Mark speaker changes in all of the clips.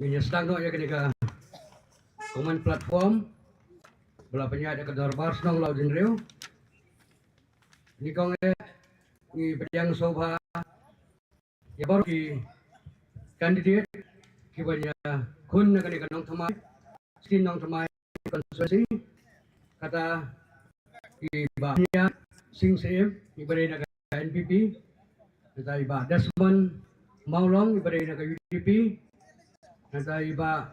Speaker 1: Ini sedang no ya ketika komen platform belah penyak ke darbar senang lau jenriu. Ni kong ni beriang soba ya baru ki kandidat ki banyak kun nak ketika nong thamai skin nong thamai konstitusi kata ki banyak sing sem ki beri nak NPP kata iba Desmond Maulong ki beri nak UDP kata iba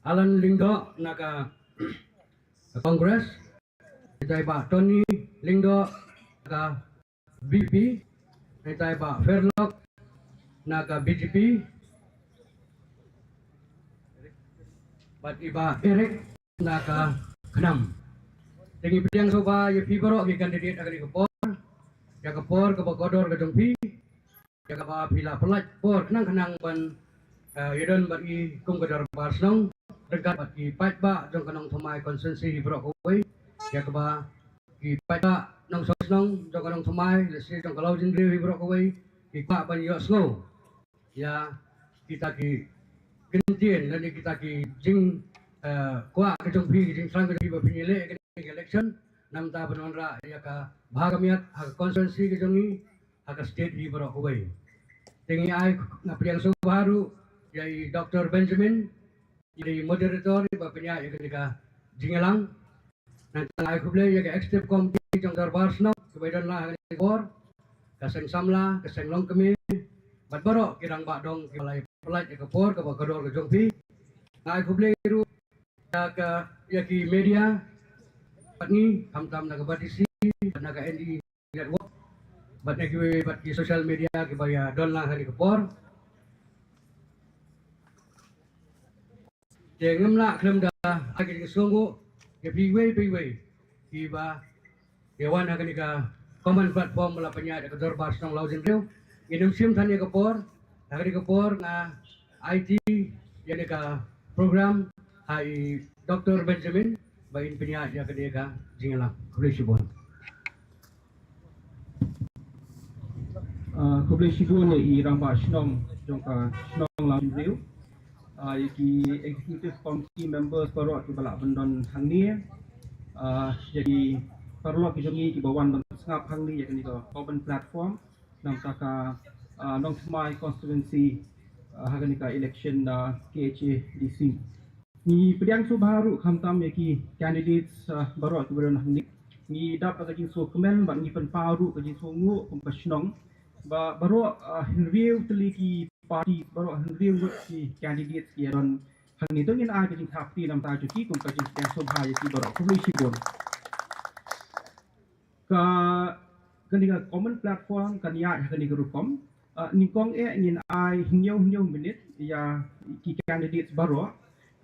Speaker 1: Alan Lingdo naka Kongres, kita iba Tony Lingdo naka BP, kita iba Fairlock naka BGP, bat iba Eric naka Kenam. Tinggi bidang soba ya pibaro ki kandidat akan dikepor, ya kepor ke Bakodor ke Jongpi, ya kapa pila pelat por kenang ban yadon bagi kum kedar barsnong dekat bagi patba jong kanong thamai konsensi brok koi ya keba ki patba nong sosnong jong kanong thamai lesi jong kalau jindri brok koi ki pa ban yo slow ya kita ki gentien dan kita ki jing kwa ke jong pi jing sang ke pi pinile ke election nam ta banonra ya ka bhagamiat ha konsensi ke jongi ha ka state hi brok koi tingi ai ngapriang so baru yai Dr. Benjamin jadi moderator bapaknya ya ketika jingelang nanti aku beli ya ekstip kompi jong darbar sno kemudian lah kor kaseng samla kaseng long kemi bat baro kirang bak dong kilai pelat ya kepor ke Bakodor ke Jongpi aku beli ru ya ke ya ki media bat ni tam naga batisi naga ND network bat ki social media ke baya don lah hari kepor Jangan nak kelem dah akan sungguh ya piway iba dewan akan ika common platform melapanya ada kedor bar senang lau jendriu inum sim tanya kepor akan kepor na IT yang ika program hai Dr. Benjamin bain penyak ya akan ika jingalang boleh sibon
Speaker 2: boleh sibon i ramba senang jongka senang lau jendriu Yaki executive committee members baru tu balak bendon hang ni jadi perlu kijongi di bawah dan sengap hang ni yakni ko open platform nang taka nong semai constituency hagan ka election da KHADC ni pediang su baru khamtam yaki candidates baru tu bendon hang ni dap ka jing so komen ba ni pen paru ka jing so ngu compassionong ba baru review teliki parti baru review ki candidates ki ron hang ni tongin a jing thapti nam ta juki kum ka jing yang so bha yaki baru publish bon ka kenika common platform kania kenika rukom nikong ngin ai hinyo minute ya ki candidates baru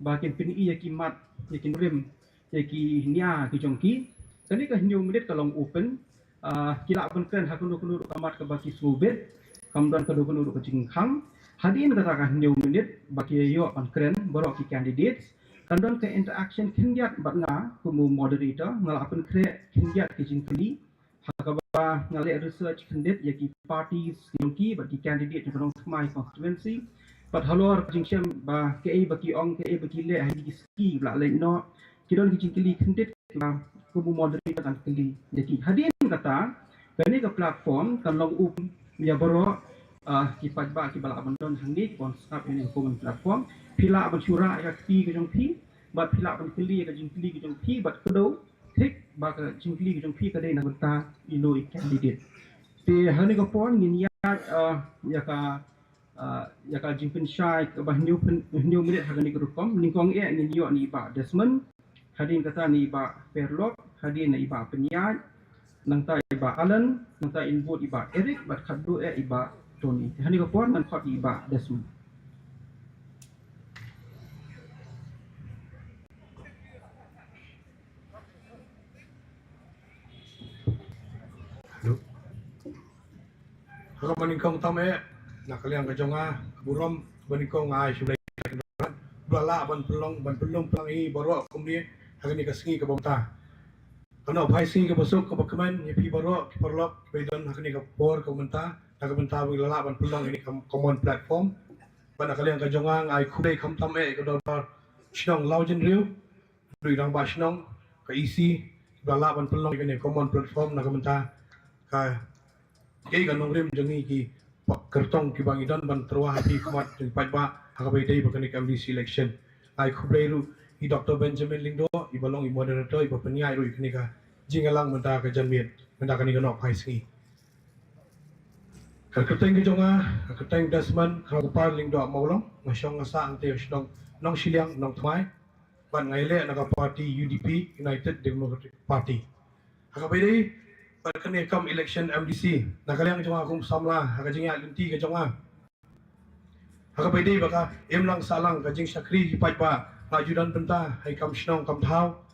Speaker 2: bakin pini yaki mat yaki rim yaki nia ki jongki kenika hinyo minute kalong open kila penken hakunu kamat ke baki subet kamdan kedua ke jingkhang hadin katakan hinyo minute baki yo pan keren baru ki candidates kandan ke interaction kindiat batna kumu moderator ngalapan kre kindiat ki jingkli hakaba ngale research kindiat yaki parties yongki baki candidate jong my constituency but halor jingsem ba ke baki ong ke baki le hadi ski bla le no kidon ki jingkli kindiat ba kumu moderator kan kli yaki hadin kata kani ke platform kan long ya baru ki pajba ki bala abandon handi kon stop ini common platform pila absyura ya ki ke jong pi bat pila ban kli ke jingkli ke jong pi bat kedo tik ba ke jingkli ke jong pi ke dei na banta ilo candidate te hani ko pon ngin ya ka jingpen shai ke bah new minute hagani ko kom ningkong ngin yo ni ba Desmond hadin kata ni ba Fairlock hadin ni ba Penyat nang ta iba Alan nang ta input iba Eric bat khaddu iba Tony hani ko pon man khot iba Desmond
Speaker 3: Haka maningkong tame, nakaliang kajonga, burom, maningkong ay sulay kendoran, bala ban pelong pelangi baru kumni, haka ni kasingi ke bawta. Kano bai singi ke basuk ke bakaman, yepi baru ke perlok, bedon haka ni ke por ke benta, haka benta bala ban pelong ini common platform. Ban nakaliang kajonga ay kudai kam tame ke dor shnong laujen riu, dui rang ba shnong ke isi, bala ban pelong ini common platform nak benta ka kay ganong rim jangi ki kertong ki bangidan ban terwah hati kumat jeng pajba hakabai dai bakani MDC election ai khublai ru i Dr. Benjamin Lindo i balong i moderator i bapanyai ru ikni ka jingalang menta ka janmiet menta kani ganok pai singi kerteng ki jonga kerteng Desmond krapar Lindo maulong ngasong ngasa ante shnong nong siliang nong thmai ban ngaile naga party UDP United Democratic Party hakabai dai kene kam election MDC nakaliang jonga kum samla haka jinga linti ke jonga haka pede baka emlang salang ka jing sakri ki pajba ajudan penta hai kam shnong kam thau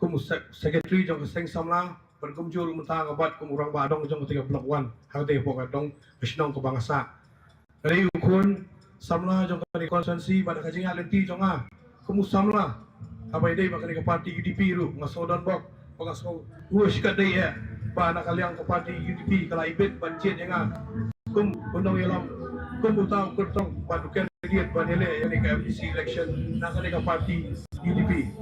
Speaker 3: kum secretary jong seng samla ban kum jur menta ngabat kum urang ba dong jong tiga block 1 haka te pok dong shnong ko bangsa dari ukun samla jong ka konsensi pada ka jinga linti jonga kum samla apa ide baka ni ka party UDP ru ngasodon bok pangaso wush ka dei ya ba nakaliang ke party UDP kala ibet banjit yang kum undang yalam kum utang kertong padukan diet banele yani ke MDC election nakaliang party UDP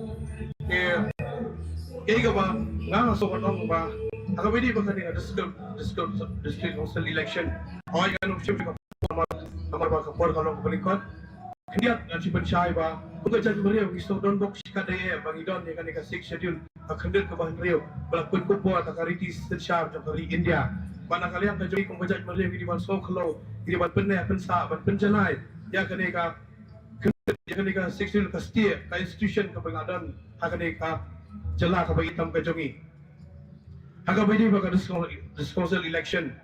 Speaker 3: ke ba nga so undang ba akabidi ba kanina district council election ay ganun siya ka amar ba ka por kalong balikot kaya si Bensyai ba kung kaya Mario gusto don box kadaya bangidon ni kanika 6 schedule akhirnya ke bahan Mario balakun ko po at kariti sensar jong kari India mana kalian ka joy kung bajaj Mario di ban so khlo di ban penne pensa ban penjanai ya kanika ya kanika 6 schedule ka stia ka institution ka bangadan kanika jala ka bagitam ka jongi haka bidi ba ka disposal election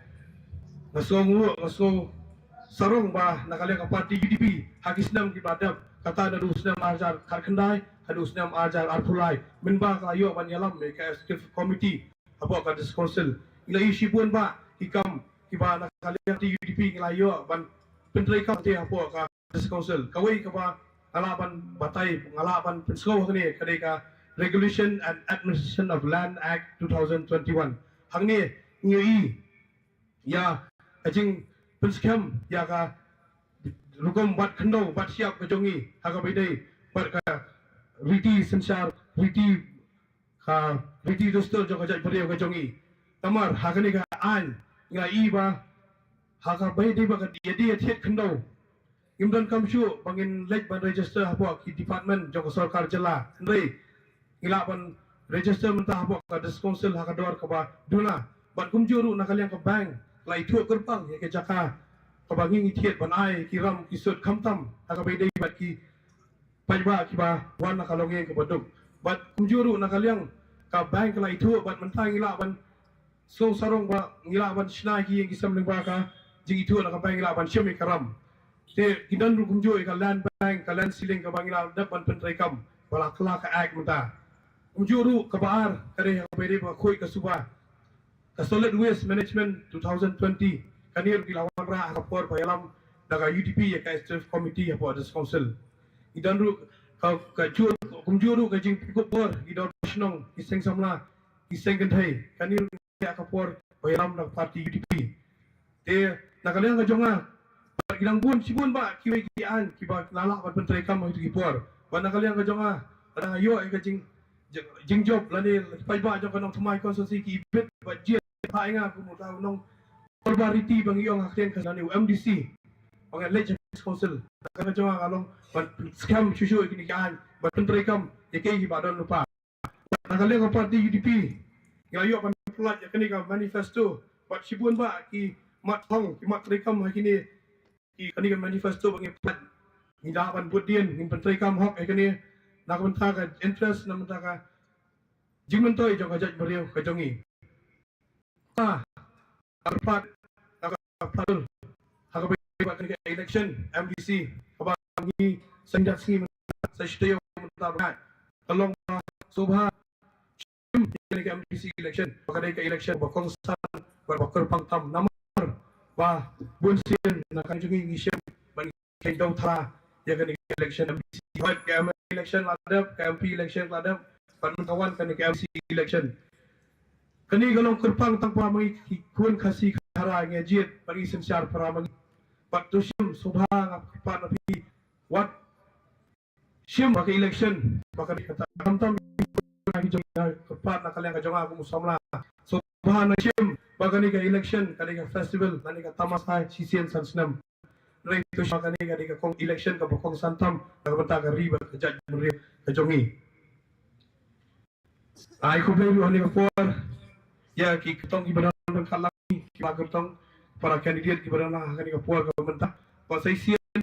Speaker 3: ngaso sarong ba nakaliang ka party UDP hagisnam ki badam kata na dusnam ajar karkandai hadusnam ajar arpulai minba ka ayo ban yalam me ka executive committee abo ka council ila isipun ba hikam kiba nakaliang ti UDP ngalayo ban pentrai ka ti abo ka council kawai ka ba alaban batay ngalaban pensko kani kadai ka Regulation and Administration of Land Act 2021 hangni ngi ya ajing penskam ya ka rukum bat kendo bat siap ke jongi haka bidai bat ka riti sensar riti dostor jong ka jai beriau ke jongi tamar haka ni ka an nga iba haka bidai ba ka dia thiet kendo imdan kamshu bangin lek ban register hapo ki department jong sarkar jela ndai ila ban register mentah hapo ka council haka dor ka ba duna bat kumjuru nakaliang ka bank lai thu kerpang ya ke jaka kabanging itiet ban ai kiram kisut kamtam haka bidai bat ki pajba ki ba wan nakalonge ke baduk bat kumjuru nakaliang ka bank lai thu bat mentang ila ban so sarong ba ngila ban snai ki yang kisam ling ba ka jing itu nak bank ila ban syemi karam te kidan ru kumju ka land bank ka land ceiling ka bangila dap ban pentrai kam bala kala ka ak menta kumjuru ka baar kare haka bidai ba khoi ka subah ka solid waste management 2020 kanir dilawan ra rapor payalam daga UDP ya ka executive committee ya pada council idan ru ka jur kumjuru ka jing pikopor idor snong iseng samla iseng genthai kanir ya ka por payalam dak party UDP te nakaliang ka jonga ilang bun sibun ba kiwe kian kiba lala ban pentrai kam itu kipor ban nakaliang ka jonga ada ayo ka jing job lani pajba jong kanong thmai konsensi ki ibet ba jia pa nga kumutaw nong Barbarity bang iyong hakten ka ni MDC ang Legends Council nakaka jonga kalong but scam shushu ikinikaan but pentrai kam ikay hibadon lupa nakaliang ka party UDP ngayo pan plat ya kini ka manifesto but sibun ba ki matong ki matrai kam hakini ki kani ka manifesto bang plat hidapan budien ng pentrai kam hok ikani nakabenta ka interest namenta ka jingmentoy jong ka jaj bariw ka jongi arpat haka ba kan election MDC ba ni sanjat singi sa stayo mentabak kalong subha kan MDC election bakal ka election ba kongsan ba bakal pangtam namar ba bunsin na kan jungi ngisem ban kay daw tha ya kan election MDC ba ka election ladap ka MP election ladap pan kawan kan ka MDC election kani galong kerpang tangpa mai kun khasi khara ngejit pagi sensar para magi patusim subha pa na pi what sim baka election baka kata tamtam lagi jonga kerpat na kalyang ka jonga aku musamla subha na sim baka ni ka election kani ka festival kani ka tamas hai sisian sansnam rai to kani ka kong election ka bokong santam ka bata ka riba ka jaj ka jongi ai ko play ni ka for ya ki ketong ibadah dan kalami ki bagotong para kandidat ibadah na kani ka pual ka benta pasai sian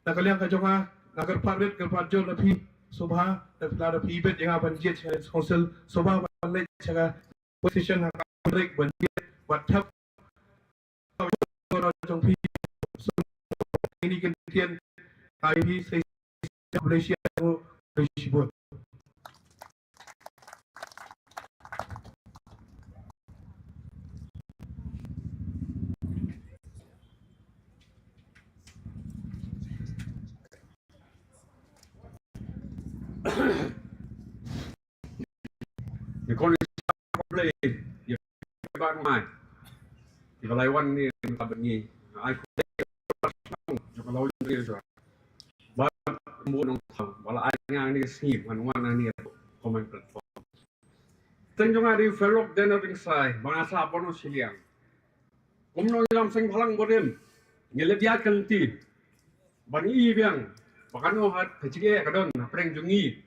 Speaker 3: na kaliang ka jonga nagar parit ka pajol na pi subha na pila pi bet yang aban jet council subha ban le chaga position na break ban jet wathap jong pi ini kentian ai pi sai Malaysia ko sibot
Speaker 4: Di kondisi play di ban mai di Kalaiwan ni kabengi ai ku jo kalau ni jo ba mu nong wala ai ngang ni sni man wan ni comment platform tenjong ari felok den ring sai bangasa pono siliang kumno ilam sing phalang bodem ngelebia kanti bani biang bakano hat kecige kadon preng jungi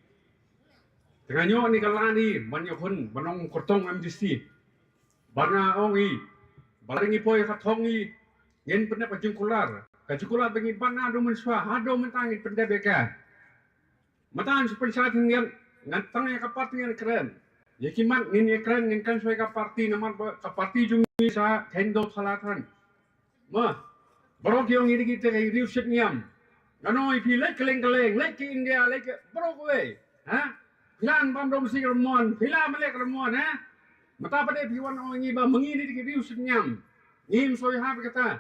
Speaker 4: Tenganyo ni kalani banyak pun banong kortong MDC bana ongi balingi poy katongi ngen pernah kajungkular bengi bana do menswa hado mentangin penda beka matan seperti saat yang ngantang ya kaparti yang keren ya kimat ini keren yang kan suai kaparti nama kaparti jungi sa hendo salatan ma barok yang ini kita riusit niam ngano ipi lek keleng lek ke India lek barok we ha Filan bam dom si kermon, filan melek kermon, ha? Mata pada piwan orang ini bah mengini di kiri usut nyam, ngim soy hab kata,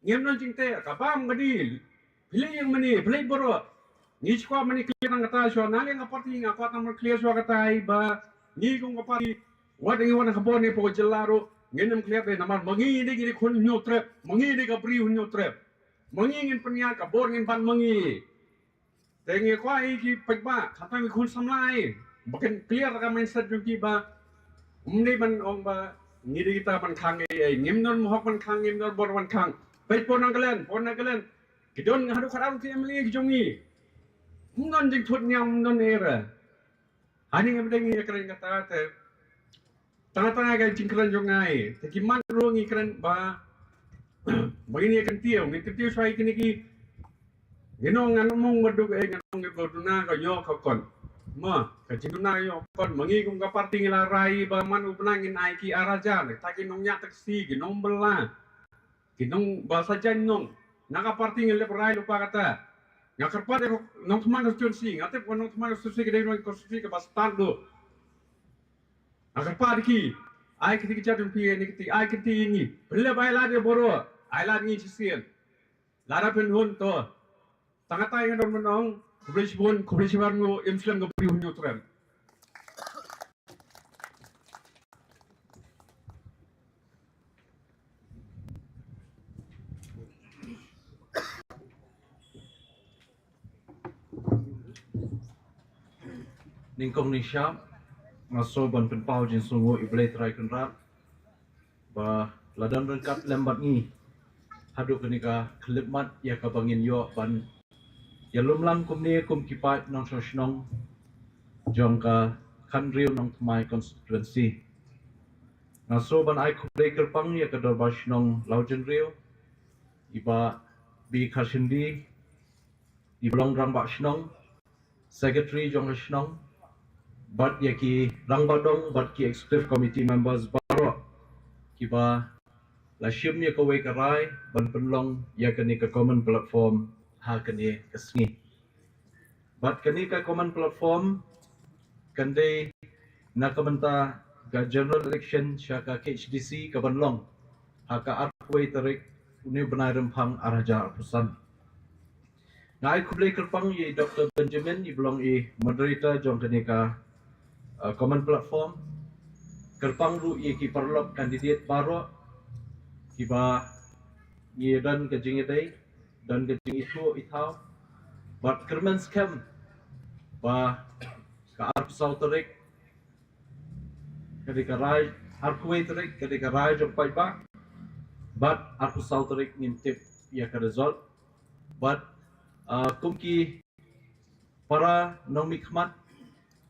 Speaker 4: ngim non cingte, kapam gadil, pilih yang mani, pilih boro, ni sekolah mani clear ang kata so, nali ang kaparti nga, kata mo clear so kata iba, ni kung kaparti, wat ang iwan ang kapon ni po jelaro, ngin ang clear naman, mengini di kiri kun nyotrep, mengini ka pri nyotrep, mengingin peniak kabor ngin ban mengi. Tengi ko ay ki pagba kata mi kun samlai bakin clear ka mindset yung kiba umni ban ong ba ngiri kita ban khang ay ngimnon mohok ban khang ngimnon bor ban khang pai pon ang kalen kidon ngadu kharam ki emli jongi non jing thut nyam non era ani ngam dengi kren kata te tanga ga jingkran jongai te ki man rongi kren ba begini kan tiau ni tiau sai kini ki Ginong mong madug ginong gorduna kayo kakon. Ma, kacinduna yo kon mangi kung kaparti ngilarai ba man upnangin ai ki arajan, ta ginong nya taksi ginong bela. Ginong bahasa janong. Nakaparti ngilerai lupa kata. Ngakarpat nong teman konstitusi, ngatep nong teman konstitusi gede nong konstitusi ke pastan do. Ngakarpat ki ai kiti jadung pi ni kiti ai kiti ini. Bela bai la de boro, ai la ni sisian. Lara pen hun to. Tangatay nga naman ang kubrisibar mo imslang gabriho nyo tren.
Speaker 5: Ningkong ni siya, ngaso ban penpau jin sungo iblay try kenrat, ba ladan rengkat lembat ni, haduk kenika kelipmat ya kabangin yo ban ya lumlam kumni kum kipat nong sosnong jongka kanriu nong my constituency ngaso ban ai kublay kerpang ya kador basnong laujen rio iba bi khashindi iblong rang basnong secretary jong basnong but yaki rang badong but ki executive committee members baro kiba la shim ya ka we ka rai ban penlong ya kani ka common platform ha kani ka sngi bat kani ka common platform kande na kamanta ka general election sya ka HDC ka banlong ha ka arkway tarik uni benai rempang araja pusan ngai kublai kerpang ye Dr. Benjamin i belong i moderator jong kani ka common platform kerpang ru ye ki perlok kandidat baro kiba ye dan ke jing dai dan ke jing itu itau bat kerman scam ba ka arp sau tarik ketika rai arkway tarik ketika rai jong pai ba bat arp sau tarik ngintip ya ka result but kumki para nomi khmat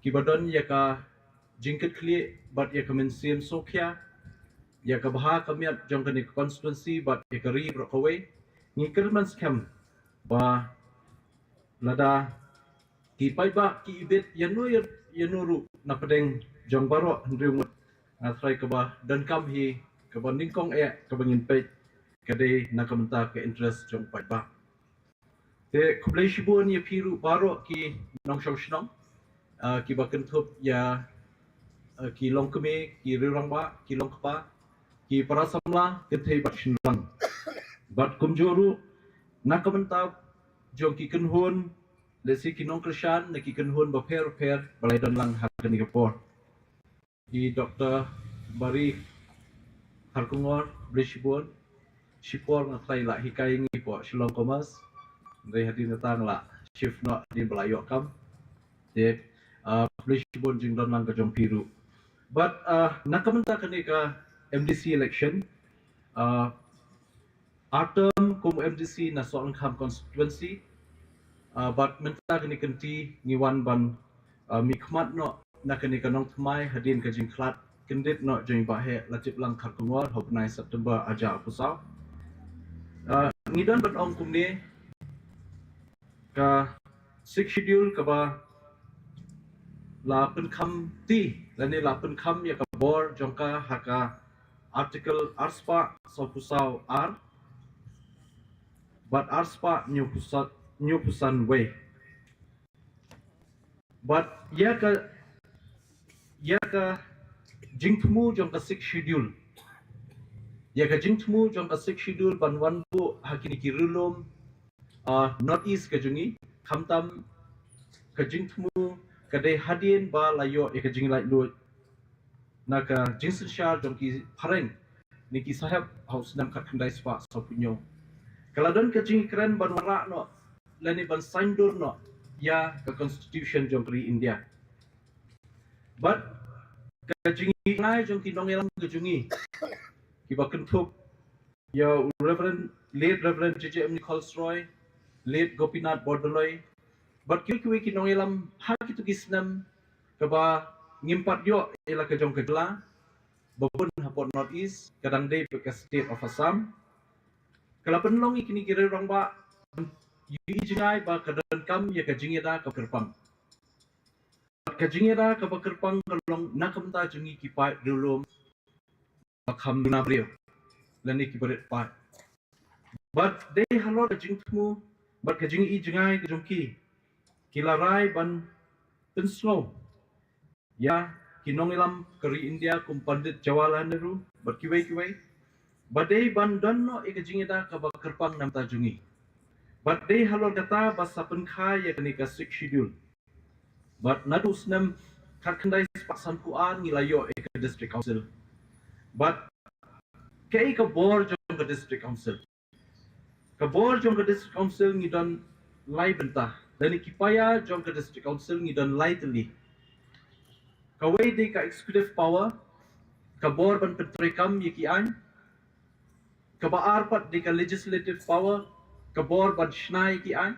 Speaker 5: kibadon ya ka jingkat kli bat ya ka mensiam sokya ya ka baha kamiat jong kani constituency bat ya ka ri brokawe ni kerman scam ba lada ki pai ba ki ibet yanuru na pedeng jong baro ndriung na try ka ba dan kam hi ka ba ningkong ka bangin pe kade na kamenta ka interest jong pai ba te kublai shibun ya piru baro ki nong shong shnong ki ba kentup ya ki long keme ki rirang ba ki long kpa ki para samla kethei bat shinlang bat kumjoru na kamenta jong ki kenhun lesi ki nong krishan na ki kenhun ba per balai dan lang hakani kapor ki Dr. Bari Harkungor Blishibun Shipor ngatlai la hikai ngi po Shillong Commerce dari hati datang la shift no di belayok kam de Blishibun jing dan lang kajong piru but nakamenta kani ka MDC election atom kum MDC na soal kam constituency but menta kani kenti ngiwan ban mikmat no na kani kanong tmai hadin ka jing klat kendit no jing bahe lacip lang Harkungor hopnai September aja pusau ngidan ban ong kumni ka 6 schedule ka ba la pen kham ti lani la pen kham ya ka bor jongka haka article arspa so pusau ar but arspa new pusan way but ya ka jingtmu jongka 6 schedule ya ka jingtmu jongka 6 schedule ban wan bu hakini kirulum north east ka jungi khamtam ka jingtmu kadai hadin ba layo e ka jing lai lu na ka jingsen shar jong ki pareng ni ki sahab haus nam kat khandai spa so punyo kaladon ka jing kren ban wara no lani ban saindur no ya ka constitution jong kri India but ka jingi ngai jong ki nongelam ka jungi ki ba kentup ya Reverend JJM Nichols Roy late Gopinath Bordoloi but kiwi ki nongelam ha kitu kisnam kaba ngimpat yo ila ka jong kedla babun hapot north east kadang day ke state of Assam kala penlong ikini kira rong ba yu jingai ba kadan kam ya ka jingeda ka kerpang ka jingeda ka kerpang kalong nakamta jungi ki pai dulum kham na brio lani ki berit pai but they halor ka jingtmu but ka jingi jingai ka jongki kilarai ban penslo ya kinongilam kari India kum pandit Jawaharlal Nehru berkiwai badai ban donno eka jingida ka kerpang nam tajungi badai halor kata basa penkhai ya kani ka 6 schedule but nadus nam kakandai paksan kuan ngilayo eka district council but kai ka bor jong ka district council district council ngidon lai bentah dan kipaya jong ka district council ngidon lai teli kawai de ka executive power ka bor ban pentrekam yikian ka baar pat de ka legislative power ka bor ban shnai kian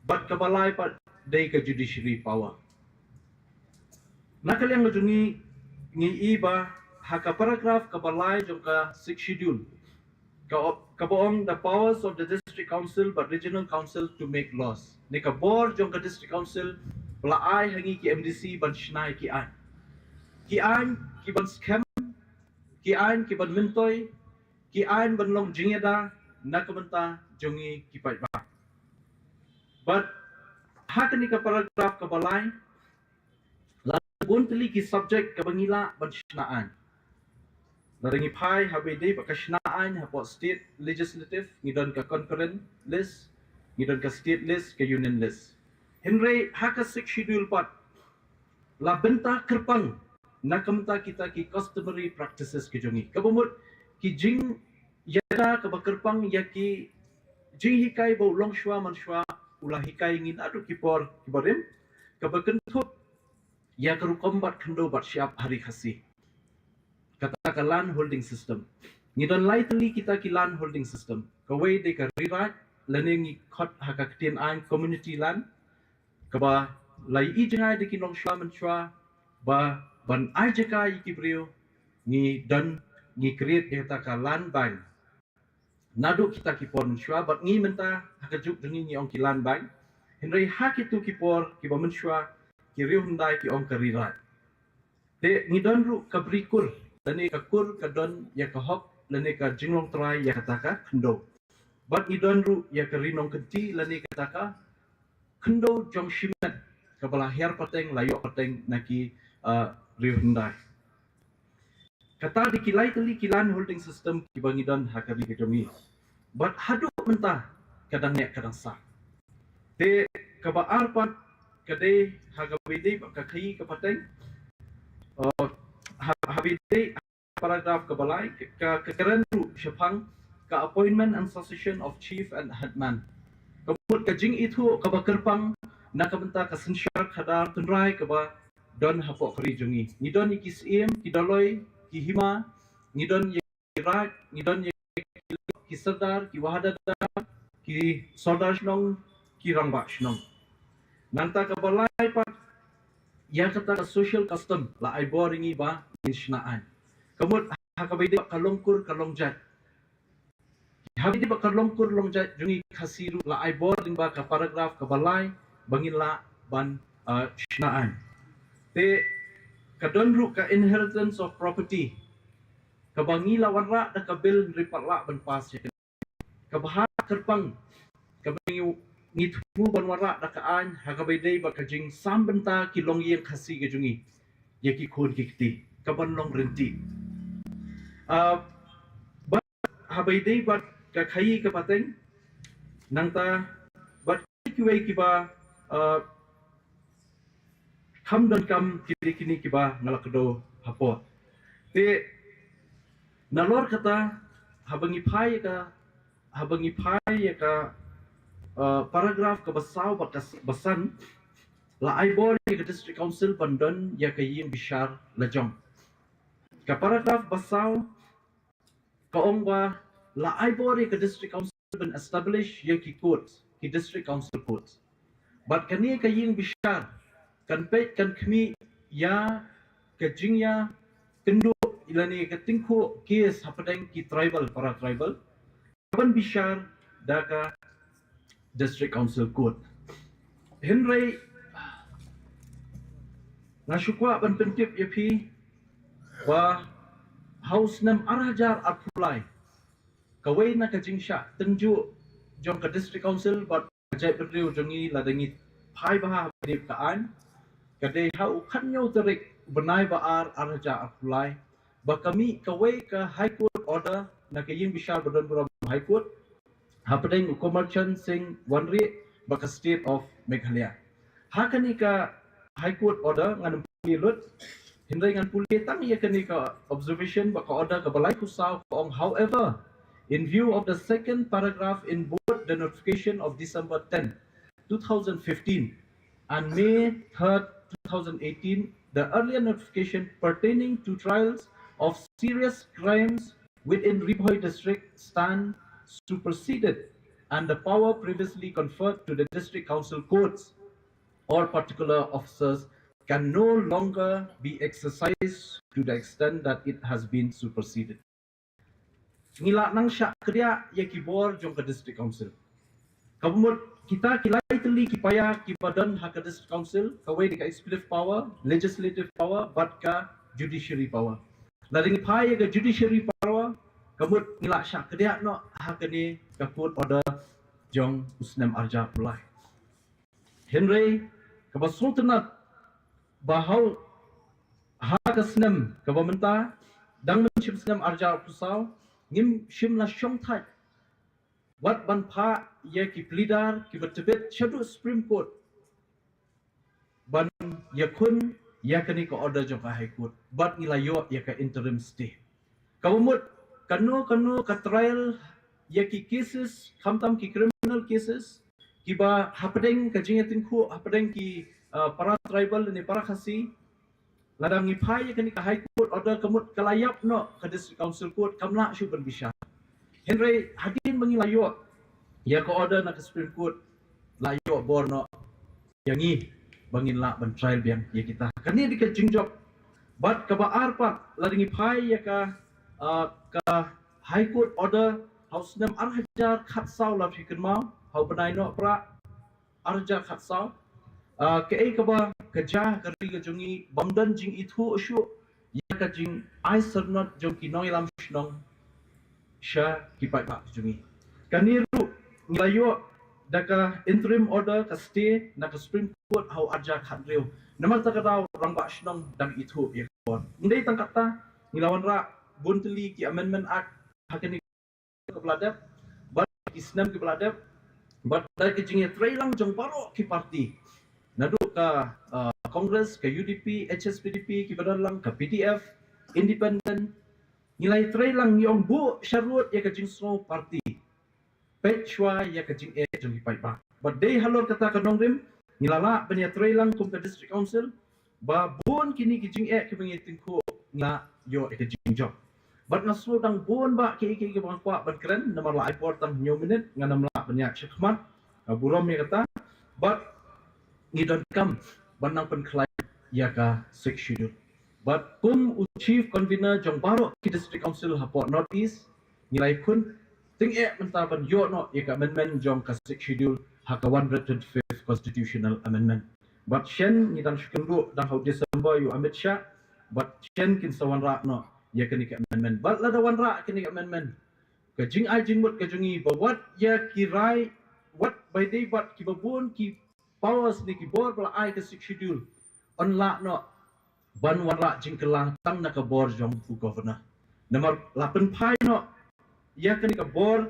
Speaker 5: bat ka balai pat de ka judiciary power nakaliang ngajungi ngi iba haka paragraph ka balai jong ka 6 schedule ka boong the powers of the district council but regional council to make laws ni ka bor jong ka district council pelaai hangi ki MDC ban shnai ki ban scam ki ban mentoy ki ain banlong jingeda nakamenta jongi kipai ba. But hakani ka paragraph ka balay lagun tali ki subject ka bangila bansnaan. Laringi pai habede bakasnaan hapo state legislative ngidon ka concurrent list ngidon ka state list ka union list. Henry haka sik schedule pat la benta kerpang nakamta kita ki customary practices ke jongi kabumut ki jing yada ka bakerpang yaki jing hikai bo long shwa man shwa ulah hikai ngin adu kipor kibarim ka bakentut ya karu kombat kendo bat siap hari khasi kata land holding system ngidon lightly kita ki land holding system kawai de ka rewrite learning khot haka ktien an community land kaba lai I jangai de ki long shwa man shwa ba ban ai jaka I kibrio ni dan ni create eta ka land bank nadu kita kipor menshwa bat ngi menta hakajuk dengi ni ong ki land bank henry hak itu kipor ki ba menshwa ki riu hundai ki ong karira te ngi don ru ka brikur dane ka kur ka don ya ka hok lane ka jinglong trai ya kataka khndo bat ngi don ru ya ka rinong kenti lane kataka khndo jong shimet ka bala her pateng layo pateng naki riu hundai kata di kilai tali kilan holding system kibangidon hakari kejomi but hadu mentah kadang nek kadang sa te kabaar pat kade hagawide kakai kapateng habide paragraph kabalai ka kekerenru syapang ka appointment and succession of chief and headman kemudian kajing itu kabakerpang nakabenta kasensyar kadar tunrai kaba don hapok kari jongi nidon ikisiem kidaloi ki hima ngidon ye rat ngidon ye ki sardar ki wahada ki sardar snong ki rangba snong nanta ka balai pat ya kata social custom la ai boringi ba insnaan kemud hakabide kalongkur kalongjat habide ba kalongkur longjat jungi khasiru la ai boring ba ka paragraph ka balai bangila ban snaan te kadonru ka inheritance of property kabangila warra da kabil ripatla ban pas kabaha kerpang kabangi ngitu ban warra da kaan hagabayday ba kajing sambenta kilong yang khasi gajungi yaki khon kikti kaban long renti ba habayday ba ka khai ka pateng nangta ba kiway kiba kam dan kam kini kiba ngalakdo hapo te nalor kata habangi pai ka paragraph ka basau basan la aibor ke district council bandon ya ka yim bishar lajong ka paragraph basau ka ongba la aibor ke district council ban establish ya ki courts ki district council courts but kani ka yim bishar kan pet kan kmi ya kajingya kendo ilani katingko kes hapadeng ki tribal para tribal kaban bishar daga district council court henry nasukwa ban pentip yapi ba house nam arajar apulai kawai na kajingsha tenju jong ka district council but jai berdeu jongi ladangi pai baha dip kaan kadai hau khanyo terik benai baar araja apulai ba kami kawai ka high court order na kayin bishar badan buram high court hapadeng ukomarchan sing wanri ba ka state of meghalaya hakani ka high court order ngan pulilut hindai ngan puli tang ya kani ka observation ba ka order ka balai kusaw ong however in view of the second paragraph in both the notification of December 10 2015 and May 3rd 2018 the earlier notification pertaining to trials of serious crimes within Ripoy district stand superseded and the power previously conferred to the district council courts or particular officers can no longer be exercised to the extent that it has been superseded. Ngila nang syak kerja ya kibor jong ke district council. Kabumut kita kilai teli kipaya kibadan hak district council kawai di executive power, legislative power, but ka judiciary power. Laring paya ke judiciary power Kamut ngilak syak kedia no hakani kaput order jong usnem arja pulai. Henry kabasung tenat bahau haga snem kabamenta dang menshim snem arja pusau ngim shimna shongthai wat ban pha ye ki plidar ki betebet shadu Supreme Court ban yakun yakani ko order jong ka High Court bat nilayo ya ka interim stay. Kawamut kanu ka trial ya ki cases kamtam ki criminal cases kiba hapdeng ka jingatin ku hapdeng ki para tribal ni para khasi ladang ngipai ya kani ka High Court order kamut kalayap no ka District Council Court kamla syu berbisya. Henry hadin mengilayo ya ka order na ka Supreme Court layo borno yangi bangin la ban trial biang ya kita kani di ka jingjok bat ka ba arpat ladang ngipai ya ka High Court order House nem arhajar khatsau la fikir mau hau benai no pra arja khatsau ke ai ka ba kerja kari ka jungi bamdan jing itu usyu ya ka jing ai sernot jong ki noi lam shnong sha ki pai ba jungi kaniru ngilayo daka interim order ka stay na ka Supreme Court hau arja khatreu namar ta ka daw rang ba shnong dang itu ya kon ndai tangkata ngilawan ra bunteli ki amendment act hakani ke beladap bat islam ke beladap bat dai ke jinge trailang jong paro ki parti nadu ka Congress ke UDP HSPDP ki badalang ka PDF independent nilai trailang yong bu syarut ya ke jing so parti pechwa ya ke jing jong pai ba bat dai halor kata ka nongrim nilala benya trailang kum ka District Council ba bun kini ki jing ke bengitin ko na yo ke jing job bat ngasu dang bon ba ke bang kwa bat keren nomor la import tang nyo minute nganam la banyak syakmat burom ni kata bat ngidon kam banang pen klien ya ka 6 schedule bat kum chief convener jong baro ki District Council hapot North East nilai kun ting menta ban yo no ya ka amendment jong ka 6 schedule ha ka 125th constitutional amendment bat shen ni dan shkendu dan hau December yu Amit Shah bat shen kin sawan ra no ya kini ke amendment bat la dawan ra kini ke amendment ke jing ai jing mut ke jungi bawat ya kirai wat by day bat ki babun ki powers ni ki bor bala ai ke schedule on la no ban wara jing kelang tang na ka bor jong fu governor nomor 8 pai no ya kini ke bor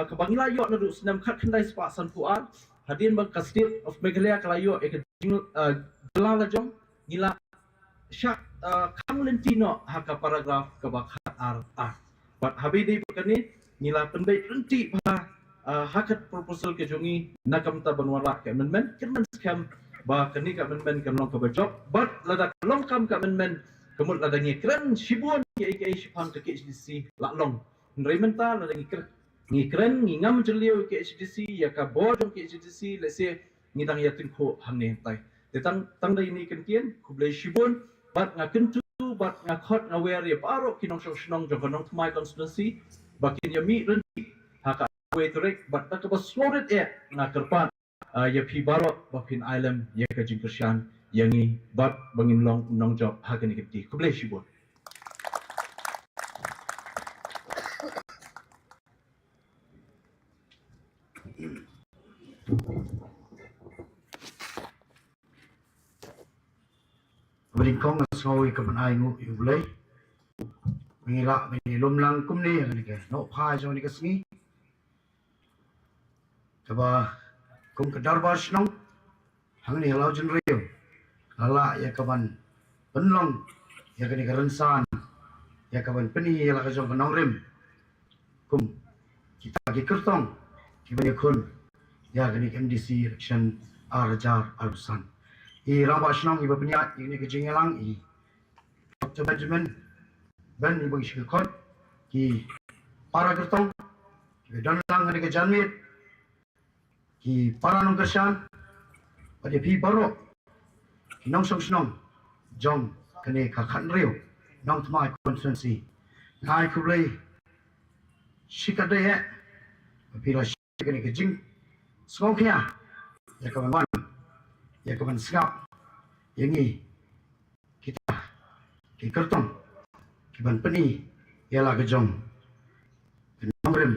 Speaker 5: ke bangila yo na du senam khat khandai spa san fuar hadin bang ka state of Meghalaya kalayo e ke jing la jong ngila syak kang lentino haka paragraf ke bakat ar bat habidi bekani nila penbai renti ba hakat proposal ke jongi nakam ta banwara ke amendment kemen scam ba kani ke amendment kan long ke job bat lada long kam ke amendment kemut lada ngi kren shibun ke shipang ke HDC la long nreimenta lada ngi kren ngi ngam jelio ke HDC ya ka bodong ke HDC lese ngidang yatin ko hangne tai tetang tang dai ni kan kien kublai shibun bat nga kentu bat nga khot nga wer ya paro kinong shnong jong kanong my constituency bakin ya mi renti haka we trek bat ta ka sloret nga kerpan ya pi baro bakin island ya ka jing kersyan yangi bat bangin long nong job haka ni kiti kublai shibun
Speaker 6: Berikong ngasawi ka manay ngu yulay. Mingila minilom lang kum ni ang nike. No pa jo ni kasngi. Kaba kum kadarbar snong. Hang ni halau jen riyo. Lala ya kaban penlong ya kani karensan. Ya kaban peni ya la kajong kanong rim. Kum kita ki kertong. Kibanya kun ya kani MDC election arjar arusan. I ramba snong iba penyat ini kejingelang i Dr. Benjamin ben iba isikot ki para gertong ki dan lang ngani kejanmit ki para nong kersan pada pi baro ki nong snong jong kene kakhan rio nong tmai constituency ngai kublai sikade ya pila kene kejing skoknya ya kawan ya kawan sikap yangi kita ki kertong ki ban peni ialah kejong kenong rem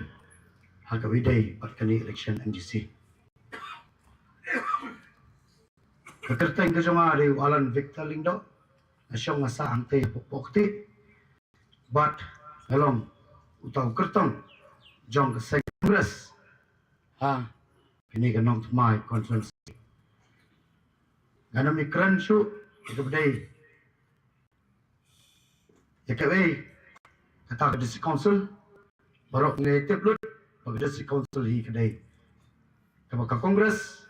Speaker 6: haga widai pat kani election MDC kekerteng ke jonga de walan Victor Lindo asyong ngasa angte pokti but along utau kertong jong ke Congress kini kenong tumai conference ngana mikran su ikabdai yakabai kata ke district council barok negatif lut bagi district council hi kedai ke Congress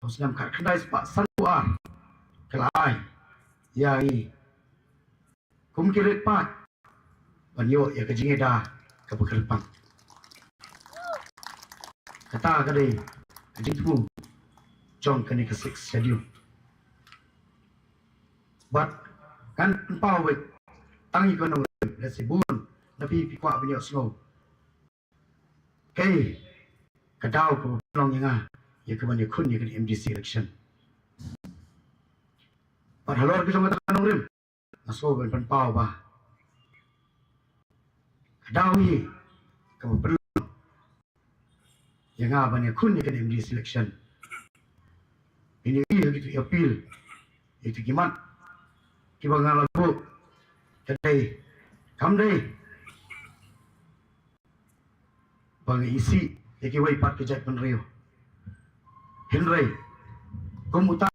Speaker 6: Husnam kat kedai sepak sanua kelai yai kum kirit pat banyo ya kejingeda ke bekerpang kata kedai kejingtu jong kini ke 6 schedule but kan empau wek tangi kono lesi bun nabi pikwa banyo snow kay kadau ko long yang ya kebanyak kun ya ke MDC election par halor ke jong tanong rim aso ben pau ba kadau hi ka perlu yang banyak kun ya ke MDC election ini gitu appeal itu gimat kibangan lagu kedai kamdai bang isi yaki wai pat kejai penrio Henry Komuta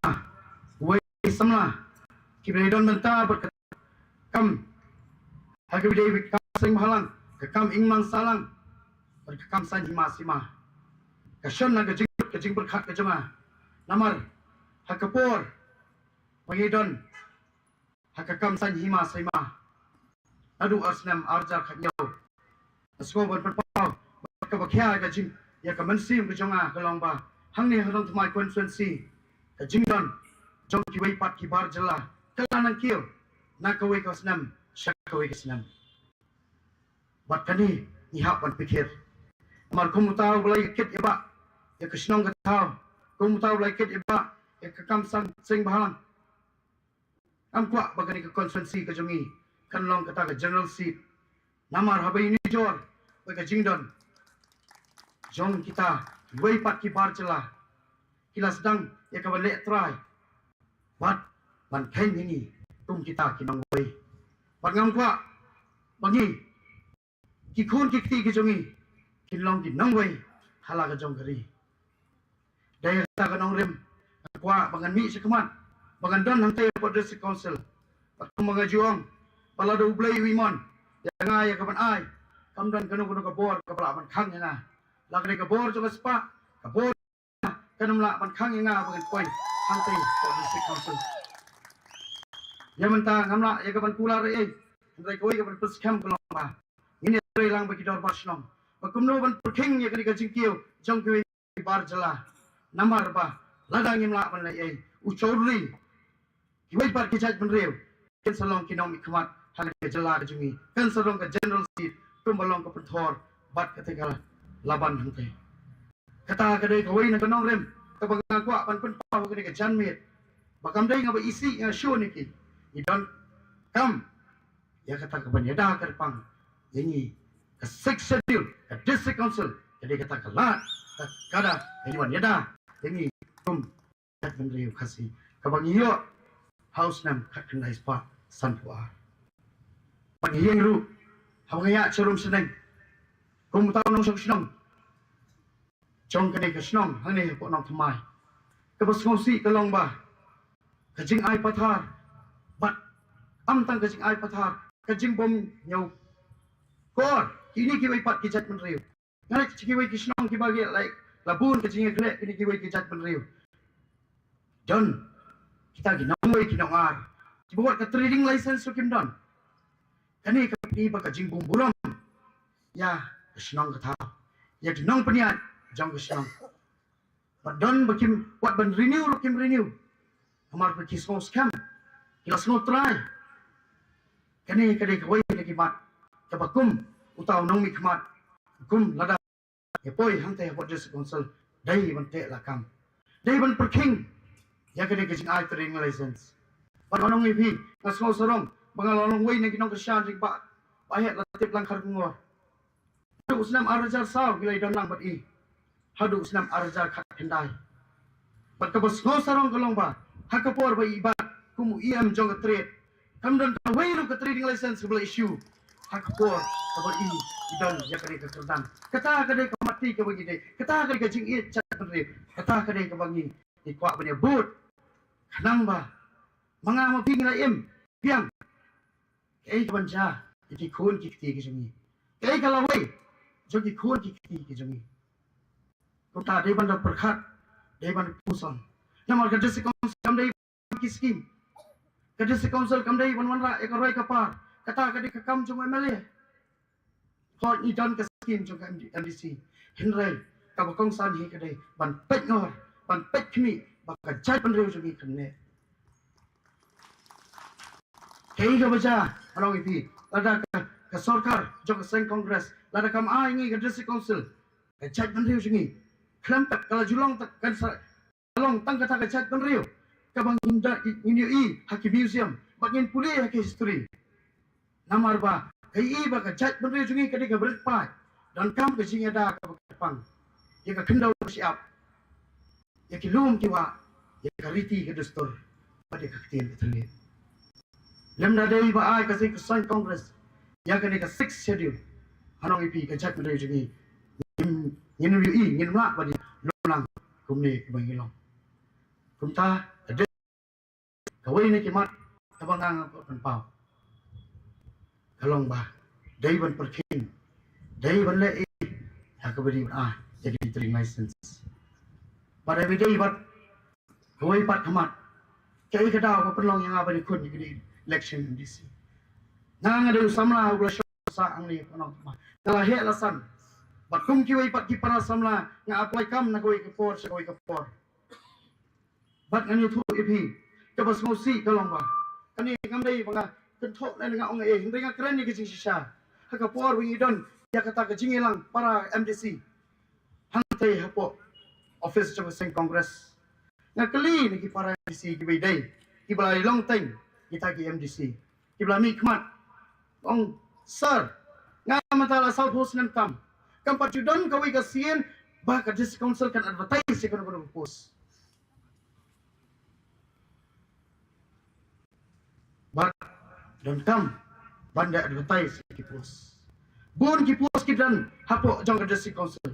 Speaker 6: wai samla kibai don menta berkat kam hagi bidai kam sing mahalang ke kam ingman salang berkat kam san hima sima kasion na kejing berkat kejema namar hakapor pangidon hakakam san hima sima adu asnam arjar khatnyau asko ban pau ka bakhya ka jing ya ka mansim ka jonga ka longba hangni harong thmai constituency ka jingdon jong ki wei pat ki bar jala kala nang kio na ka wei ka snam shak ka wei ka snam bat kani ni hap ban pikir mar kumutaw blai kit iba ya ka snong ka taw kumutaw blai kit iba ya ka kam san sing bahalang am kwa bagani ka constituency ka jongi kanlong kata ka general seat namar habai ni jor wei ka jingdon jong kita wei pat ki bar celah kila sedang ya ka balik try bat ban khen ini tum kita kinong wei bat ngam kwa bangi ki khun ki ti ki jongi kinlong ki nong wei hala ka jong kari dai ta ka nong rem kwa bangan mi sekamat bangan don hang tay po district council pat mga juang pala do blay wimon ya nga ya ka ban ai kam don kanu ka bor ka pala ban khang nga lagre ka bor jo spa ka bor kanum la ban khang nga bangan koi hang tay po district council ya menta ngamla ya ka ban kula re ai ndai koi ka ban pus kam ko ba ini re lang bagi dor basnom bakumno ban perking ya ka jingkiu jong ki bar jala namar ba ladang imla ban lai ai uchorli kiwai par kijaj ban rew ken salong kinong ikmat hal ke jala ke jungi kan salong ke general seat tum balong ke penthor bat ke tegal laban hangte kata ke dei kawai na kanong rem ka bangang kwa ban pen pa ke janmit bakam dei ngaba isi nga show niki idon kam ya kata ke ban yada ke pang ini ke 6 schedule ke district council jadi kata ke lat kada ini ban yada ini tum kat ban rew khasi ka bang yo house nam kat kan spa sanpua pag hiyeng ru habang ya charum seneng kung taw nong snong chong kane ka snong hane po nong thamai ka bas ngosi ka long ba ka jing ai pathar bat am tang ka jing ai pathar ka jing bom nyau kor ini ki wai pat ki jat man riu ngana ki wai ki snong ki bagi like labun ka jing kle ini ki wai ki jat man riu don kita ginong wai kinongar dibuat ke trading license kim don kani ka ni ba ka jing bum buram ya snong ka tha ya ginong paniat jong ka snong but don bakim what ban renew kim renew amar pa ki small scam kila sno try kani ka dei ka wai ki mat ka bakum utaw nong mi kmat kum lada ya poi hang te what just council dai ban te la kam dai ban perking ya kene ke jing ai trading license panonong ipi ngasmo sorong bangalong wei ne kinong kesyan ring ba bahet latip lang khar ngor Hadu senam arjar saw gilai donang bat i. Hadu senam arjar kat kendai. Bat kabas ngo sarong kolong ba. Hakapor ba ibat kumu iam jong katret. Kamdan kawai ru trading license sebelah issue. Hakapor ba i idan ya kare ka kerdan. Kata kade ka mati ka bagi dei. Kata kade ka jing i chat kare. Kata kade ka bangi ikwa banya but. Kanang ba. Mga mo ping la im. Piang. Kay ka banja. Iki kun ki kti ki jungi. Kay ka lawai. Jogi kun ki kti ki jungi. Kota dei banda perkhat. Dei banda puson. Namal ka desi kam dei ki skim. Ka desi council kam dei wan ra e ka roi ka par. Kata ka dei ka kam jong MLA. Hot ni don ka skim jong ka MDC. Hinrai ka ba kong san hi ka dei ban pet ngor. Ban pet kmi ba ka jat ban reu jungi khanne. Kay ka baca anong ipi. Lada ka sarkar jong ka seng congress. Lada kam ngi ka desi council. Ka jat ban reu jungi. Klam tak kala julong tak kan Along tang kata kachat ban rio. Kabang hinda ini haki museum. Bagin puli haki history. Namar ba. Kai ba kachat ban rio jungi kadi ka berpai. Dan kam ke sing ada ka pang. Ya ka kendau siap. Ya ki lum ki wa. Ya ka riti ka dustur. Pada ka ktin ka tali. Lemda dei ba ai ka sing sign congress. Ya ka ni ka 6 schedule. Anong ipi kachat ban rio jungi. Ngin ngin mak ba di lonang kumni bangilong. Kumta ada kawai ni kimat kabangang penpau kalong ba dai ban perkin dai ban le hakabari jadi trading license pada video bat kawai pat kamat kai kadau ka penlong yang abadi kun di election DC nang ada samla ugla sa ang ni penong kala he lasan bat kum ki wai pat ki para samla nga apply kam na kawai ka for sa kawai ka for Bat ngani thu ipi kabas ngosi kalong ba kani ngamdai banga kenthok na nga ong hindai nga kren ni kijing sisa haka por wi don ya kata ka jingilang para MDC hantai hapo office of sing congress nga kali ni ki para MDC ki dai ki balai long time kita ki MDC ki balami kmat ong sir nga matala south host nam tam kam patudon kawi ka sien ba ka dis council kan advertise ka no post But don't come. Banda advertise ki post. Bun ki post ki dan hapo jong ka district council.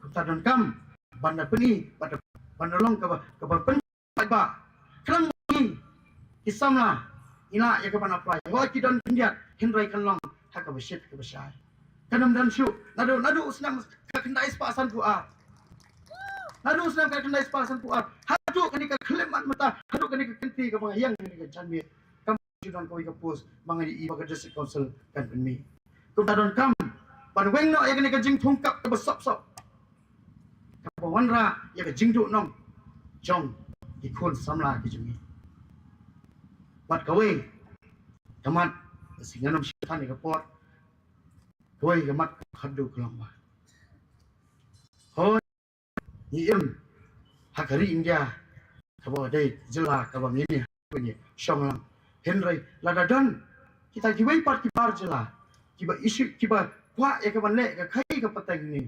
Speaker 6: Kita don't come. Banda peni pada banda long ka pen ba. Krang ni isamla ina ya ka ban apply. Wa ki don pindiat hindrai kan long haka besit ka besai. Kanam dan syu nadu usnam ka kendai spasan ku a. Nadu usnam ka kendai spasan ku a. Hadu kan ka klemat mata, hadu kan ka kenti ka pangyang ni ka janmi. Judan kau ikut post bangai di ibaga district council kan penmi. Kau tak don kam. Pan weng no ya kena kajing tungkap ke besop-sop. Kau wanra ya kajing duk nong. Jong ikun samla ke jumi. Pat kawai. Kamat singa nom syaitan ni kapot. Kawai kamat khadu kelang ba. Hoi yiem hakari India. Kau dai jela kau ini punya syonglang. Henry ladadan kita kibai part kibar jela kiba isu kiba wa ya ka banle ka khai ka patang ni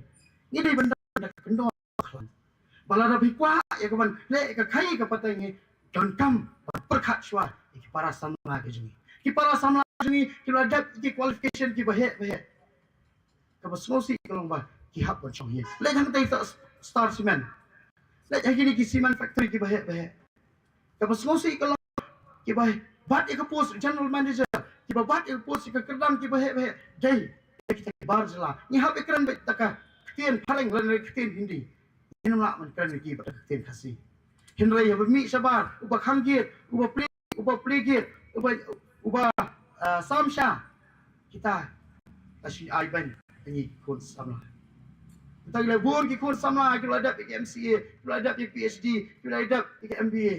Speaker 6: ni dei benda kendo khlan balada bi wa ya ka banle ka khai ka patang ni don kam perkhat shwa ki para samla ke jumi ki para samla jumi ki ladap ki qualification ki bahe ka basmosi kalong ba ki hap bon chong ye le hang tai star cement le hang ki cement factory ki bahe ka basmosi kalong ki bahe Bat ika post general manager, kiba bat ika post ika kerdam kiba he day kita kibar jela. Ni hab ikran bet taka ketian paling lan ketian hindi. Ini nak man kran ki bat ketian kasi. Hindrai hab mi sabar, uba khangit, uba plegit, uba samsha. Kita kasi aiban ni kun samla. Kita gila bur ki kun samla, kita ladap ki MCA, kita ladap ki PhD, kita ladap ki MBA.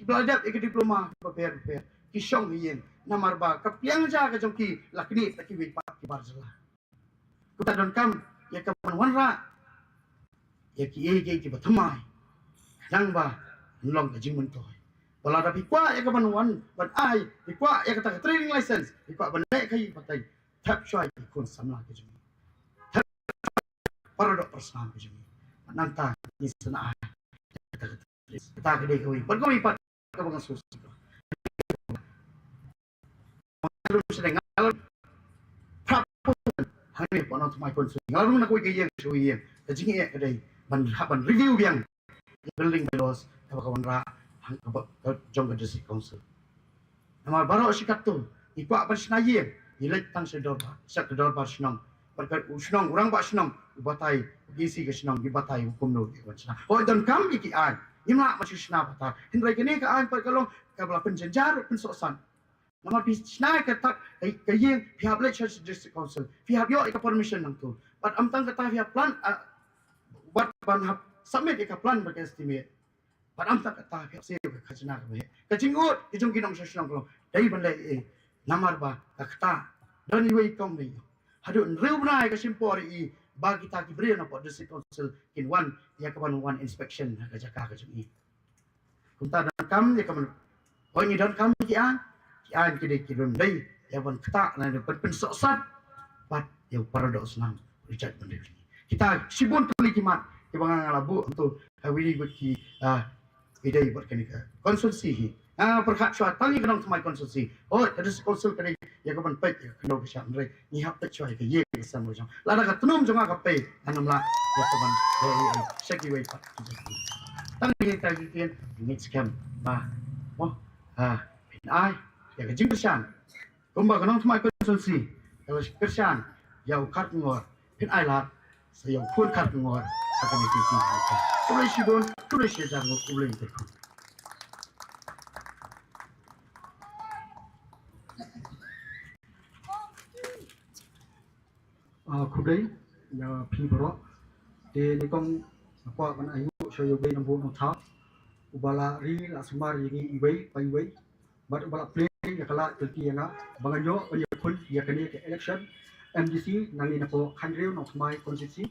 Speaker 6: Ki belajar ke diploma paper ki syong yen namar ba ka piang ja ka jong ki lakni ta ki wi pat ki bar jala kuta don kam ya ka wan ra ya ki ki batamai nang ba long ka jing mun toy bala da pi kwa ya ka wan ai pi kwa ya ka ta training license pi kwa ban le kai patai tap shoi ki kun samla ke jong parodok personal ke jumi nanta ni sana kita ke dei koi pergo ipat ke bang sus terus sedang ngalor prapu hari pono mai pun sui ngalor na koi ke yang sui yang ke jingi ke dei ban review yang building bylaws kawan ra jong ke district council nama baru sikat tu ipa apa senaye ilek tang sedor sak kedor bar senang perkat senang orang ba senang batai gisi ke senang di batai hukum no di senang oh dan kam iki an imla masih senang bata hindrai kene ka an perkalong ka bala penjenjar pensosan nama pi senang ka tak ka yang pihak lecture district council pihak yo ka permission nang tu but am tang kata pihak plan buat ban submit ka plan bagi estimate but am tang kata pihak se ka senang ka jingut ijong kinong senang kalau dai ban le namar ba kata dan iwe kong ni hadun real nai ka simpor i bagi ta ki bri na po district council in one ya kaman one inspection ka jaka ka jumi kunta dan kam ya kaman oh ni dan kam ki an ki dei ki dun dei ya ban kata na de pen sok sat pat ya paradox nam Richard Bendel kita sibun tuli kimat ki bang ngalabu untuk hawili ki idei buat kanika konsulsi perkat syuat tali kenang semai konsulsi oh ada konsul kali ya kapan pek ya kenal bisa mereka ni hap pek syuat ke ye sama macam lada kat tenum jangan kape anam lah ya kapan seki wei pak tang ni kita ni scam bah oh ai ya ke jing persian kumba kenang semai konsulsi kalau persian ya kat ngor pin ai lah saya pun kat ngor akan itu boleh sibun boleh sejak boleh itu
Speaker 2: khu đấy là phi bro để lấy công qua con anh cho yêu bên bộ nó tháo ubala ri là sumar yang iway pai iway but ubala play ya kala terti nga banganyo oye kun ya kene ke election MDC nangi na po kanreu no mai constituency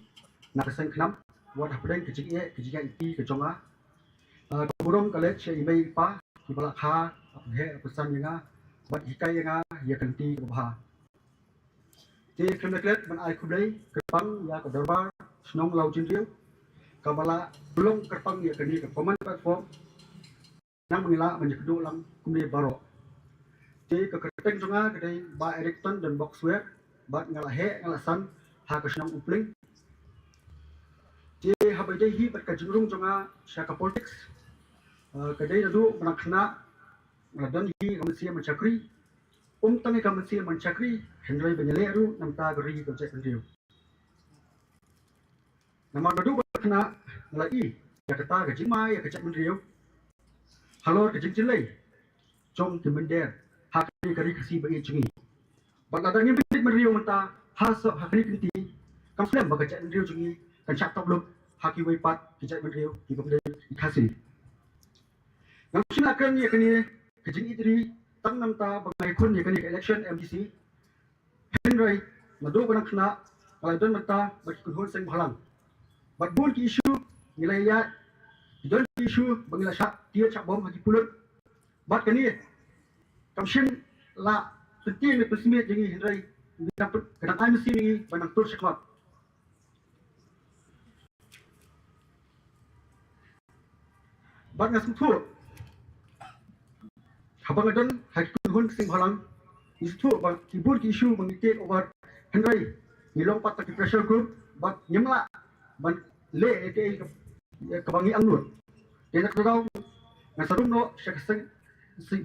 Speaker 2: na kasan khnam wat hapden ke jige iti ke jonga burong kale che imei pa ibala kha he pesan nga bat hikai nga ya kanti ke bah di kemeklet ban ai kudai kerpang ya ke darbar senong lau jinriu kabala belum kerpang ya kini ke command platform yang mengira menjekedu lang kumde baro di kekerteng jonga kedai ba Erickson dan Boxware bat ngala he ngala san ha ke senong upling di habai dai hi bat ka jingrung jonga syaka politics kedai dadu menakna ngadan hi kamsia mencakri tangi kamsia mencakri Henry Banyaleru namta geri project review. Nama dadu kena lagi ya kata ke jimai ya kecak review. Halo ke jingcilai. Jom ke mender hak ni kari kasi bagi jengi. Bagada ni bit review menta hasab hak ni kinti. Kam slam bagi kecak review jengi kan cak top look haki wei pat kecak review di komde ikasi. Ngam sinakan ya kini ke jingi tri tang namta bagai kun ya kini election MDC Henry nado ko nakna kalaidan mata bagi kunhon seng halang but bul ki issue nilai ya don ki issue bangila syak dia cak bom hagi pulut bat kani kamshin la penting ni pesmit jengi Henry dapat kadang ai mesti ni banang tur seklot bat ngasum tu habang adon hagi kunhon seng halang isu bang kibur isu bang take over Henry nilong pat ki pressure group but nyemla ban le ke kabangi angnut denak daw ngasarum no syakaseng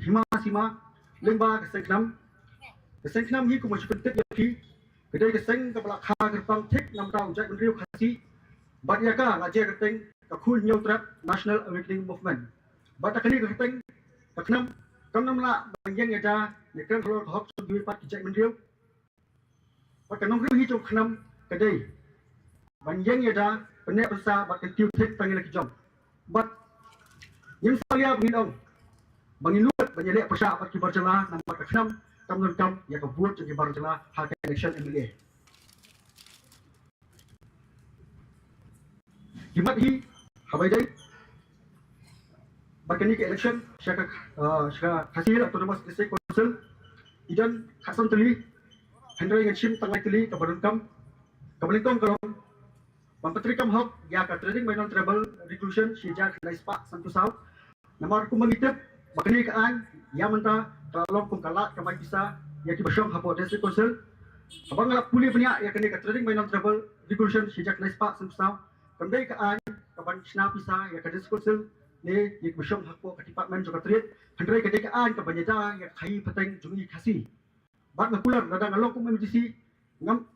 Speaker 2: hima sima lemba kaseng nam hi ko mo syukur tek yaki kedai kaseng kabala kha gerpang tek nam taw jak riu khasi bat yaka la je keteng ka khul nyau trap national awakening movement bat kani keteng taknam kamnam la bangjeng ya kan kalau hok so duit pat kijak mendriu pat kanong riu hi jom khnam kadai banjeng ya da penek besar bat ketiu tek panggil lagi jom bat yang salia bingin bangin lut banyalek persa pat kibar jela nampak khnam kamnon kam ya ka buat jadi bar jela hak election MLA kimat hi habai dai bakani ke election syaka hasil atau nama district council idan khasam teli Henry ngachim tangai teli kabarun kam kabalingkong kalau
Speaker 7: Pampatrikam hok ya ka trading by non-tribal reclusion sija khnai spa santu sau. Namar ku mangitip bakni ka an ya manta kalong kum kala kamai bisa ya ki basyong hapo district council. Abang ngalap puli punya ya kini ka trading by non-tribal reclusion sija khnai spa santu sau. Kandai ka an kaban sna bisa ya ka district council ne ya ki basyong hapo ka department joka trade. Handrai ka deka an ka banyada ya khai pateng jungi khasi. Bat ngapular dadang along kum MDC ngam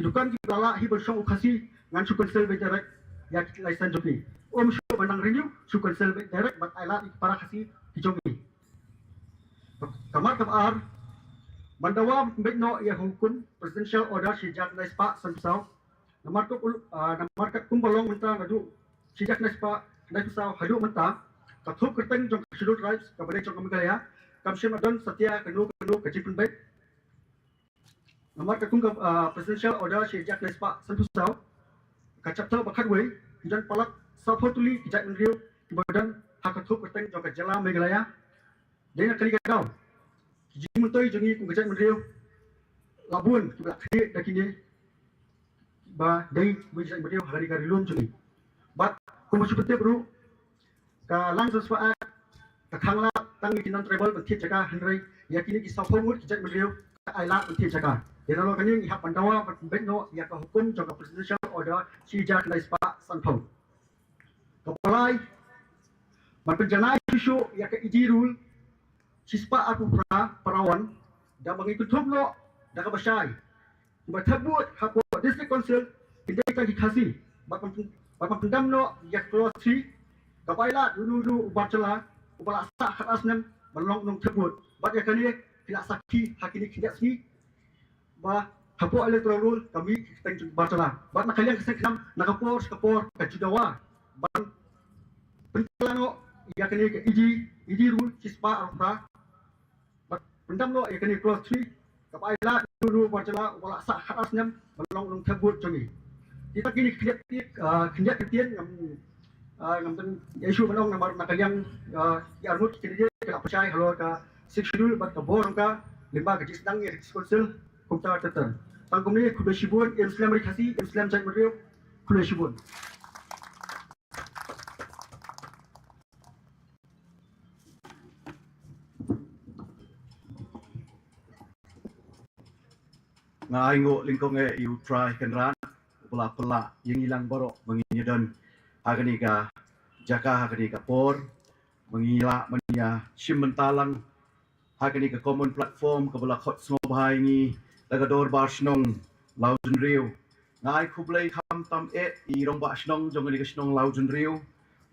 Speaker 7: hidupan ki kala hi basyong khasi ngan su cancel be direct ya license joki om su bandang renew su cancel be direct bat aila para kasi hijogi kamar kabar bandawa bedno ya hukum presidential order sejak nespa samsau namar ka kumbalong menta ngadu sejak nespa nespa hadu menta kathuk kerteng jong scheduled tribes kabade jong kamigaya kamshem adon satya kanu kajipun be namar ka presidential order sejak nespa samsau kacapta bakat wei dan palak sapotuli kijak menriu badan hakatuk kerteng jong kajala megalaya dena kali kau ji muntoi jongi ku kijak menriu labun kibla khri dakini ba dei bijak menriu hari kari lum jongi bat ku musu pete bru ka lang saswa ka khangla tangi kinan tribal benthi jaga hanrai yakini ki sapomut kijak menriu ka aila benthi jaga dena lo kani ihap pandawa betno ya ka hukum jong presidential order sejak nespa sanpong kapalai berpenjanai isu ya ke iji rule sispa aku perawan dan mengikut humlo dan kebasyai bertabut hapo district council tidak kita dikasih bapak pendam no ya clause 3 kapaila dulu ubacala ubala sah asnam melong nong tabut bat ya kani tidak sakti hakini tidak sini ba hapo electoral rule kami kita baca bat nakalian kesekam nakapor kajudawa ban pentalano ya kini ke iji rule sispa arfa bat pendam lo ya kini clause 3 kapaila dulu baca wala sah asnam melong nong tabut jongi kita kini kinjat ketien ngam isu melong namar nakalian ya armut kini dia percaya kalau ka schedule bat kabor ka limba ke sedang ya council kumta tetan tangkum ni kuda shibun Islam rikasi Islam cai meriu kuda shibun
Speaker 5: ngaingo lingkong iu try kenran pela yang hilang borok menginyadan agani ka jaka agani ka por mengila menia simentalang agani ka common platform ka bala khot smo bahai ni lagador barsnong laujun riu ngai kublai kham tam i rong barsnong jong ni kasnong laujun riu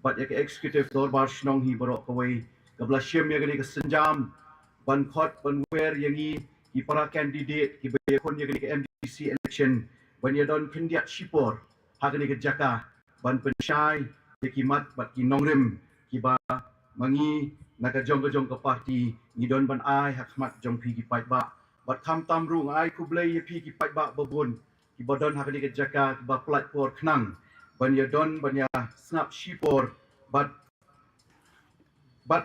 Speaker 5: bat ya ka executive dor barsnong hi borok kawai ka bala sim ya gani ka senjam ban khot ban wer yangi i para candidate ki be kon ya gani ka MDC election ban ya don kindiat shipor hagani ka jaka ban pensyai ki mat bat ki nongrim ki ba mangi naka jong ka party ni don ban ai hakmat jong pi ki pai ba bat kham tam ru ai kublai pi ki pai ba babun ki bodon hakani ka jaka ki ba platform knang ban ya don ban ya snap shipor bat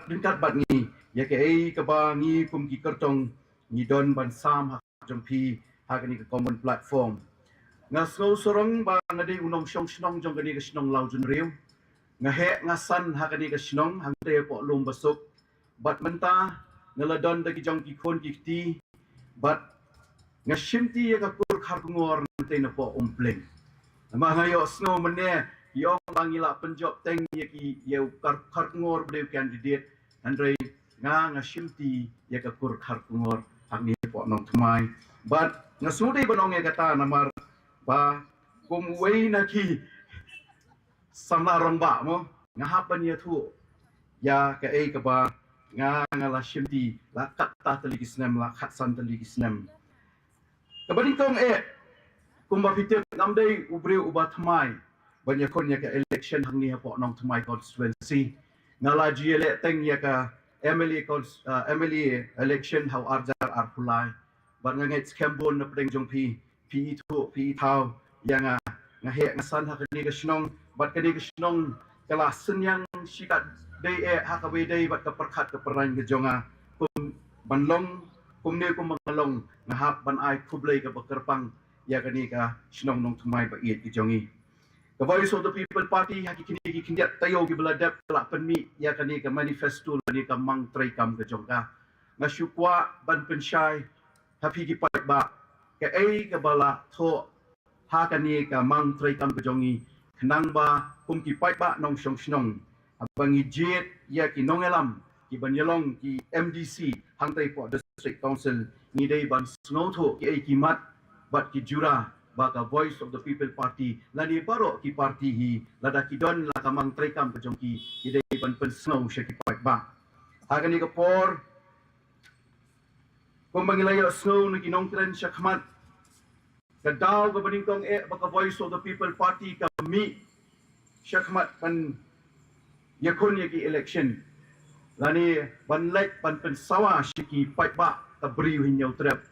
Speaker 5: ringkat bat ni ya ke ai ka ba ni kum ki kertong ni don ban sam hak jong pi hakani ka common platform ngaso sorong ba ngadi unong syong snong jong kani ka snong laujun riu ngahe ngasan hakani ka snong hangte po lum basuk bat menta ngaladon dagi jong ki kon ki ti bat ngashimti ya ka kur khar ngor nte na po umpleng ma ngayo snow mene yong bangila penjob teng ya ki yau khar ngor bde candidate andre ngashimti ya ka kur khar ngor hakni po nong thmai bat ngasudi banong ya kata namar ba kum wei na ki samla romba mo ngahapan ya thu ya ka ka ba ngala shimti la katta tali kisnem la khatsan tali kisnem kabading tong kumba fitir namdai ubri uba thmai banya kon ya ka election hangni po nong thmai constituency ngala GLE teng ya ka MLA election how arjar arpulai ban ngai skambon na pdeng jong pi pi thau yang ngahe ngasan hakani ka snong bat kani ka snong kala senyang sikat dei hakawe dei bat ka perkhat ka perang ke jonga kum banlong kum ne kum mangalong ngahap ban ai kublai ka bakerpang ya kani ka snong nong thumai ba iet ki jongi The Voice of the People Party haki kini kindiat tayo gibeladap kelak penmi ya kani ke manifesto ni ke mang trai kam ke jongka ngasyukwa ban pensyai happy gi pai ba ke ke bala tho ha kani ke mang trai kam ke jongi kenang ba kum ki pai ba nong shong shnong abangi jet ya ki nong elam ki ban yelong ki MDC hang tai po district council ni dei ban snow tho ki ki mat bat ki jura baka Voice of the People Party lani baro ki party hi lada ki don la kamang trekam ke jongki ide ban pen snow she ki pai ba hagani ka por kumbangilayo snow ni kinong tren syakmat ka daw ka baningkong baka Voice of the People Party ka mi syakmat pan yakun ki election lani ban lek ban pen sawa she ki pai ba ka bri hinyaw trap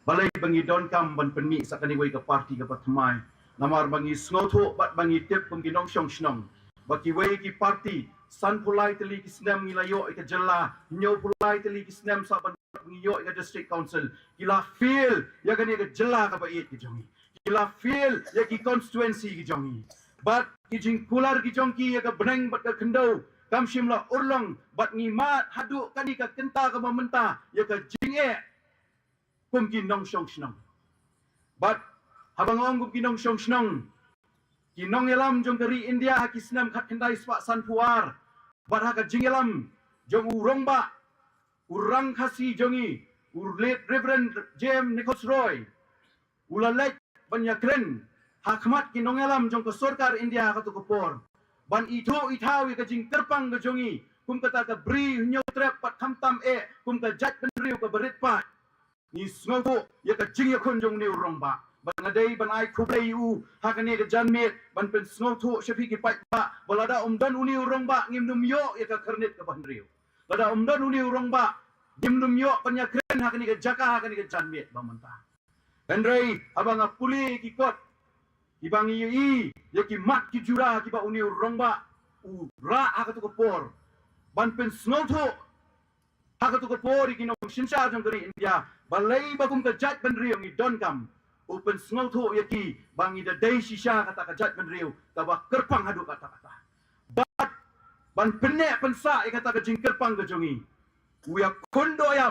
Speaker 5: balai bangi don kam ban penmi sakani wai ka party ka patmai namar bangi snotho bat bangi tip pum ginong shong shnong baki wai ki party san pulai teli ki snam ngilayo ika jella nyo pulai teli ki snam sa ban ngiyo ika district council kila feel ya kani ka jella ka bait ki jongi kila feel ya ki constituency ki jongi bat ki jing kular ki jongki ya ka beneng bat ka kendau kam shimla urlong bat ngi mat hadu kani ka kenta ka mamenta ya ka jing kum kinong shong shnong but habang ong kum kinong shong shnong kinong elam jong kari India ha kisnam khat kendai spa san puar but ha ka jingelam jong urong ba urang khasi jongi urlet Reverend James Nichols Roy ulalek banyakren hakmat kinong elam jong ka sarkar India ka tu kopor ban itu itawi ka jing terpang ka jongi kum kata ka bri nyo trap pat khamtam kum ka jat benriu ka berit pat ni sngogo ya ka jing ya kon jong ni urong ba ban ngadai ban ai kublai u hakane ka janmet ban pen sngoto shepi ki pai ba balada umdan uni urong ba ngim num yo ya ka kernet ka banriu lada umdan uni urong ba ngim num yo panya kren hakane ka jaka hakane ka janmet ba manta benrei abang puli ki kot ki bang yi ya ki mat ki jura ki ba uni urong ba u ra hakatu ko por ban pen sngoto hakatu ko por ki no shinsha jong kari India balai bagum ka jat benriu ngi don kam open snow tho yaki bangi da dai shisha kata ka jat benriu ka ba kerpang hadu kata but ban penne pensa kata ka jing kerpang ka jongi we are kondo ya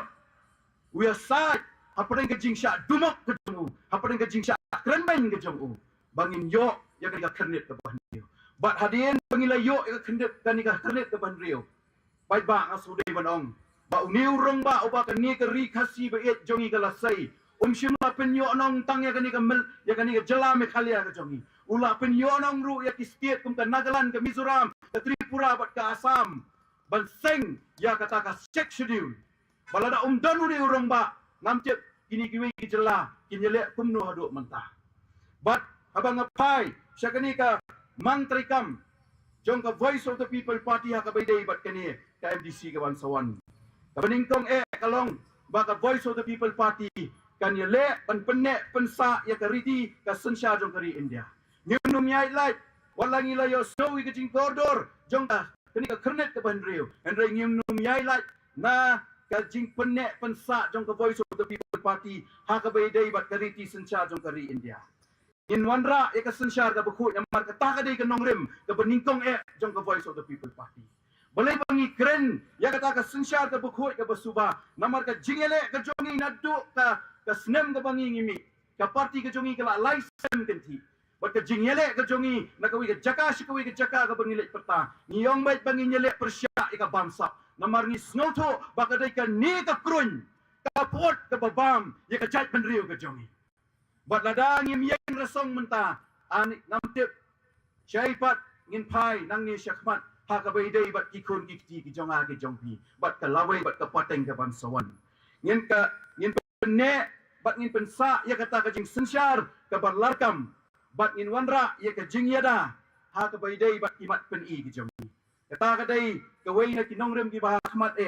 Speaker 5: we are sad hapeng ka jing sha dumak ka jongu hapeng ka jing sha krenben ka jongu bangin yo ya ka kernet ka benriu but hadien bangila yo ka kernet ka kernet ka benriu bai ba asudai banong ba uniu rong ba oba ka ni ka ri khasi ba et jongi ka lasai shimla penyo nong tang ya ka ni ka mel ya ka ni ka jala me khalia ka jongi ula penyo nong ru ya ki state kum ka Nagaland ka Mizoram ka Tripura bat ka Assam ban seng ya kata ka check schedule balada danu ni urong ba ngamcep kini kiwi ki jala kinyele kum no hadu mentah but habang apai sya ka ni ka mantri kam jong ka Voice of the People Party ha ka baydai bat kani ka MDC ka bansawan kabaningkong kalong baka Voice of the People Party kan yele pan penne pensa ya kariti ka sensya jong kari India nyum yai lai walangi layo snowy ka jing koridor jong ka kani ka kernet ka banriu and ray nyum yai lai na ka jing penne pensa jong ka Voice of the People Party ha ka baydai bat kariti sensya jong kari India in wanra ya ka sensya ka buku nyamar ka ta ka dei ka nongrem ka baningkong jong ka Voice of the People Party balai bangi keren ya kata ka sensyar ka bukhoi ka basuba namar ka jingele ka jongi nadu ka snem ka bangi ngimi ka party ka jongi ka license kenti bat ka jingele ka jongi nakawi ka jaka shikawi ka jaka ka bangile perta ngiyong bait bangi nyele persya ka bamsa namar ni snoto baka dai ka ni ka krun ka pot ka babam ya ka jat benriu ka jongi bat lada ngim yen rasong menta ani namtip syaipat ngin pai nang ni syakmat ha ka baydai bat ki kun ki ti ki jonga ki jongpi bat ka lawai bat ka pateng ka bansawan ngin penne bat ngin pensa ya kata ka jing sensyar ka barlarkam bat ngin wanra ya ka jing yada ha ka baydai bat imat pen i ki jongpi kata ka dai ka wai na kinongrem ki bahmat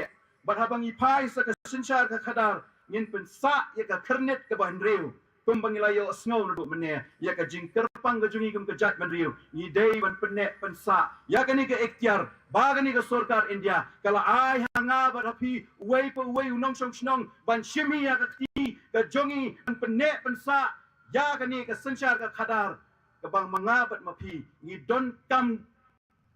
Speaker 5: bat habang ipai sa ka sensyar ka khadar ngin pensa ya ka kernet ka bahnreu kumbangilayo snow nadu mene ya ka jing kerpang ka jungi kum ka jat manriu ni dei ban penne pensa ya ka ni ka ikhtiar ba ka ni ka sarkar India kala ai hanga ba rapi wei pa wei unong song snong ban shimi ya ka ti ka jongi ban penne pensa ya ka ni ka sensyar ka khadar kebang mengabat mapi ngi don kam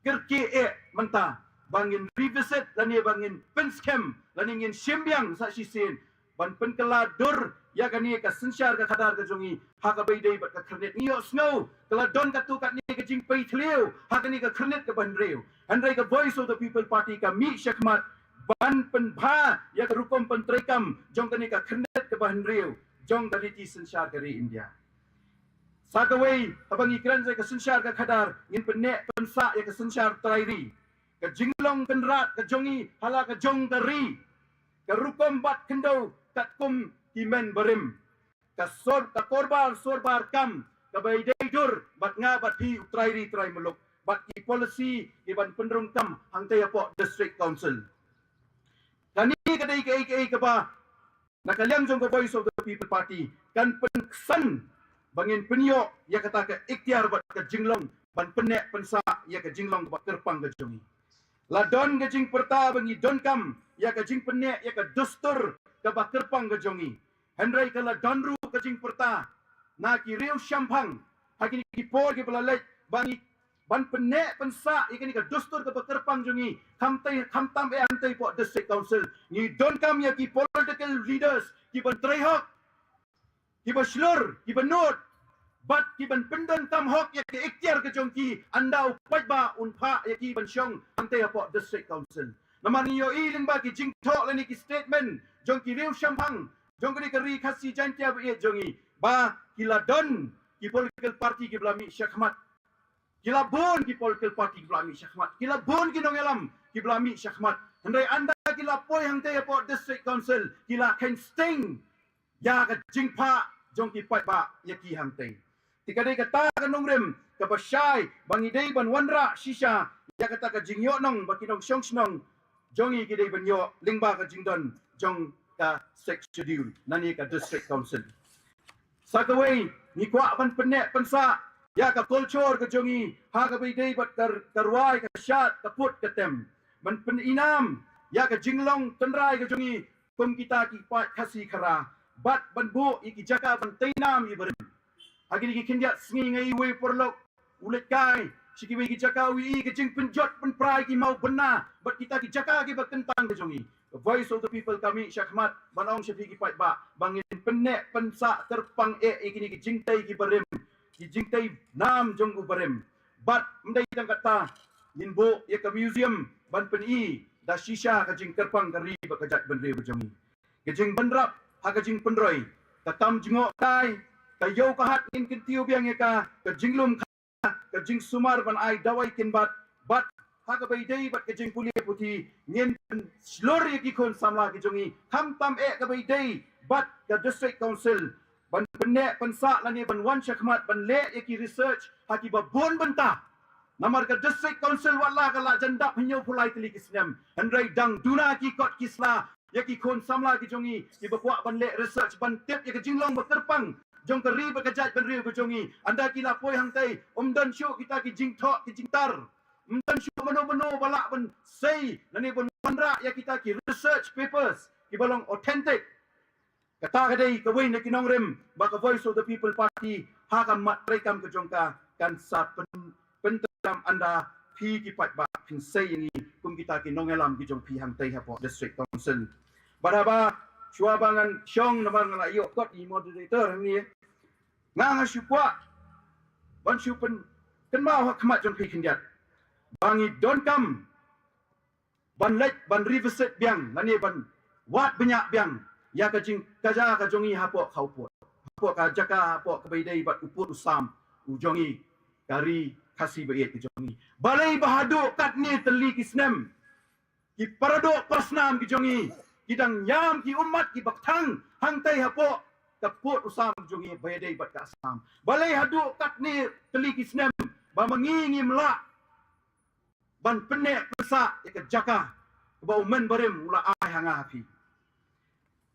Speaker 5: kerki mentah bangin revisit lani bangin penskem lani ngin simbyang sa sisin ban penkeladur ya kani ka sensyar ka kadar ka jongi ha ka beidei bat ka kernet ngiyo snow kala don ka tu kat ni ka jing pei thleu ha kani ka kernet ka ban reu handai ka voice of the people party ka mi syakmat ban penbha ya ka rukom pentrekam jong kani ka kernet ka ban reu jong dari ti sensyar dari India Sagaway, habang ikran sa kasensyar ka kadar, ngin penne pensa ya kasensyar trairi. Ka jinglong kenrat, ka jongi, hala ka jong tari. Ka rukom bat kendo, kat kum himen berim. Ka korbar sorbar kam, ka bayday dur, bat nga bat hi trairi trai meluk. Bat ki policy, iban penrung kam, hang tayo po district council. Kani kadai ka ba, nakaliang jong ka voice of the people party, kan penkesan, bangin penyo ya kata ke ikhtiar bat ke jinglong ban penek pensa ya ke jinglong bat kerpang ke jongi la don ke jing perta bangi don kam ya ke jing penek ya ke dustur ke bat kerpang ke jongi hendrai ke la don ru ke jing perta na ki riu syampang hakini ki por ki belalek bangi ban penek pensa ya ke ni ke dustur ke bat kerpang jongi kamtam antai po district council ni don kam ya ki political leaders ki ban trehok ki baslur ki benut bat ki ban pendon kam hok ya ke ikhtiar ke jongki anda upat ba unpa ya ki ban syong ante apo district council naman yo iling ba ki jing tok lani ki statement jongki riu syampang jongki ke ri khasi jantia ba ye jongi ba kila don ki political party ki blami syakmat kila bon ki political party ki blami syakmat kila bon ki nongelam ki blami syakmat hendai anda kila poi ante apo district council kila kan sting ya ke jingpa jongki pat ba ya ki hangtei tikadai kata ka nongrem ka basyai bangidei ban wanra shisha ya kata ka jingyo nong bakinong syong snong jongi kidei banyo lingba ka jingdon jong ka sex schedule nani ka district council sakawai ni kwa ban penek pensa ya ka culture ka jongi ha ka bidei bat karwai ka syat ka put ka tem ban peninam ya ka jinglong tenrai ka jongi kum kita ki pat khasi khara bat ban bu iki jaka ban tainam i berim agini ki kindiat sngi ngai we porlok ulet kai siki we ki jaka wi ki jing penjot pen prai ki mau bena bat kita ki jaka ki bakentang ke jongi the voice of the people kami syakmat banong syafi ki pat ba bangin penek pensa terpang ikini ki jingtai ki berim ki jingtai nam jonggu berim bat mdai tang kata yin bu ya ka museum ban peni da shisha ka jing terpang kari bakajat benre jongi ke jing benrap haka jing penroi katam jingok kai kayau kahat in kintiu biang ya ka jinglum ka jing sumar ban ai dawai kin bat haka baidei bat ka jing puli puti ngin slor ya ki kon samla ki jongi kam tam ka baidei bat ka district council ban penek pensa lani ban wan syakmat ban le ya ki research haki ba bon benta namar ka district council wala kala jandap hinyo pulai tili kisnem hendrai dang duna ki kot kisla ya ki kon samla ki jongi ki bakwa ban le research ban tip ya ki jinglong baterpang jong ka ri bakajat ban ri jongi anda ki la poi hangtai dan syu kita ki jingtok ki jingtar dan syu mano balak ban sei nani ban wanra ya kita ki research papers ki balong authentic kata kadai ka wei na kinongrem ba ka voice of the people party ha kan mat rekam ke jongka kan sa pentam anda pi ki pat ba pin sei ni kum kita ki nongelam ki jong pi hangtai ha po district council baraba chua bangan syong na bang la yo kot ni moderator ni nga syupwa ban syupen kan mau hak mat jong pi kindiat bangi don kam ban lek ban revisit biang nani ban wat banyak biang ya ka jing kaja ka jongi ha po khau po ka jaka ha po ka baidei bat uput usam ujongi kari kasih bayat ke jongi balai bahadu kat ni teli kisnem ki parado pasnam ki jongi kidang yam ki umat ki baktang hangtai hapo kaput usam jongi bayadai bat ka asam balai hadu kat ni teli kisnem ba mengingi melak ban penek pesa ke jaka bau men berim ula ai hanga api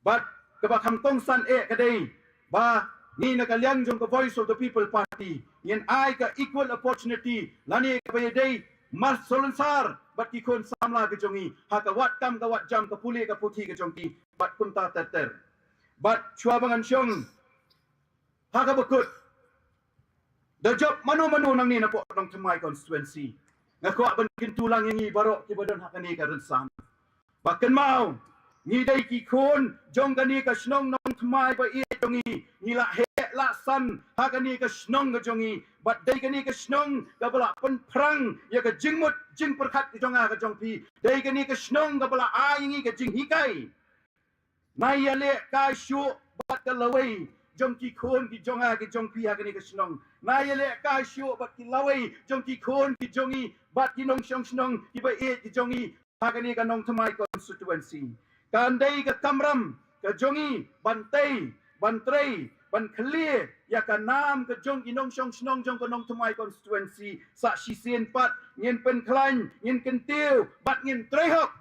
Speaker 5: bat keba kangkong san kadai ba ni nakaliang jong ka voice of the people party yen ai ka equal opportunity lani ka bayadai mas solensar bat ki kon samla ke jongi ha ka wat kam ka wat jam ka puli ka puthi ke jongi bat kunta terter bat chua bangan syong ha ka bekut
Speaker 6: The job manu-manu nang ni na po nang Tamay constituency. Nga ko aban kintulang yung ibaro kibadon hakani ka rinsan. Bakan mau, ngiday ki kun jong kani ka snong nong Tamay ba jongi nila he la san hakani ka snong ga jongi bat dai kani ka snong ka bala pen prang ya ka jingmut jing perkat ki jonga ka jongpi dai kani ka snong ka bala aingi ka jing hikai. Nai ya le ka shu bat ka lawai jong ki khon ki jonga ki jong pi ha ka ni ka snong na ye le ka shu bat ki lawai jong ki khon ki jongi bat ki nong shong snong ki ba e ki jongi ha ka ni ka nong Tamay constituency kan dai ka kamram ka jongi bantai bantrei ban clear ya ka nam ka jong ki nong shong snong jong ka nong Tamay constituency sa shi sen pat ngin pen klan ngin kentiu bat ngin trehok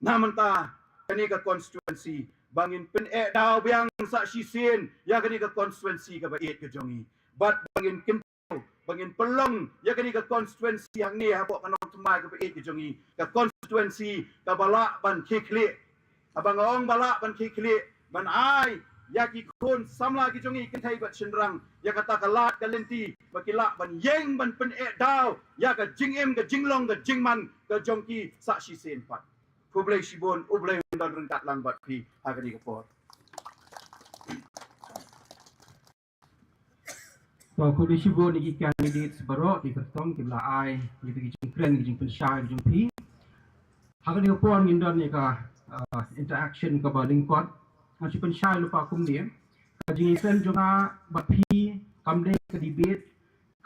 Speaker 6: namanta kani ka constituency bangin pen daw biang sa sisin ya kani ka constituency ka bait ka jongi bat bangin kinto bangin pelong ya kani ka constituency yang ni hapo kanong Tamay ka bait ka jongi ka constituency ka bala ban kikli abang ong bala ban kikli ban ai ya ki kun samla ki jongi kintai bat shinrang ya kata kalat kalenti bakila ban yeng ban pen daw ya ka jingem ka jinglong ka jingman ka jongki sa sisin pat Kublai Shibon, Ublai dan rengkat lambat pi agak dikepot.
Speaker 2: So Kublai Shibon ni candidate sebarok di kertong kibla ai di pergi jengkren di jengpen syai di jengpi. Agak dikepot ngindon ni ka interaction ka balingkot. Ngasih pen syai lupa kum ni. Jengkren juga bapi kamdai ke debate,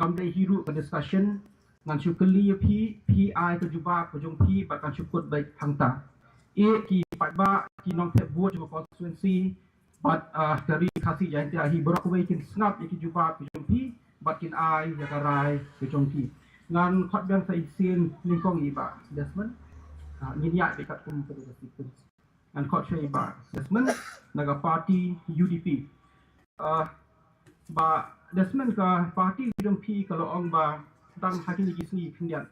Speaker 2: kamdai hiru ke discussion. Ngan syukeli PI ke jubah ke jong pi bahkan syukut baik hangta. Ki patba ki nong tep buat juga constituency bat dari kasih jangan tiada hi berak away kin snap ki jubah ke jong pi bat kin ai ya karai ke jong pi. Ngan khot biang sa isin lingkong iba Desmond ngin ya dekat kum ke dua ngan khot syai iba Desmond naga parti UDP. Ba Desmond ka parti jong pi kalau ong ba tang hakini kisni kendian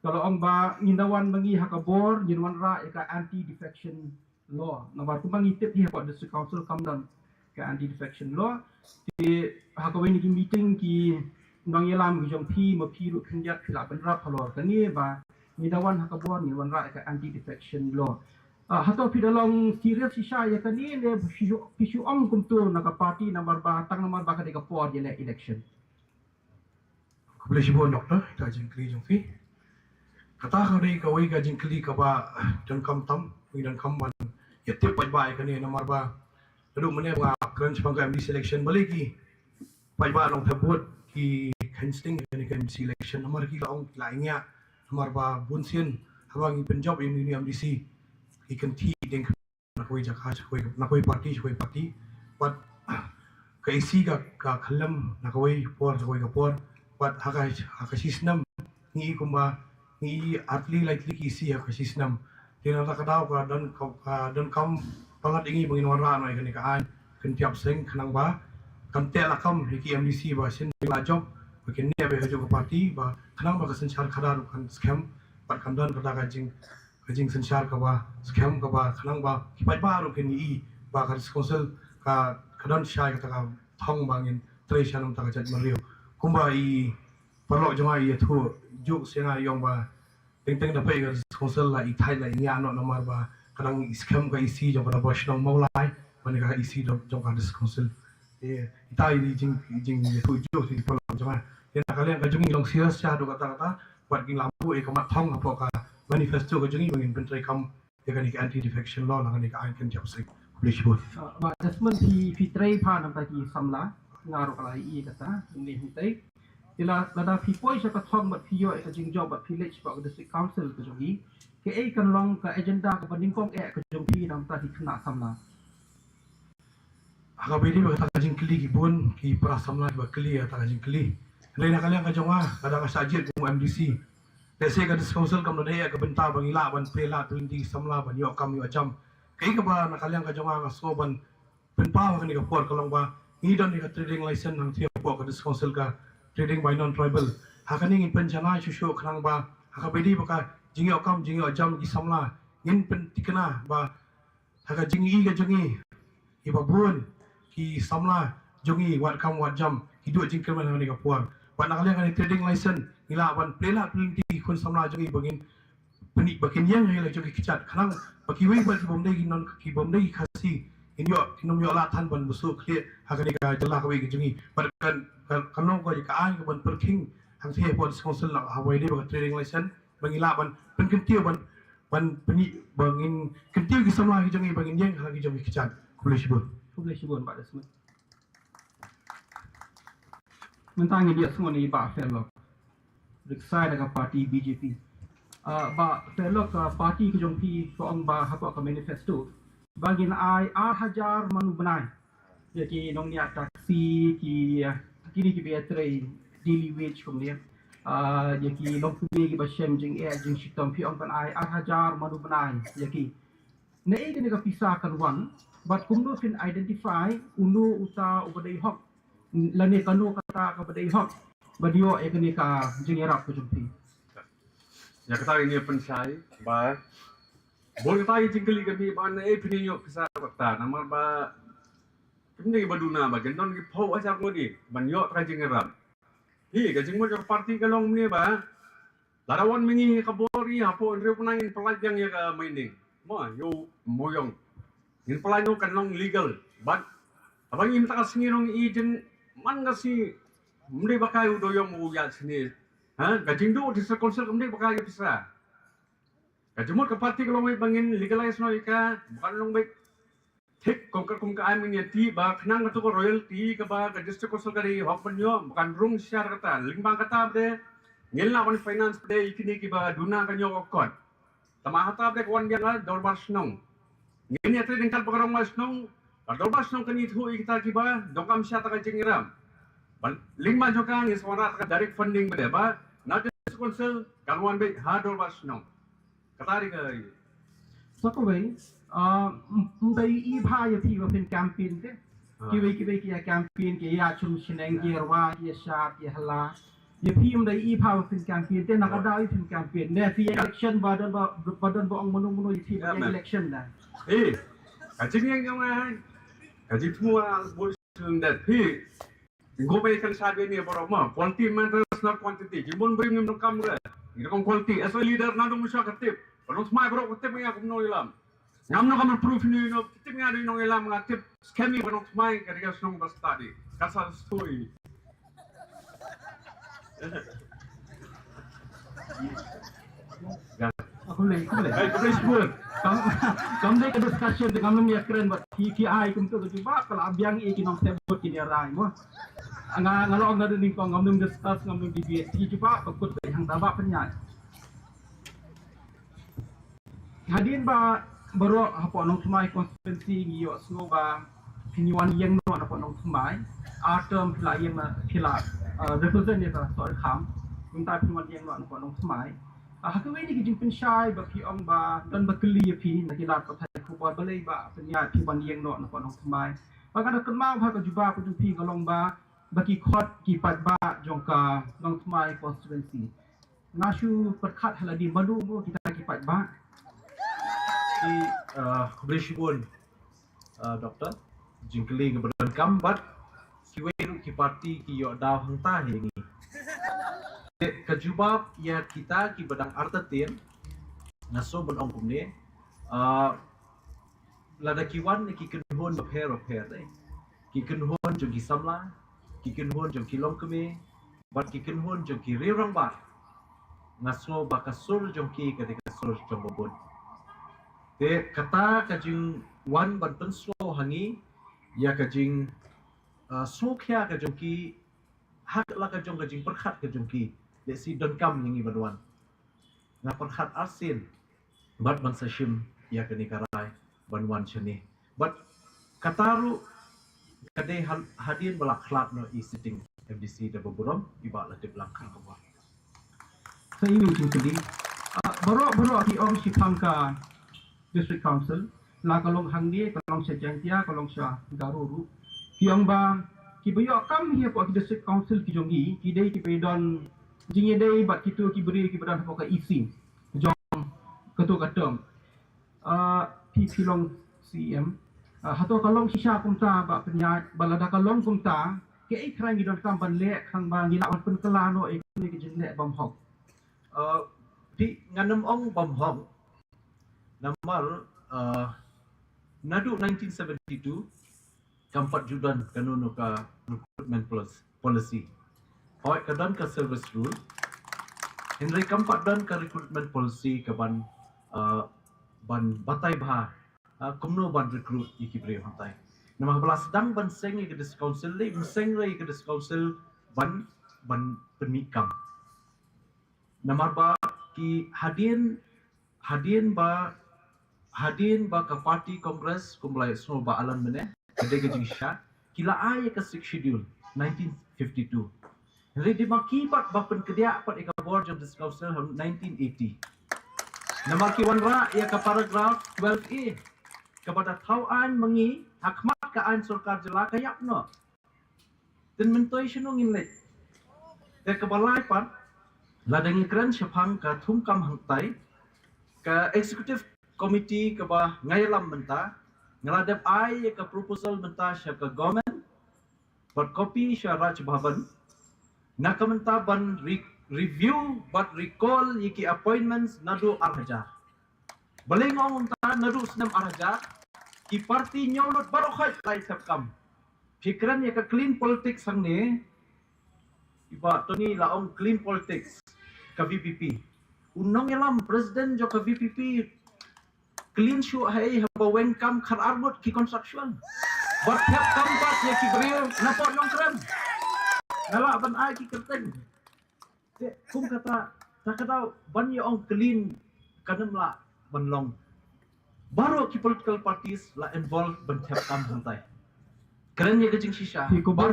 Speaker 2: kalau ong ba ngindawan bangi hakabor ngindawan ra ka anti defection law nabar ku bangi tip hi about district council come down ka anti defection law ti hakawen ki meeting ki nang yelam ki jong pi ma pi ru kendiat phila benra phalor kani ba ngindawan hakabor ngindawan ra ka anti defection law hato pi dalong serious sisa ya kani le pisu ong kumtu naga party nambar ba tang nambar ba ka de ka por yele election
Speaker 3: Kublai Shibon doktor ka jingkli jongfi kata ka dei ka wei ka jingkli ka ba dan kam tam wi dan kam ban ya tip pai bai ka ni namar ba adu mene ba kran chpang ka MD selection baliki pai ba long thabut ki canceling ka ni ka MD selection namar ki laong laingya namar ba bunsin hawang Punjab ini MDC ki kan thi ding na koi jakha na koi party but ka isi ka khalam na koi por koi ka por but haka sistem ni kumba ni atli likely kisi haka sistem tina ta kadaw ka dan kam pangat ingi bangin wara noi kan kaan kan tiap seng kanang ba kan tela kam ki MDC ba sin la job bakin ne be hajo party ba kanang ba kasan char khadar kan scam pat kan dan kada kajing sanchar ka ba scam ka ba kanang ba ki pai ba ro ken ni ba ka council ka kadan shai ka ta thong bangin treshanam ta ka jat mario kumba i parlo jama i thu juk senga yong ba teng da pai ga council la i thai la ya no namar ba kanang scam ka isi jong ka ba shnong maulai mani ka isi jong ka council itai di jing thu juk ti parlo jama ya kalian ka jung long serious cha do kata buat ging lampu e ka mat thong apa ka manifesto ka jung bangin pentrai kam ya kan anti defection law la kan ka an kan jap sek police board
Speaker 2: ba Desmond pi tray pa nam ta ki samla ngaro kala i kata ni hitai tila lada pi poi sa ka thong bat pio e ka jing job bat village ba district council ka jogi ke e kan long ka agenda ka banding kong e ka jong pi nam ta hi khna samla
Speaker 3: aga bedi ba ta jing kli ki bon ki pra samla ba kli ya ta jing kli leina kalian ka jonga kada ka sajit ku MDC tese ka district council kam na ka benta bangila ban pela 20 samla ban yo kam yo jam kai ka ba na kalian ka jonga ka so ban penpa ka ni ka por ka long ba ni don ni ka trading license nang tiap po ka district council ka trading by non tribal hakani ngin penjana shushu khnang ba haka bedi ba ka jingi okam jingi jam ki samla ngin pen tikna ba haka jingi ga jingi iba bun ki samla jongi wat kam wat jam hidup jingkir mana ni kapuang. Ban nak kalian kan trading license ila ban plela pelinti kun samla jongi bangin penik bakin yang hela jongi kecat. Karang bagi wei ban ki bomdai ki non ki bomdai ki khasi. Inyo inom yo la tan ban busuk kle hakani ka jala ka wei ki jongi. Ban kan nong ko ka an ko ban perking hang the pon sponsor la hawai ni ba trading license bangila ban pen kentiu ban penik bangin kentiu ki samla ki jongi bangin yang hela ki jongi kecat. Boleh sebut.
Speaker 2: Boleh sebut Pak Desmond. Mentang dia semua ni Pak Fellow. Reksai dengan parti BJP. Pak Fellow ke parti kejongpi ke orang bah apa ke manifesto. Bagi ai hajar manu benai. Jadi nong niat taksi ki kini ki beatre daily wage kemudian. Jadi nong kubi ki basem jeng jeng sitom pi orang ai hajar manu benai. Jadi nei kini ka pisahkan wan. But kumno can identify uno uta ubadai hok lani kanu kata ubadai hok badio ekni ka jingerap ko jumpi
Speaker 4: Ya kata ini pensai ba boleh tahu jingkeli kami ban pinyo kisah kata nama ba kini baduna ba gendon ki pau ajar ngodi ban yo ka jingerap hi ka jingmo ka parti kalong ni ba larawan mingi kabori hapo ndre punangin pelajang ya ka minding mo yo moyong in pelajang kan long legal but abang im tak singirong ijen man ngasi mende bakai udoyong uya sini ha gajing do di konsel mende bakai bisa gajimut ke parti kalau mai bangin legalize no ika bukan long baik tik kongkar kongkar ai miniati ba khnang tu ko royalty ka ba ka district konsel kari hok panyo bukan rung share kata lingbang kata bde ngilna kon finance bde ikini ki ba duna kanyo kokot tamahata bde kon yang dorbar snong ngini ate dingkal pakarong mas nong adobas nong kanit hu kita kiba dongkam siya taka jingiram lingma jokan is wara taka direct funding bade ba not just council kalwan be hadobas nong katari ka
Speaker 2: sako bai mbai i bha ya pi wa pen campaign te ki ya campaign ki ya chum chineng gerwa ki sha ki hala ya pi mbai i bha wa pen campaign te nakada i pen campaign ne fi election badan ba ong munu i fi election da
Speaker 4: kajing yang ai kajing semua boleh sundat pi gobe kan sabe ni boroma quality matters not quantity jimun bring ngam kam re ngom quality as a leader nado musya katip kalau semai bro katip ya kumno ilam ngam no kam proof ni no katip ya no ilam ngatip scam ni kalau semai kadiga snong bas tadi kasal story
Speaker 2: aku le
Speaker 4: Hey, boleh sebut.
Speaker 2: Kamu ke discussion dengan kamu ya keren buat KKI kamu tu juga kalau abiang ikinong sebut kini rai mo. Ngalo ngado ni ko ngam discuss ngam debate juga pakut yang tabak penyat. Hadin ba baru apa nong semai konstituensi ngiyo sngo ba piniwan yang no apa nong semai atom pelayan pila representative soal kham minta piniwan yang no apa nong semai hakwe ni kijing pensyai bagi ong ba dan bakeli pi nak kilat patai ku ba balai ba penyat piniwan yang no apa nong semai bagi ada kemau ha ka juba ku pi kalong ba bagi khot ki pat ba jongka nong semai konstituensi nasu perkat haladi madu mo kita ki pat ba
Speaker 5: boleh sebut doktor jingkeli keberadaan kambat kiwe ki parti ki yo daw hang ta he ni kejubab ya kita ki badang artatin naso bon ong kumne lada kiwan ki kenhon bapher dai ki kenhon jo ki samla ki kenhon jo ki longkeme bat ki kenhon jo ki rirang ba naso bakasur jo ki ketika sur jo bobon te kata kajing wan ban penslo hangi ya kajing sokya kajong ki hak la kajong perkhat kajong ki de si don kam yang ibaduan na perkhat asin bat ban sashim ya kani karai ban wan chani but kataru kade hadin balak khlak no i sitting FDC da boburom iba la de belakang kawa
Speaker 2: saya ingin jingkeli baru ki ong si pangka District Council, la kalong hangdi, kalong sejangtia, kalong sya garuru. Kiong ba, kibayo kam hiya po District Council kijonggi, kidai kipedon jingye dai bat kitu kiberi kibadan po ka isi. Jong ketu katom. Pi pilong CM. Hato kalong sisya kumta ba penyat balada kalong kumta ke kerang di dalam ban lek khang bang gila wan pen kelano ni ke jenek bam hok
Speaker 5: Pi nganem ong bam hong namal nadu 1972 kampat judan kanun ka recruitment policy. Hoi kadan ka service rule. Henry kampat dan ka recruitment policy ka ban batay bah kumno ban recruit iki bre hantai. Nama belas dang ban seng ke dis council le seng re ke dis council ban penikam. Nama ba ki hadin ba ka party kongres kumlai semua ba alan mene kede gejing sya kila ay ka six schedule 1952 Henry di makibat ba pen kedia pat ika board of this council 1980 nama ki wanra ya ka paragraph 12A kepada tauan mengi hakmat ka an surkar jela kayak no dan mentoi sino nginlet ya ka balai pat ladangi keren syapang ka thumkam hangtai ka executive committee ke bah ngayalam menta ngaladap ai ke proposal menta sya ke government buat copy sya Raj Bhavan nak menta ban review but recall yiki appointments nadu arhajar balengong menta nadu senam arhajar ki parti nyolot baru khai lai sabkam fikran ya ke clean politics sang ni iba toni laong clean politics ke VPP unong yalam presiden jo ke VPP clean show hai haba welcome khar arbot ki construction but hab kampat ya ki brio napot long kram ngala ban ai ki kerteng te kum kata takadau ban ya ong clean kanam la ban long baru ki political parties la involved ban hab kam hantai keren ya gejing shisha
Speaker 2: fi kubur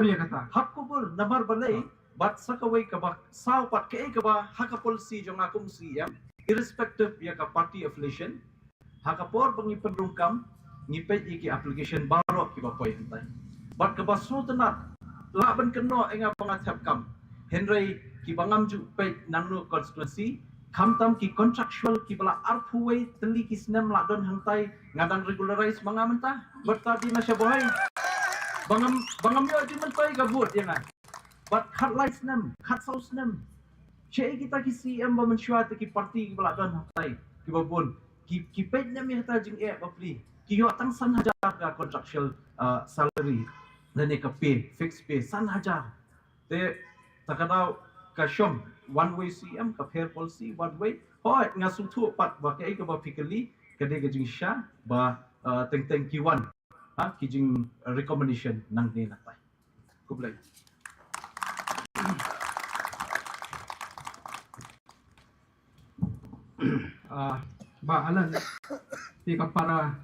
Speaker 2: ya kata
Speaker 5: hak kubur namar balai bat sakawai ka ba saw pat ke ba haka policy jong akum siam irrespective ya ka party affiliation haka por bangi pendungkam ngipet iki application baru ki ba poi hentai bat ka basu tenat la ban keno enga pangathap kam henry ki bangam ju pe nangno constituency khamtam ki contractual ki bala arpuwe teli ki snem la don hentai ngadang regularize mangamenta berta di nasya bohai bangam yo di mentai gabut ya ngai but cut lights nem cut sauce nem cek kita ki CM ba mensyuat ki parti ki bala don hantai ki babun ki pet nem ya ta jing bapli ki yo tang san hajar ka contractual salary dan ka pay fixed pay san hajar te takadau ka syom one way CM ka fair policy one way hoi ngasu thu pat ba ke ka ba fikali ka de jing sha ba teng ki wan ki jing recommendation nang ni natai kublai
Speaker 2: ba alan ti ka para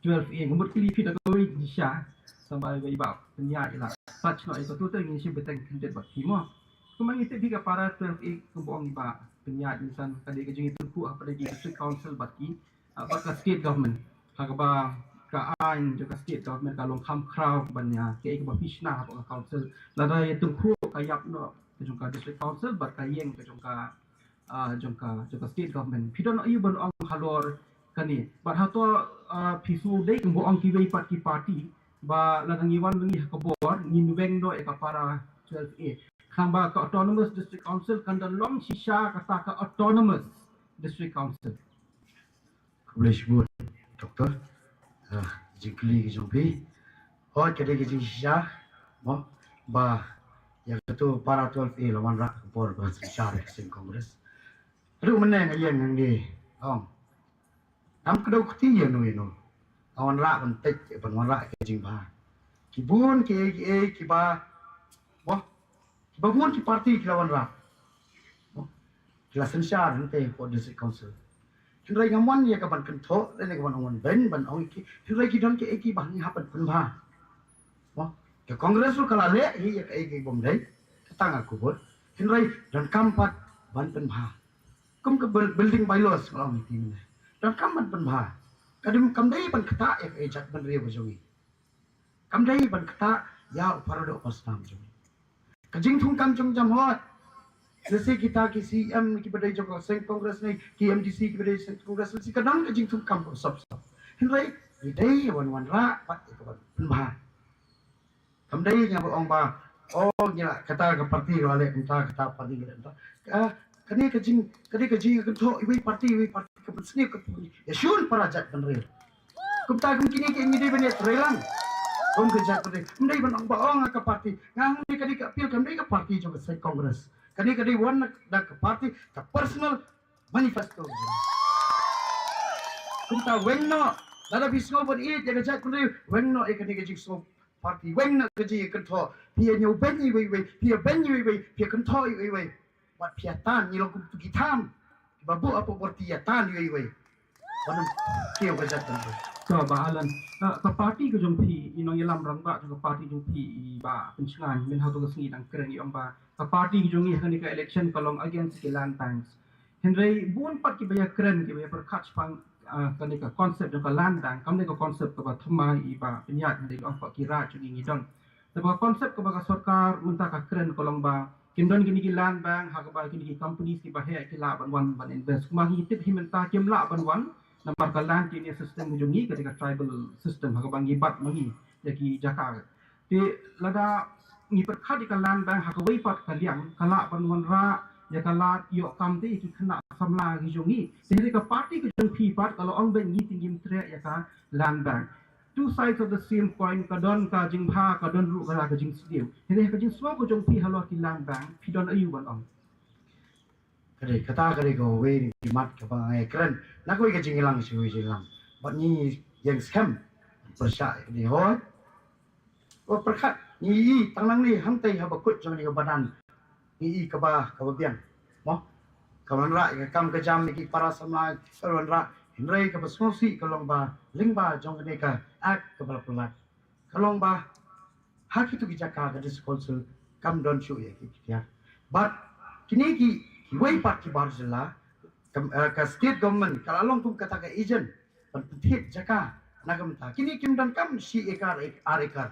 Speaker 2: 12A ngumut kili fi da goi ni sha sampai ba iba penya ila touch no ito tuto ni si beteng kintet ba timo kumang ite bi ka para 12A kumbong iba penya insan kadi ka jing itu ku apa di district council baki apa ka state government ka ba ka ain jo ka state government ka long kham kraw banya ke ba pishna ka council lada itu ku kayap no jong ka district council ba ka yeng ka jong ka jongka state government pidon ayu ban ong halor kani but hato pisu dei kumbo ong kiwei pat ki party ba ladang iwan ngi hakabor ngin weng do e ka para 12A khamba ka autonomous district council kandan long shisha kata ka autonomous district council
Speaker 6: boleh sebut doktor jikli jumpi hot kade ke shisha mo ba yang itu para 12A lawan rak por ba shisha sing kongres aduh meneng ayen yang di ong am kedau kuti ya no awan rak pentek ban rak ke jing ba kibun ki ba wah bangun ki parti ki lawan rak kila sensar nanti for district council Hinrai ngaman ya kapan kentho dan kapan awan ben ban ong ki hinrai ki don ki bang ni hapan pun ba wah ke kongres lu kala le hi ya ki bom dai tang aku bot hinrai dan kampat ban pen ba kum ke building bylaws kalau meeting dan kaman pen ba kadim kamdai ban kata ya jat ban ria bojongi kamdai ban kata ya para do pastam jo kajing thung kam jong jam hot जैसे kita ki CM ki badai jong seng kongres ni ki MDC ki badai seng kongres ni kadang kajing thung kam sab hinrai dai wan ra pat ko ban ba Kamdai nya ong ba oh nya kata ke parti wale kata parti kita kani ke jing ke tho iwi parti ke sini ke ya shun parajat kan real kumta kum kini ke ngide bene relang kum ke jat parti mdai ban ong ba ong ke parti ngang ni kadi ke pil kamdai ke parti jo ke sai kongres kani wan da ke parti ke personal manifesto kumta wenno lada bisno bon i jaga jat kun wenno e kani ke jing so parti wenno ke ji ke tho pia nyu benyi we pia benyi we pia kan tho we buat piatan ni lokum tu kitam babu apa berti ya tan we wan kio ke jat kan
Speaker 2: so bahalan ka parti ko jong phi inong yelam rang ba ka parti jong phi ba pencengan min ha to ka singi dang keren i ba ka parti ko jong i kan ka election kalong against ke land banks henry bun pat ki baya keren ki baya perkat pang kan ka konsep jong ka land bank kam ka konsep ka ba thmai i ba penyat dari ong pa kira jong i dong tapi konsep ka ba ka sarkar munta ka keren kalong ba kimdon kini ki land bank ha ka ba kini ki companies ki ba he ki la ban ban invest kuma hi tip hi menta kim la ban nampak kalan kini sistem hujungi ketika tribal system hak bang ibat magi jadi jaka di lada ni perkhat di kalan bang hak wei pat kaliang kala panwan ra ya kala yo kam te ki khna samla hujungi jadi ka party ke jung phi pat kalau ong ben ni tingim tre ya ka land bank two sides of the same coin kadon ka jing bha kadon ru ka jing sidiu jadi ka jing semua ko jung phi halo ki land bank phi don ayu ban ong
Speaker 6: kare kata kare ko we di mat ka ba ngai keren na ko ke jingilang sui jingilang bat ni yang scam persya ni ho o perkhat ni tanang ni ham tai ha bakut jong ni ka badan ni ka ba biang mo ka man ra ka kam ka jam ki para samla ka man ra hinrai ka basmosi ka long ba ling ba jong ni ka ak ka bala pulat ka long ba ha ki tu ki jaka ka disposal kam don shu ya ki ya but kini ki wei pat ki bar jela ka state government kalau long tum kata ka agent pentit jaka nagam ta kini kim dan kam si ekar ekar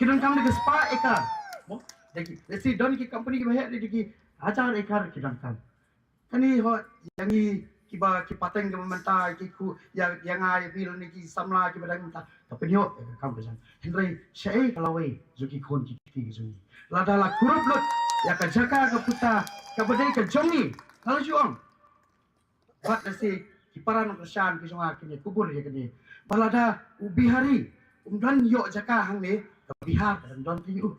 Speaker 6: kidan kam ni spa ekar mo deki lesi don ki company ki bahe di ki hajar ekar kidan kam kani ho yang ki ba ki pateng government ta ki ku yang ai bil ni ki samla ki badang ta tapi yo kam besan henry sei kalau wei zuki kon ki ki zuni lada la kurup lut ya ka jaka ka puta ka badai ka jongi kalau juang buat nasi kiparan kesan ki sunga kini kubur ya kini balada ubihari umdan yo jaka hang ni bihar dan don tiu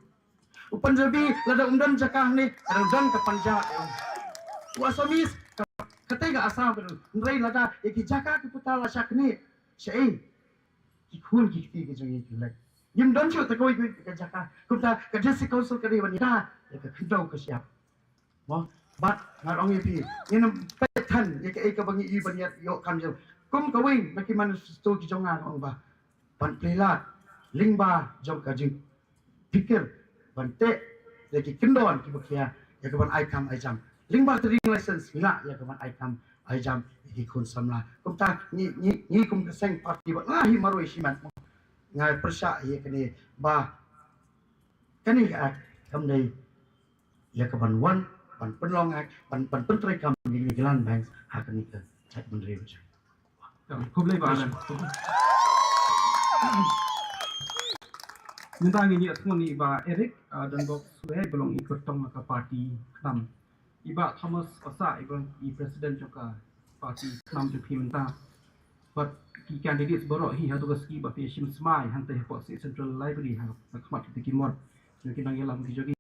Speaker 6: upanjabi lada umdan jaka hang ni dan ke panja wasamis katega asam beru nrai lada ki jaka ki puta la syak ni sei ki khun ki ti ki jongi ki lek yim don chu ta koi ki ka jaka kumta ka district council ka ni wanita ya ka khindau ka siap mo bat ngarong pi yen petan ya ka bangi i baniat yo kam jo kum ka wing maki manifesto ki jonga ong ba pan plela lingba jong ka jing pikir ban te ya ki kindon ki bakia ya ka ban ai kam ai jam lingba trading license mila ya ka ban ai kam ai jam ki kun samla kum ta ni kum ka seng party ba ngahi maroi siman ngai persya ya kani ba kani ka kam dei ya ka ban wan ban penlong ban pentrai kam di jalan bank akan itu chat menteri macam
Speaker 2: Kublai bahalan. Minta ngini semua ni ba Eric dan Bob Suhe belum ikut tong ke parti Knam. Iba Thomas Osa iba i presiden juga parti Knam tu minta. But ki candidate baru hi hatu gaski ba Peshim Smai hantai po si Central Library ha khmat ti kimor. Mungkin nang yalam ki jogi.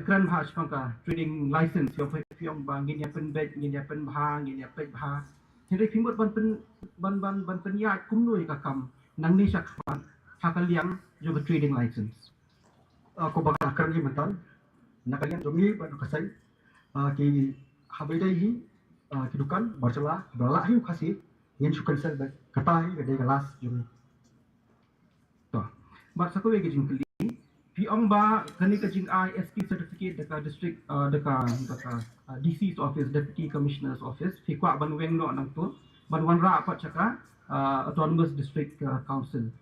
Speaker 2: Kran bha ka trading license yo fiong bang ngin ya pen bet ngin ya pen bha ngin ya pet bha henry fimbot ban pen ya kumnoi ka kam nang ni sak hakaliang yo ka trading license
Speaker 7: ko baka kran ni mentan nakalian domi ban kasai ki habai dai hi ki dukan barcela bala hi khasi yen sukan sel katai gede galas jumi
Speaker 2: to bar sako ge jing Pi ong ba kani ka jing ISP certificate deka district deka DC's office deputy commissioner's office fi kwa ban weng no nang tu ban wan ra pa chaka autonomous district council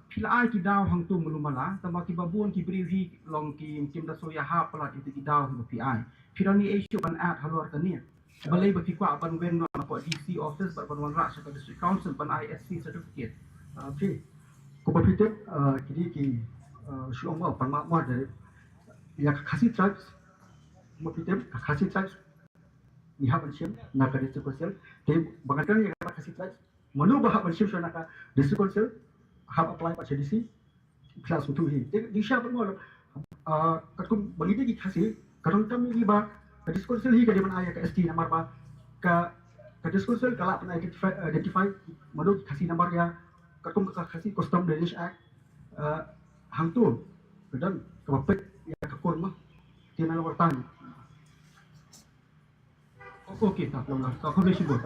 Speaker 2: pila ai ki daw hang tu mulumala tama ki babun ki briwi long ki kim da soya ha pala itu ki daw pi ai pirani issue ban at halor kani balai ba fi kwa ban weng no pa DC office ban wan ra chaka district council ban ISP certificate
Speaker 7: fi ko papitet kidi ki syuang mau pan mau dari ya kasih tribes mau kita kasih tribes lihat pensiun nak ke district council tapi bagaimana yang kasih tribes menu bahak pensiun so nak ke district council have apply pada CDC kelas untuk ini di siapa mau katkum bagi dia kasih kadang kami riba ke district council hi ke di mana ayah ke ST nomor ba ke district council kalau pernah identify menu kasih nomor ya katkum kasih custom drainage act hang tu dan kebapet ya kekun mah tiada nomor tan. Okey tak long kau boleh sebut.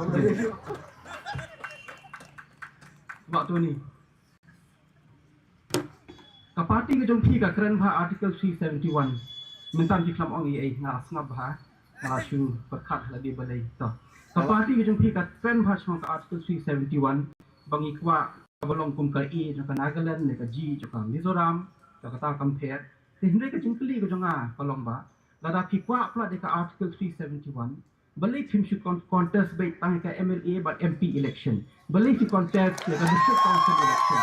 Speaker 7: Waktu ni parti ke jom pi ka keren bha article 371 mentan di klam ong ei nga snab bha nga shu perkhat la di balai to parti ke jom pi ka keren bha smang ka article 371 bangi kwa balong kum ka e jo ka Nagaland ne ka ji jo ka Mizoram jo ka ta compare te hindai ka jingkli ko jonga balong ba lada pi kwa pla de ka article 371 balai film should contest by tang ka MLA but MP election balai fi contest ka district council election.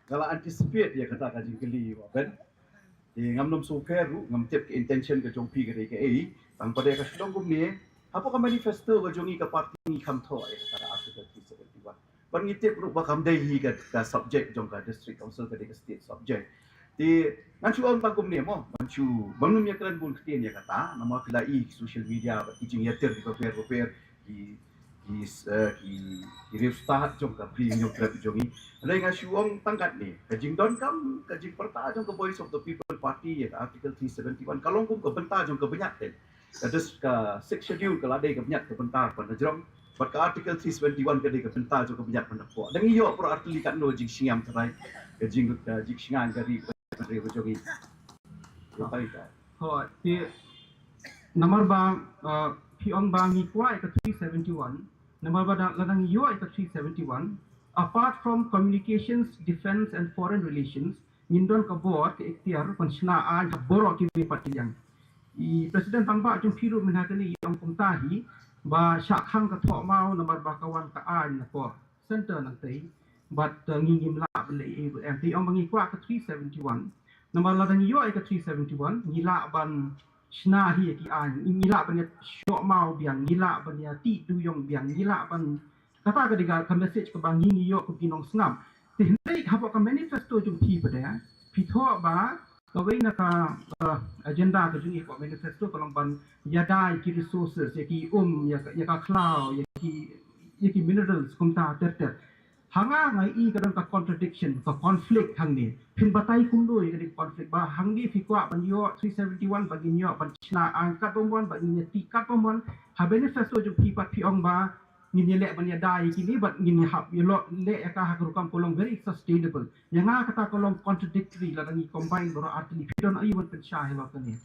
Speaker 5: Kalau anticipate dia kata kaji keli kan ngam nom so peru ngam tip ke intention ke jongpi ke ke tang pada ka sedong gum ni apa ka manifesto ke jongi ka parti ni kham tho ai kata article 371 ban ngitip ru ba kham dai hi ka subject jong ka district council ke state subject di ngan chu on tangkum ni mo man chu bangun ya kran bun khtien ya kata nama filai social media ba kijing ya ter ko per di ki stahat jong ka pri nyok tra jongi lai nga shuong tangkat ni kajing don kam kajing perta jong ka voice of the people party ya article 371 kalong kum ka benta jong ka banyak ten kados ka six schedule ka ladai ka banyak ka benta pa najrong but ka article 371 ka dai ka benta jong ka banyak pa napo dang iyo pro artili kan no jing siam trai kajing singan ka ri ka jongi pai ka
Speaker 2: ho ti nomor ba pion ba ngi kwa ka 371 Number ladang yo ita 371 apart from communications, defense and foreign relations ngindon ka board ke ikhtiar pensenaan ka borok ki partiyan I Presiden Tangba jung piru menhakani yang kumtahi ba syakhang ka thok mau number ba kawan ka an na po center nang tei but ngingim la bele MT ong bangi kwa ka 371 number ladang yo ita 371 ngila ban Shna hi ki an ngila ban syok mau biang ngila ban ya ti du yong biang ngila ban kata ka diga ka message ka bang ngi yo ku pinong snam ti hendai ha ka manifesto jum pi pada ya pi tho ba ka wei na ka agenda ka jung ko manifesto ka long ban ya dai ki resources ya ki ya ka cloud ya ki minerals kum ta ter hanga ngai I kadang ka contradiction ka conflict hang ni pin batai kum doi ka conflict ba hang ni fi kwa ban yo 371 bagi yo ban china angkat bomon bagi ni ti kat bomon ha manifesto ju pi pat pi ong ba ni le ban ya dai ki ni bat ni hab yo lo le ka ha kam kolong very sustainable yang kata kolong contradictory la ni combine bro artli fi don ai wan pen sha hello kan ni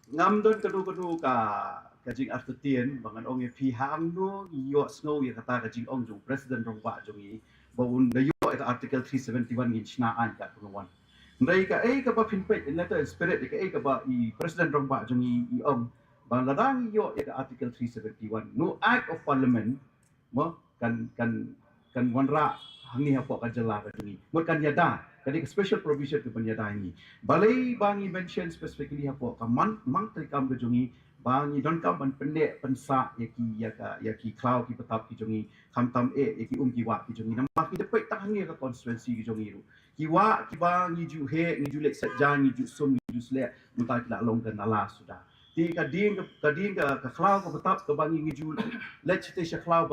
Speaker 5: ngam don kedu ka kajing after tien bangan ong pi hang no yo snow ya kata kajing ong jung president rong ba jung I bawun da yo ita article 371 ngin chna an ka pungwan ndai ka ka ba pinpet in letter spirit ka ka ba I president rong ba jung I ong bang ladang yo ita article 371 no act of parliament mo kan wanra hangi hapo ka jala ka jung mo kan yada kadi special provision ke penyada ini balai bangi mention specifically hapo ka mang tri kam ke jung bangi don kam ban pendek pensa yaki cloud ki petap ki jongi khamtam yaki ki wa ki jongi nama ki depek tak hangi ka constituency ki jongi ru ki wa ki bangi ju he ni ju lek sajang ni ju sum ni ju slek muta ki la long kan ala sudah ti ka ding ka cloud ka petap ka bangi ni ju lek chite sha cloud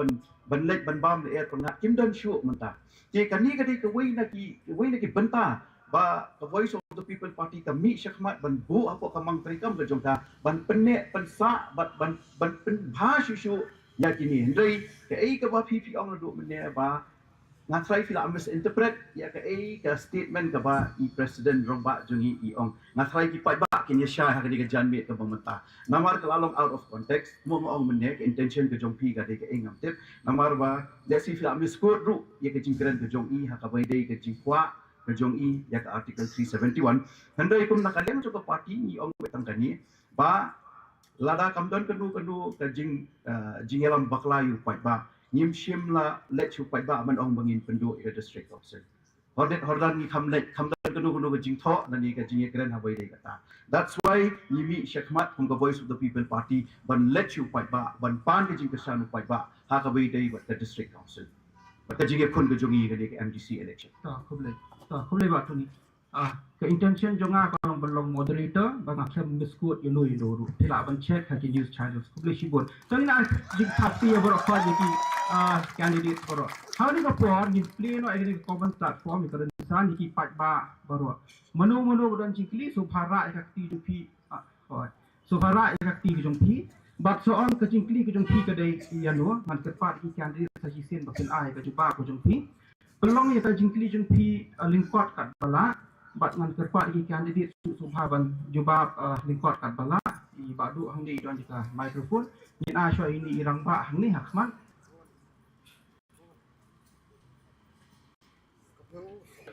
Speaker 5: ban lek ban bam le air pernah kim don shu muta ti ka ni ka di ka wei na ki benta ba the voice of the people party ka mi syakmat ban bu apa ka mang trikam ka jongka ban penek pensa ban pen bha shu yakini ndai ka ka ba pp ong do mene ba ngatrai fila misinterpret ya ka statement ka ba I president rong ba jungi I ong ngatrai ki pai ba kin ya sha ha ka janme ka bamata namar ka lalong out of context mo ong mene ka intention ka jongpi ka de ka engam tip namar ba lesi fila miskor ru ya ka jingkran ka jong I ha ka bai de ka jingkwa kejong I ya ka article 371 handai kum nakalem jo ka party ni ong betang kani ba lada kamdon kenu ka jingelam baklayu pai ba nyim shim la let chu pai ba man ong bangin pendu I district officer Hordan ni kamdan kenu jing tho dan ni ka jing keren habai dei kata. That's why yimi Shekhmat from the Voice of the People Party ban let you fight ba ban pan ke jing kesan fight ba ha ka bai dei ba the district council. Ba ka jing kun ke jongi ke di MDC election.
Speaker 2: Kau boleh buat tu ni. Ke intention jonga kalau belum moderator, bang akan biskut you know. Tidak ban check hati news channels. Kau boleh sibuk. So ni nak jing parti yang berapa jadi candidate baru. How ni kau por ni play no ada common platform itu insan ni pat ba baru. Manu bukan cikli subhara ekakti jupi. Subhara ekakti jumpi. But so on ke cikli ke jumpi ke day yano man kepat ki candidate saji sen bakin ai ke jumpa ke jumpi. Pelong ya ta cikli jumpi lingkot kat bala. But man kepat ki candidate subhaban jubab lingkot kat bala. I badu hang ni don jika mikrofon. Ni asyo ini irang ba hang ni hakman.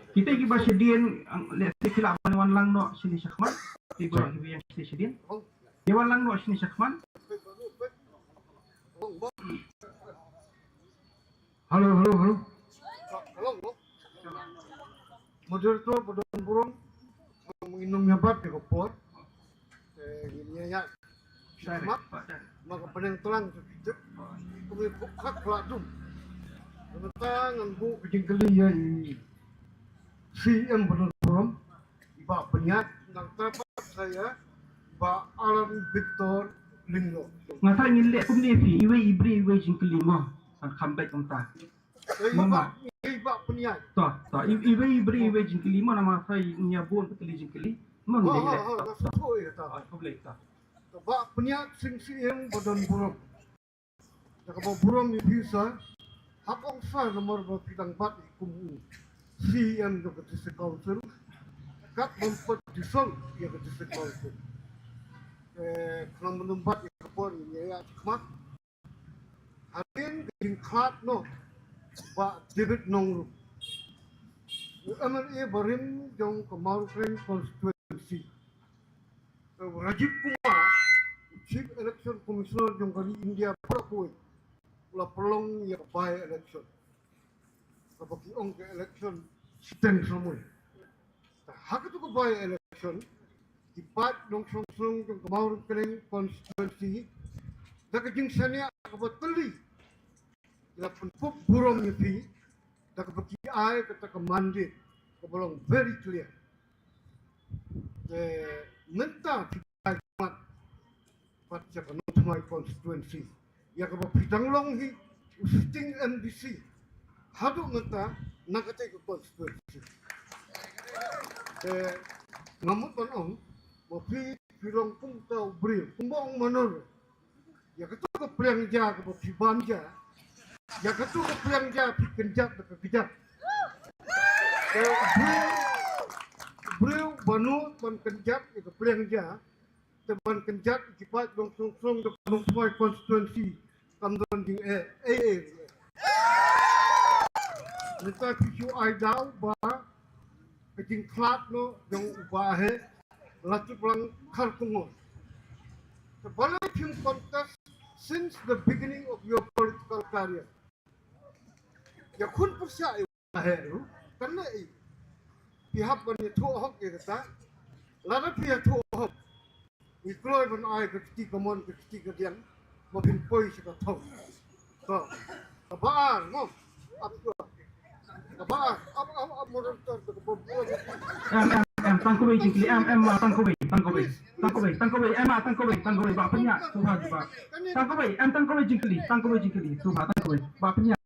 Speaker 2: Kita pergi baca din, let's say kita wan lang no sini Syakman. Tiba lagi yang sini. Dia wan lang no sini Syakman.
Speaker 8: Halo. Moderator Bodon Burung menginum nyabat di kopor. Gini ya. Syakmat. Maka peneng telang kita. Kami buka peladum. Tentang ngambu kejengkeli ya ini. CM Bodon Burung. Iba penyat nang tapat saya. Ba Alan Victor Linglo.
Speaker 2: Ngata ngilek kum ni fi iwe jengkeli mo. Kan comeback umta. Mama.
Speaker 8: Iba penyat.
Speaker 2: Toh, iwe jengkeli mo nama saya nyabun betul jengkeli. Mo ngilek. Kau boleh tak?
Speaker 8: Ba penyat sing CM Bodon Burung. Jaka burung ni bisa. Hapong sa nomor berpidang bat ikum CM ke district council. Kat mempat disol ya ke district council. Kalau menumbat ya kapor ini ya Syakmat. Harin kejingklat no. Ba David Nongru. MLA barim jong Kemarukan constituency. Rajib Kumar, Chief Election Commissioner jong kali India Prakoi. Ula pelong ya by election. Kapag ong ke election steng semua. Hak itu ke by election. Dipat dong song jong Kemarukan kering constituency. Dah kejing sania kapag teli. Ila penpup burung nyepi. Dah kapag ai kata kemandi. Kapag very clear. Mentah tidak mat. Pat cakap not my constituency. Ya kapag pidang long hi sitting MDC. Haduk mentah nak kata ke constituency. Ngamut kan om. Mapi pirong pun tahu beri. Kumbang manor. Ya kata ke pelang jah kapag pibam jah. Ya kata ke pelang jah pikenjat ke kejat. Beliau banu ban kenjat ke pelang jah. Teban kenjat cepat dong song ke semua konstituensi kamdan ding Nita pisu ai dau ba kejing klat no dong ubahe latu pelang kartungo. Tebalai film contest since the beginning of your political career. Ya kun persia ubahe karena pihak ban itu hok ya kata. Lada pihak itu hok. Ikloi ban ai ketika mon ketika dian makin poi seka tau. So, kabaan mo. Apa? Kabaan. Apa moderator ke bobo.
Speaker 2: Tangkowe jengkeli tangkowe ba penyak subha ba. Tangkowe jengkeli subha tangkowe ba penyak.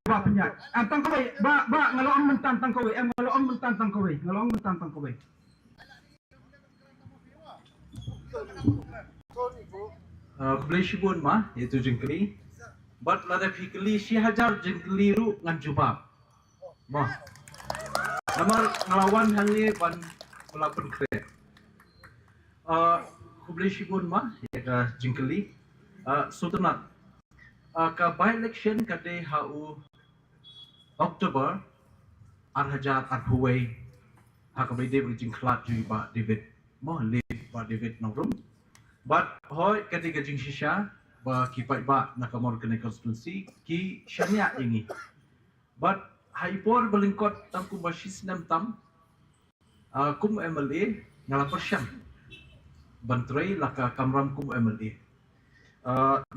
Speaker 2: Ba penyak. Tangkowe ba ngalong mentan tangkowe ngalong mentan tangkowe.
Speaker 5: Boleh sibun mah itu jengkeli. But lada fikli si hajar jengkeli ru ngan jubab. Mah. Namar ngelawan hang ni pan pelapun kret. Boleh sibun mah ya jengkeli. Sultanat. Ka by election kade hau Oktober hajar huwei hakabai David jengklat jui ba David. Mah live ba David nongrum. But hoy ketika jing shisha ba kipai ba nakamor kene constituency ki shania ini. But haipor belingkot tam kum basis nam tam kum MLA ngala persyam bantrai laka kamram kum MLA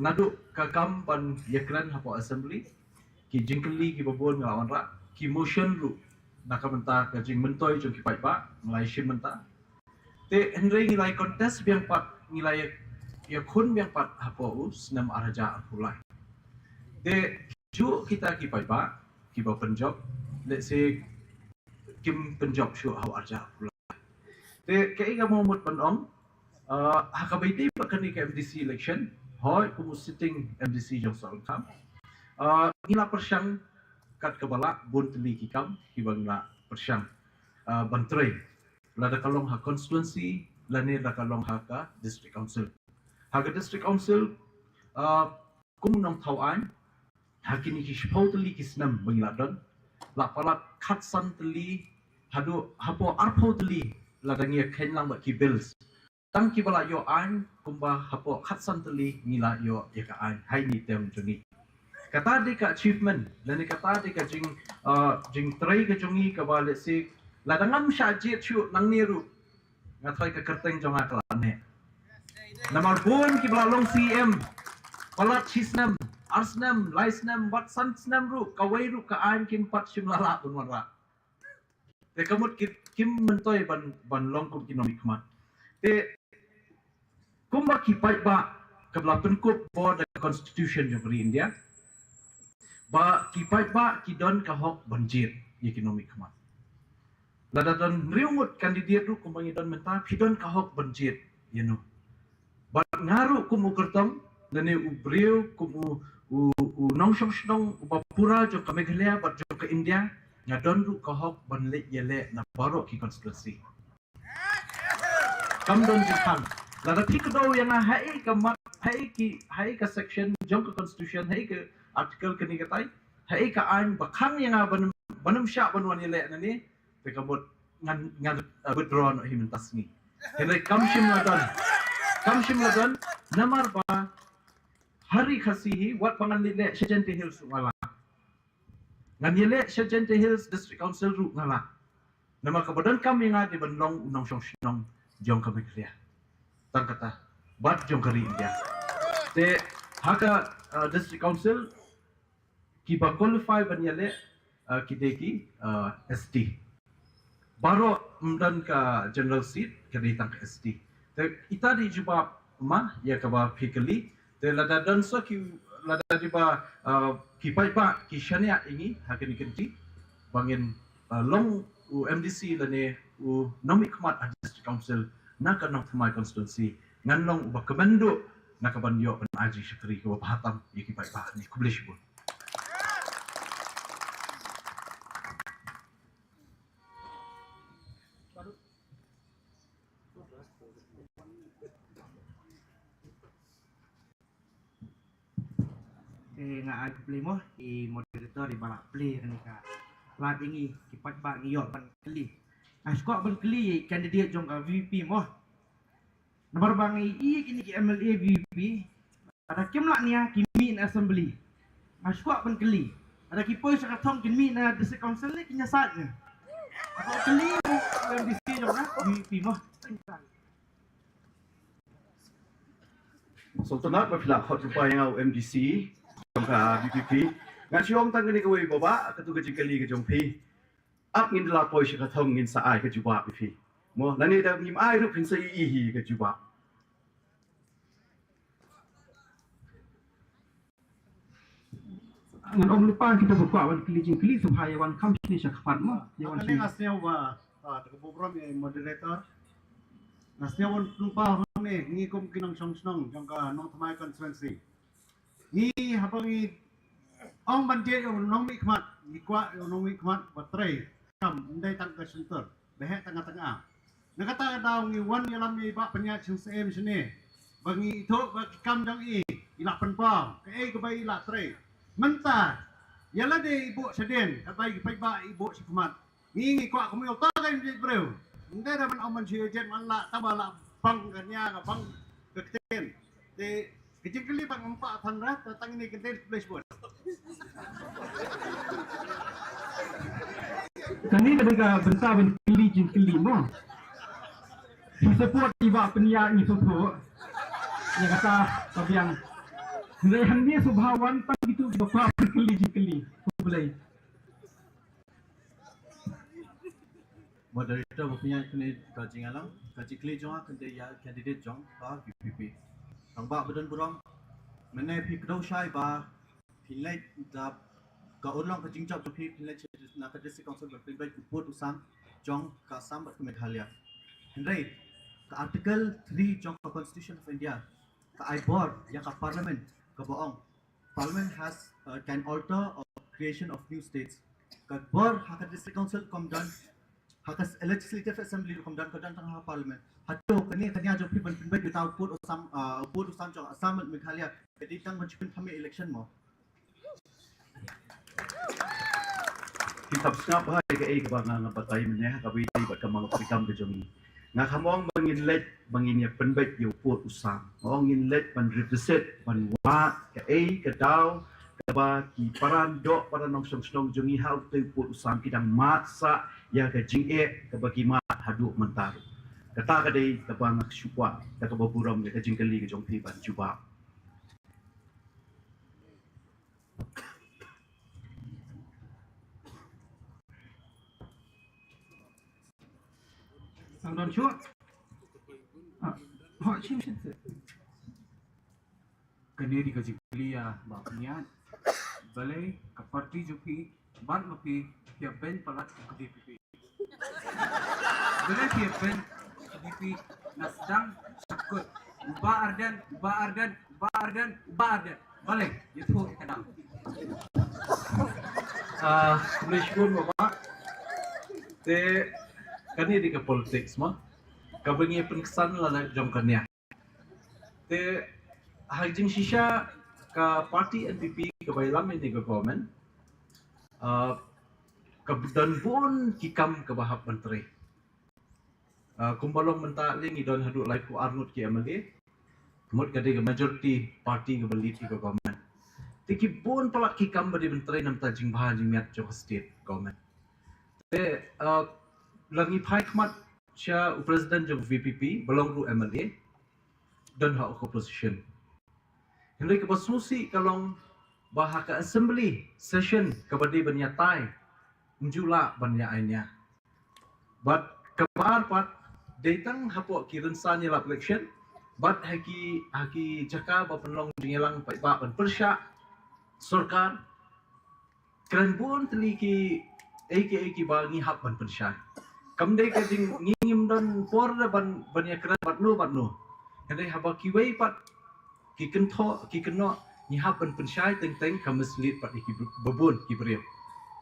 Speaker 5: nadu kakam ban yakran hapo assembly ki jingkeli ki babon ngalawan ra ki motion lu nakamenta ka jing mentoy jong ki pai ba ngalai shin menta te henry ngilai contest biang pat ngilai ya khun biang pat hapo us nam araja pulai te ju kita ki pai ba ki ba penjob let's say kim penjob shu hau arja pulai te kai ga mo mot panom hakabaiti ba kani ka MDC election hoy kumu sitting MDC jong sol kam ngila persyang kat kebala bun teli kikam hibang la persyang bantrai lada kalong ha constituency lane la kalong ha ka district council ha ka district council kum nong thau an hakini ki shpau teli kisnam bangladan la palat khat san teli hadu hapo arpau teli lada ngia khenlang ba ki bills tang ki bala yo an kumba hapo khat san teli ngila yo ya ka an hai ni tem joni kata de ka achievement lani kata de ka jing trai ka jongi ka ba let's say la dangam sha je chu nang ni ru ngathai ka kerteng jong akla ne namar bon ki bala long CM palat chisnam arsnam laisnam wat sansnam ru ka wai ru ka an kim pat shim la la un wara te kamut kim mentoy ban long kum kinomik ma te kumba ki pai ba ka bala penkup board the constitution jong India ba ki pai ba ki don ka hok banjir economic khamat lada don riungut kandidat ru kumangi don menta ki don ka hok banjir ba ngaru kumu kertam dane u breu kumu u nongshong shnong ba pura jo ka Meghalaya ba jo ka India ngadon ru ka hok banle yele na baro ki constituency kam don jikan lada tikdo yang hai ka mat hai ka section jong ka constitution hai ka artikel kini katai hai ka an bakhang yang banam sya banwan ile nani te kabut ngan withdraw no himentas ni hele kamshim ladon namar ba hari khasihi wat pangan ile Shajente Hills ngala ngan ile Shajente Hills district council ru ngala nama kabadan kam yang di bandong unong song jong ka Meghalaya tang kata bat jong kari India te haka district council ki ba qualify banyale ki deki ST baro mdan ka general seat kari tang ka ST te ita di juba ma ya ka ba phikali te lada dan so ki lada di ba ki pai ba ki shania ingi hakini kenti bangin long u MDC lane u nomi khmat district council naka nong thmai constituency nganlong ba komando naka banyo ban aji shakri ko bahatam yaki pai ba ni kublish bu
Speaker 9: nga ay play mo i moderator di balak play kanika lat ingi kipat ba ngiyot ban keli asko ban keli candidate jong ka VP mo nomor bang i kini ki MLA VP ada kim lak nia kimi in assembly asko ban keli ada ki poi sa kathong kimi na district council ni kinya satnya ako keli MDC jong na VP mo
Speaker 10: Sultanat berpilak hot supaya ngau MDC ka BPP ngasiom tang ni kawai baba katu ke jikali ke jongpi ap ngin la poi shi ka thong ngin sa ai ke juba BPP mo lani da him ai ru pin sa i hi ke juba
Speaker 2: ngan om lupa kita buka wan kili supaya wan kam sini syakfat mo ya wan
Speaker 7: Ini ngasnya wa terkebobrom ya moderator. Ngasnya wan lupa ni ngikum kinong song jangka nong thamai constituency. Ni apa ni ong banjir yung nong mikmat ikwa yung nong mikmat batray kam ndai tang ka center behe tengah-tengah. Nakata daw ni wan yalam ni ba penya chung sem sini. Bangi itu bagi kam dang i ila penpang ke bay ila tray. Mentah yala de ibu seden katai pai ba ibu sikmat. Ni ikwa kumiyo ta kay bro. Ndai da man ong banjir jet man la tabala bang kanya ka bang kekten. De kecil kali bang empat tangrat datang ini kita place buat.
Speaker 2: Kani ketika bentar keli jin keli mo. Di support tiba penia ni support. Yang kata kabiang rehan ni subhawan tak gitu bapa keli jin keli. Boleh.
Speaker 5: Moderator berpunya kena kaji ngalang, kaji kli jong kena ya candidate jong ba VPP. Ang ba bedan burang mana pi kedau syai ba pilai da ka ulang ka jingjak pi pilai nak ka district council berpilai kuput usang jong ka sambat ke Meghalaya. Hendai ka article 3 jong ka Constitution of India ka ibor ya ka parliament ka boong. Parliament has can alter or creation of new states. Ka bor ha ka district council come down hakas legislative assembly kom dan kadang tang parliament hato kani ajo pi ban pinbai ta put usam jong asam Meghalaya jadi tang mencukup kami election mo
Speaker 10: Kitab snap hai ke ai ba nga patay meneh ka wi ba ka mga pikam ke jongi nga kamong bangin let bangin ya penbet yo put usam ngin let ban revisit ban wa ke ai ke daw ba ki paran do para nong song song jongi how to put usam kidang matsa ya ke jing ke bagi mat hadu mentaru kata ka dei ka bang syukwa ka ka baburam ke jing kali ke jong pi ban cuba
Speaker 2: Sang don chuo. Họ chim chim.
Speaker 11: Kani di kaji kuliah baknya balai ke parti jupi ban mapi pia pen palat ke DPP. Balai pia pen DPP nasdang sakut ba ardan balai itu kadang.
Speaker 5: Meskipun bapak te kani di ke politik semua kabengi penkesan lala jom kania te hajing shisha ka parti NPP ke bailam ini ke government kebetulan pun kikam ke bahap menteri kumbalong mentaling idon haduk laiku arnut ki MLA kemud kade ke majority parti ke belit ke government tiki pun pelak kikam badi menteri nam tajing bahan jing miat jok state government te langi pai kmat sia presiden jok VPP belong ru MLA dan hak opposition Henry ke basusi kalong bahak ke assembly session kebadi banyatai menjula banyaainya but kebar pat datang hapok kirensan yelap election but haki jaka ba penlong jingelang pai ba ban persya sarkar keren pun teliki aka ba ni hap ban persya kamdai ka jing ngim dan por ban banya keren batnu Henry haba kiwei pat ki keno ni hapan pensyai teng kamaslit pat ki babun ki beriap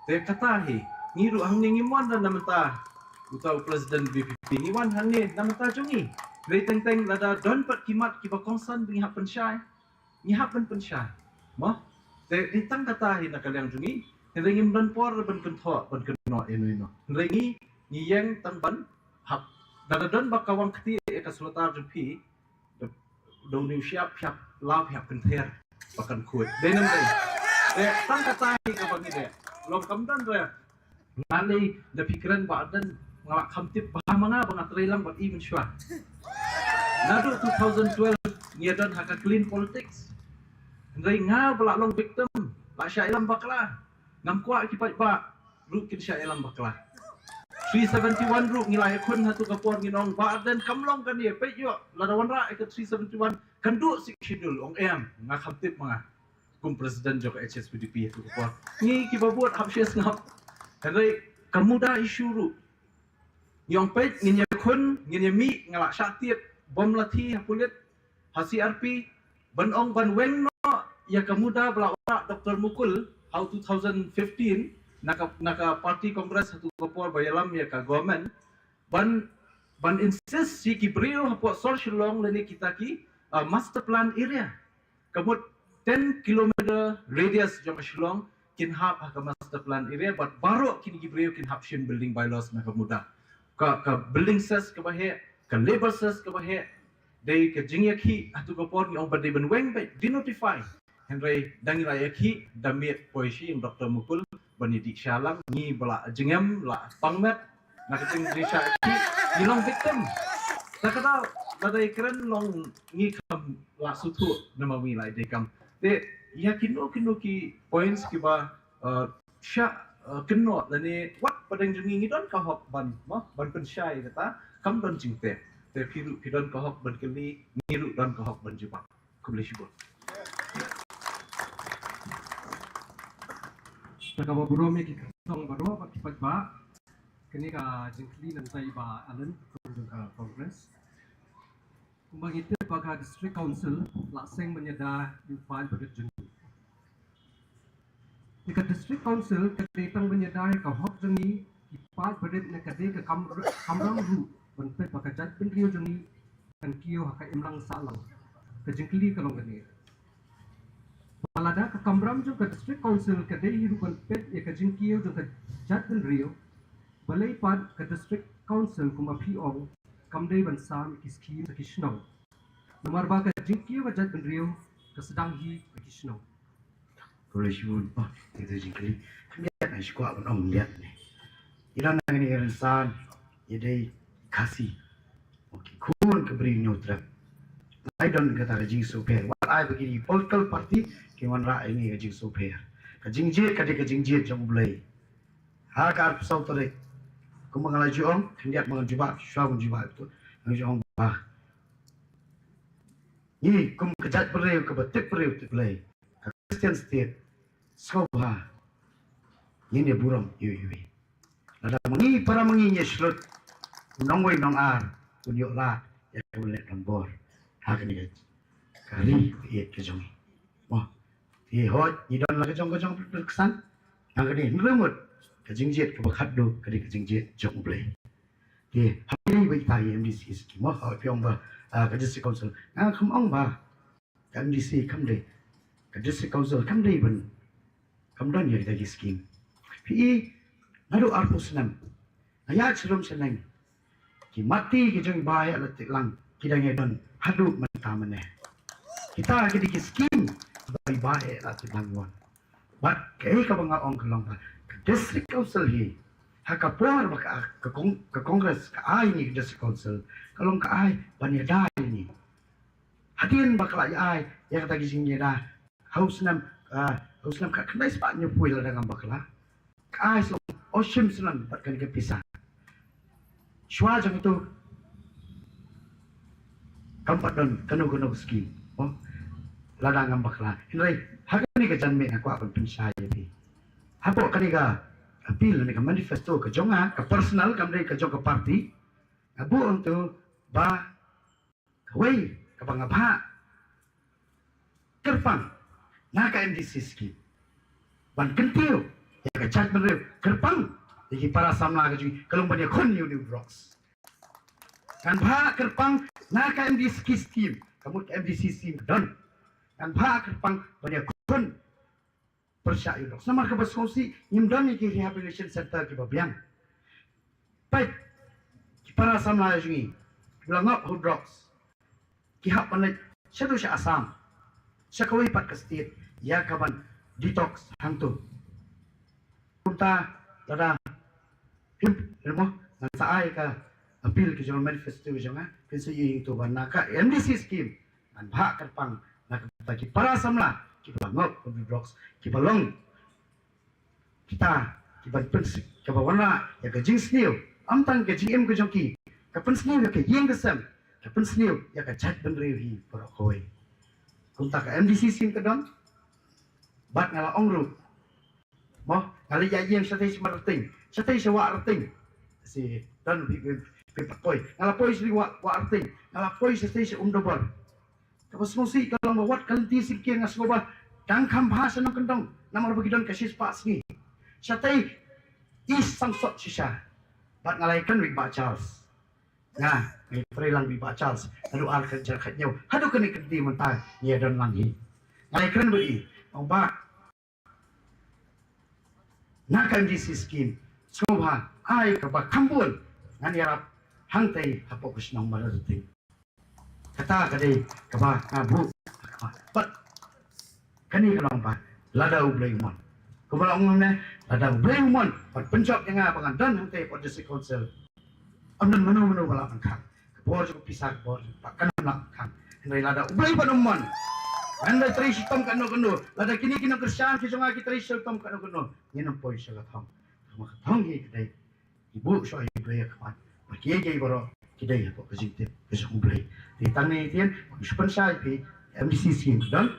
Speaker 5: te kata he ni ru hang ni mon dan namata utau presiden BPP ni wan hang ni namata jungi re teng lada don pat kimat ki ba konsan bi hapan syai ni hapan pensyai mo te ditang kata he nakalang jungi re ngim dan por ban kentho ban keno eno re ni yang tang ban hap dada don ba kawang kti ka sulatar jumpi dong ni siap lap siap kenter bahkan kuat denam deh tang kata ni ka bagi deh lom kamdan deh ngali da pikiran badan ngalak kamtip bahamanga bang atrilang bat even syua nadu 2012 ngiadan haka clean politics ndai nga bala long victim la sya ilam bakla ngam kwa kipat ba rukin sya ilam bakla 371 ru ngilai kun hatu kapor nginong badan kamlong kan dia pe yo ladawan ra ke 371 kandu sik schedule ong em nga khamtip mga kum presiden jok HSPDP hatu kapor ni ki babuat habshes ngap kadai kamuda isu ru yong pe nginya kun nginya mi ngala syatiet bom lati hapulit hasi RP ban ong ban weng no ya kamuda bala Dr. Mukul how 2015 naka parti kongres satu kapor bayalam ya ka government ban insist si kibrio hapo social long leni kita ki master plan area kamut 10 km radius jong Shillong kin hap ka master plan area but baru kini kibrio kin hap shin building bylaws na kamuda ka building ses ka bahe ka labor ses ka bahe dei ka jingya ki atu kapor ni ong badai ban weng bai dinotify Henry dangila yaki damit poisi yang Dr. Mukul penyidik syalam ni bala jengem la pangmet nak keting risha ni long victim tak kata ladai keren long ni kam la sutu nama mi lai dekam te ya kino ki points ki ba sya keno lani wat padang jengi ni don ka hok ban ban pen syai kata kam don jingte te piru pidon ka hok ban keli niru don ka hok ban jubak ku boleh syukur.
Speaker 1: Nakawa burome ki kasong baro pakipat ba kini ka jingkli nantai ba alan kung ka Congress kumbang itu baka District Council lakseng menyeda yupan pada jengi jika District Council kadetang menyeda ka hok jengi ipat pada nakade ka kamrang ru benpet baka jat penrio jengi kan kio haka imlang salang ka jingkli kalong kani Malada ke Kamram juga District Council ke Dei Rupan Pet ya ke Jingkio juga Jat dan Rio balai pad ke District Council kuma Piong Kamdei Bansam Kiski ke Kishnong nomor ba ke Jingkio ke Jat dan Rio ke Sedanghi ke Kishnong
Speaker 6: Boleh syukur. Oh, itu jingkli. Lihat ni sekuat pun om lihat ni. Iran yang ni rensan, jadi kasih. Okey, kun keberi neutral. I don't kata kajing super. What I begini political party kiman ra ini kajing super. Kajing jit kadi kajing jit jong boleh. Ha kar pesau tarik. Kumang ala juong, hendak mengjubah, syah mengjubah itu. Mengjubah bah. Ini kum kejat beriu kebetik beriu tu boleh. Christian state. Sobha. Ini burung yui. Ada mengi para menginya slut. Nongwei nong ar. Kunyuk lah. Ya boleh nombor. Hak ni kali iet kejong. Wah, hot ni don la kejong perkesan. Hak ni ngeremut. Kejing jet ke bakat do kadi kejing jet jong boleh. Hari ni baik tayi MDC skim. Wah, piong ba ke district council. Kam ong ba. MDC kam deh. Ke district council kam deh ban. Kam don ya kita skim. Pi nado arpu senam. Ayat selum senang. Ki mati kejong bahaya letik lang. Kidangnya don haduk mentamane. Kita lagi di skim baik-baik lah tangguan. But kaya ka mga ong kalong pa. District Council hi. Hakapuar baka ke Congress ka ay ni District Council. Kalong ka ay banyaday ni. Hadian bakla ay yang tagi singnya dah. Haus nam ka kenai sepak nyepui lah dengan bakla. Ka ay so oshim senam batkan ke pisah. Shwa jang itu kampat don kanu ski. Oh, ladang ngambak lah. Henry, hak ni ke janme aku akan pensaya ni. Hapo kaniga apil ni ke manifesto ke jonga ke personal kamdai ke jonga parti. Abu untuk ba kawai ke bangabha. Kerpang naka MDC ski. Ban kentiu ya ke chat bener kerpang. Iki para samla ke kalau banyak kon new rocks. Kan bha kerpang naka MDC scheme kamu MDC scheme don kan bha kerpang banyak kon persya rocks nama ke baskosi imdan ki rehabilitation center ki babiang pai ki para samla jungi belangap hood rocks ki hap panai satu sya asam syakawai pat ke state ya kaban detox hantu kunta tada ilmu saai ka apil ke jong manifesto jong pinsu ying tu banaka MDC scheme an bha kerpang nak bagi para samla ki bangok rocks ki balong kita ki ban prinsip ke bawana ya ke jing sniu amtang ke GM ke jongki ke prinsip ya ke yeng kesem ke prinsip ya ke chat benri hi porokoi kunta ke MDC scheme ke don bat ngala ongru mo kali ya yeng satai smarting satai sewa arting si dan pipakoi ngala poi si wa arting ngala poi satai se umdobar tapos mo si kalau mawat kanti sikir nga soba dang kambhasa ng kandong namar bagidon kasi spas ni satai isang sot siya bat ngalaikan wi ba Charles nga may lang wi ba Charles lalu al kerja katnyo hadu kani kanti mentah niya don langhi ngalaikan wi ang ba nakan di scheme soba ay ka ba kambun nganirap hangtay hapokus ng mararating kata kadai kaba ngabu but kani kalong pa lada ublay mon kumala ong na Ladang boleh umon, pat pencop yang ngapangan dan yang teh pada district council. Amdan menu balapan kang. Kepor cukup pisah kepor, pak kan kang. Henry lada boleh pada umon. Anda teri sitom kano, lada kini kino kerjaan kisah kita teri sitom kano. Ini poin saya tahu. Kamu ketahui kedai. Ibu soal ibu ya kapan. Bagi aja baru kedai apa kezintin kesuk boleh. Di tanah itu sepen saya pi MDC scheme dan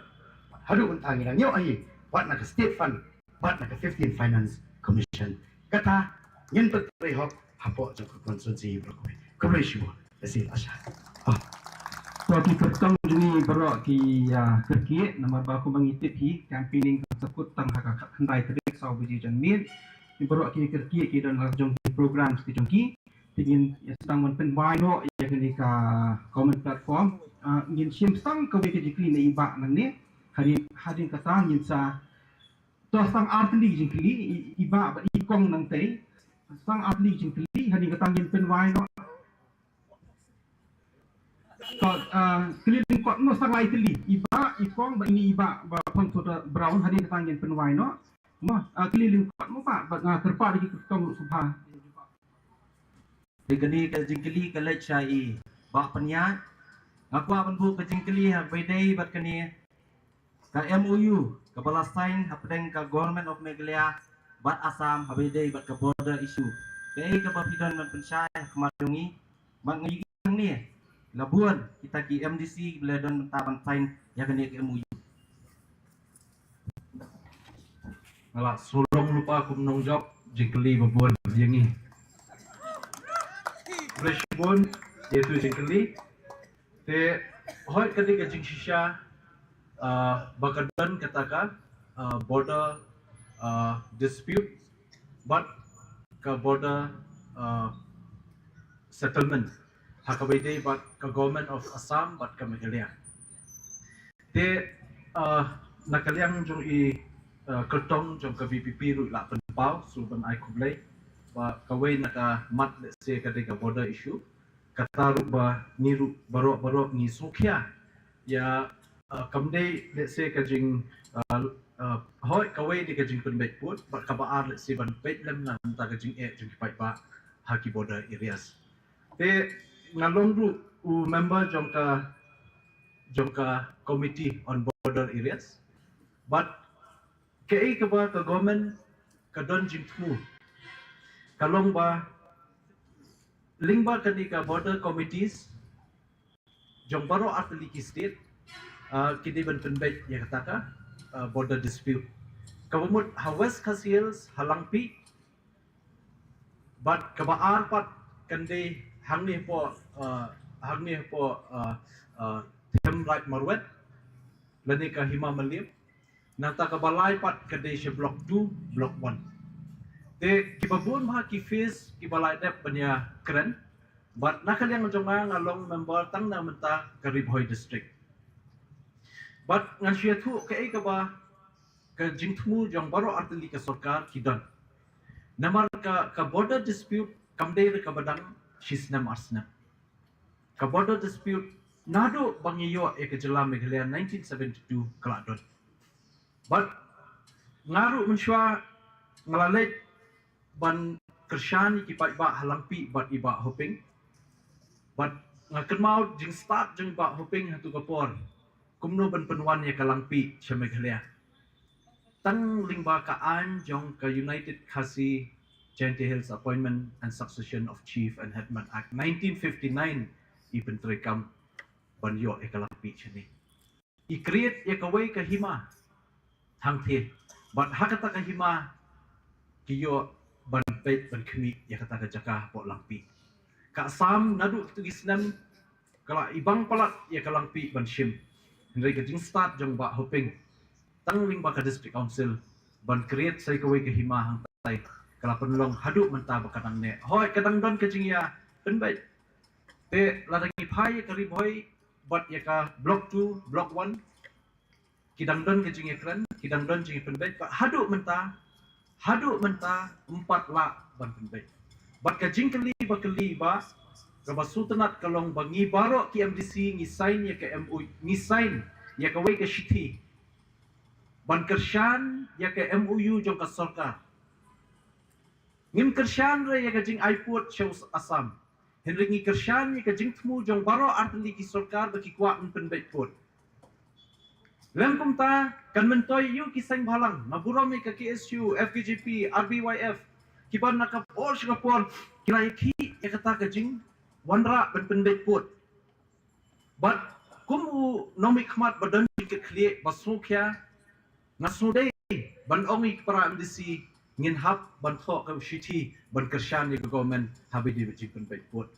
Speaker 6: haru untang ini nyo aye. Buat nak state fund, buat nak 15 finance commission. Kata yen petrihok hapo jok konsumsi berkowe. Komisi hasil asya.
Speaker 2: So kita tong jeni baru ki kerki nama baku mengitip hi campaigning tersebut tang hak handai terik sau biji janmin. Di baru ki kerki ki dan jong program ki jong ki tingin sedang menpen wino ya kini ka common platform ngin sim sang ka weke jikli na iba nang ne hari kata ngin sa to sang artli jikli iba ba ikong nang tei sang artli jikli hari kata ngin pen wino ko keliling kot no sang lai tli iba ikong ba ini iba ba pon to brown hari kata ngin pen wino mo keliling kot mo pa ba terpa di ketong subha
Speaker 9: Digani ke jingkeli ke lech syai bak penyat aku akan bu ke jingkeli hak bedai bat kini ka MOU ke Palestine hapdeng ka government of Meghalaya bat Assam habedai bat ke border issue ke papidan bat pensyai kemadungi bat ngiging ni labuan kita ki MDC bila don taban sign ya kini ke MOU
Speaker 5: Alah, sulung lupa aku menang jawab jingkeli berbuat yang ni. Bersyukur yaitu jingkeli. Te hoi ketika jing shisha bakadan katakan border dispute, but ke border settlement. Hakabede but ke government of Assam but ke Meghalaya. Te nakaliang jong i kertong jong ke VPP ru la penpau suban ai kublai ba kawai naka mat se ketika border issue kata ru ba niru barok ni sukya ya kamdei let's say kajing hoi kawai di kajing penbet put ba kabaar let's say ban pet lem na ta kajing jing pai ba haki border areas te ngalong ru member jong ka committee on border areas but kei ke ba ke government ke don jing tmu kalong ba lingba kani ka border committees jong baro atli ki state kini ban penbet ya kata border dispute kabumut hawas khasiels halangpi but kabaar pat kande hangni po them right marwet lani ka hima malip nata kabalay pat kadai siya block 2 block 1 te kibabun ma ki face kibalay dep banya kren but nakaliang jonga ngalong member tang na menta Karibhoy district but ngan siya tu kai ka ba ka jingthmu jong baro artili ka sarkar kidan namar ka border dispute kamdei ka badang shisnam arsnam ka border dispute nado bangiyo e ka jela Meghalaya 1972 kaladon but ngaru mensua ngalalet ban kershan ki ba halangpi bat iba hoping but ngaken mau jing start jing ba hoping hatu kapor kumno ban penwan ya kalangpi sa Meghalaya tang lingba ka an jong ka United Khasi Genti Hills Appointment and Succession of Chief and Headman Act 1959 ibn trekam banyo e kalangpi chani I create ya kawai ka hima hangte but hakata ka hima kiyo ban pet ban kmi ya kata ka jaka po langpi ka sam nadu tu gisnam kala ibang palat ya ka langpi ban shim henry ka jing start jong ba hoping tang ling ba ka district council ban create sai kawai ka hima hang tai kala penlong hadu menta ba kanang ne hoi kadang don ka jing ya penbai te ladangi phai Karibhoy but ya ka block 2 block 1 kidang don ke jing ekran kidang don jing penbet pak hadu menta 4 la ban penbet bat ka jing kali ba ka basutanat kalong bangi baro ki MDC ngi sign ya ka MOU ngi sign ya ka wei ka shiti ban kershan ya ka MOU jong ka sarkar ngim kershan re ya kajing aiput shows asam henringi kershan ya kajing temu jong baro artli ki sarkar baki kwa pen baiput lempum ta kan mentoy yu kisang balang maburam ka KSU FKGP RBYF kiban naka por Singapore kila ki ya kata kajing wanra pen baiput but kumu nomi khmat badan ke khlie basukya nasude ban ongi para MDC ngin hap ban thok ka shiti ban kershan ni government habidi biji pen baiput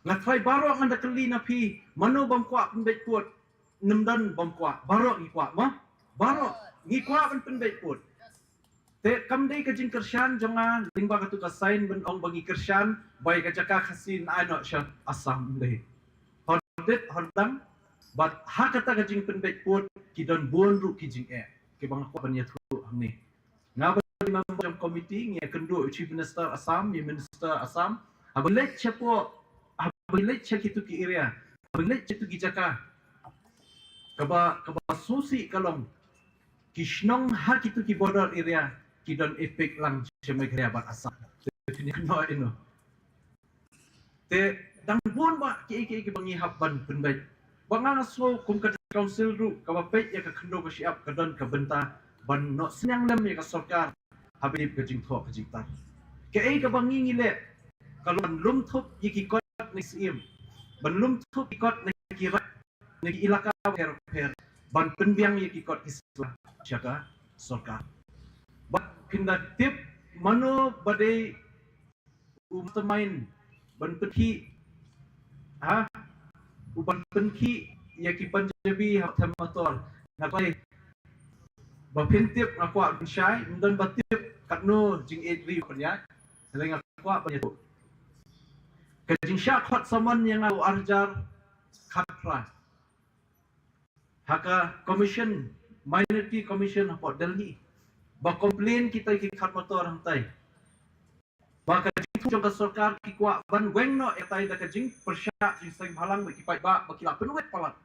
Speaker 5: ngathai baro nganda kali na phi mano bam kwa pen baiput nemdan bam kwa baro ngi kwa ma baro ngi kwa pen baiput te kamdei ka jing kershan jonga lingba ka tu ka sign ban ong bangi kershan bai ka jaka khasin ano sha asam le hodit hodang but hakata ka jing pen baiput ki don bon ru ki jing ke bang kwa ban ya thu hamni ngaba member of committee ngi kendu chief minister Assam ni minister Assam abelet chapo abelet chakitu ki area abelet chakitu ki jaka kaba susi kalong kishnong ha kitu ki border area ki don efek lang chemegria bat Assam ni no ino te dang bon ba ki bangi habban penbai bangang so kum ka council ru kaba pet ya ka khendo ka siap ka don ka benta ban no sinyang lem ya ka sarkar habib ka jing thok ka jing ta ke ai ka bangi ngile kalon lum thup yiki kot ni sim ban lum thup ikot ni kira ni ilaka per ban penbiang yiki kot isla jaga sarkar bat pinda tip mano badai umtamain ban penki ha uban penki yaki panjabi hamator nakai bapintip akwa syai dan batip katno jing edri panya seleng akwa panya tu kajing syak hot saman yang au arjar khatra haka commission minority commission of Delhi ba complain kita ki khatmator hantai ba kajing tu jong sarkar ki kwa ban weng no etai da kajing persyak jing sang halang ba ki pai ba kila penuet palat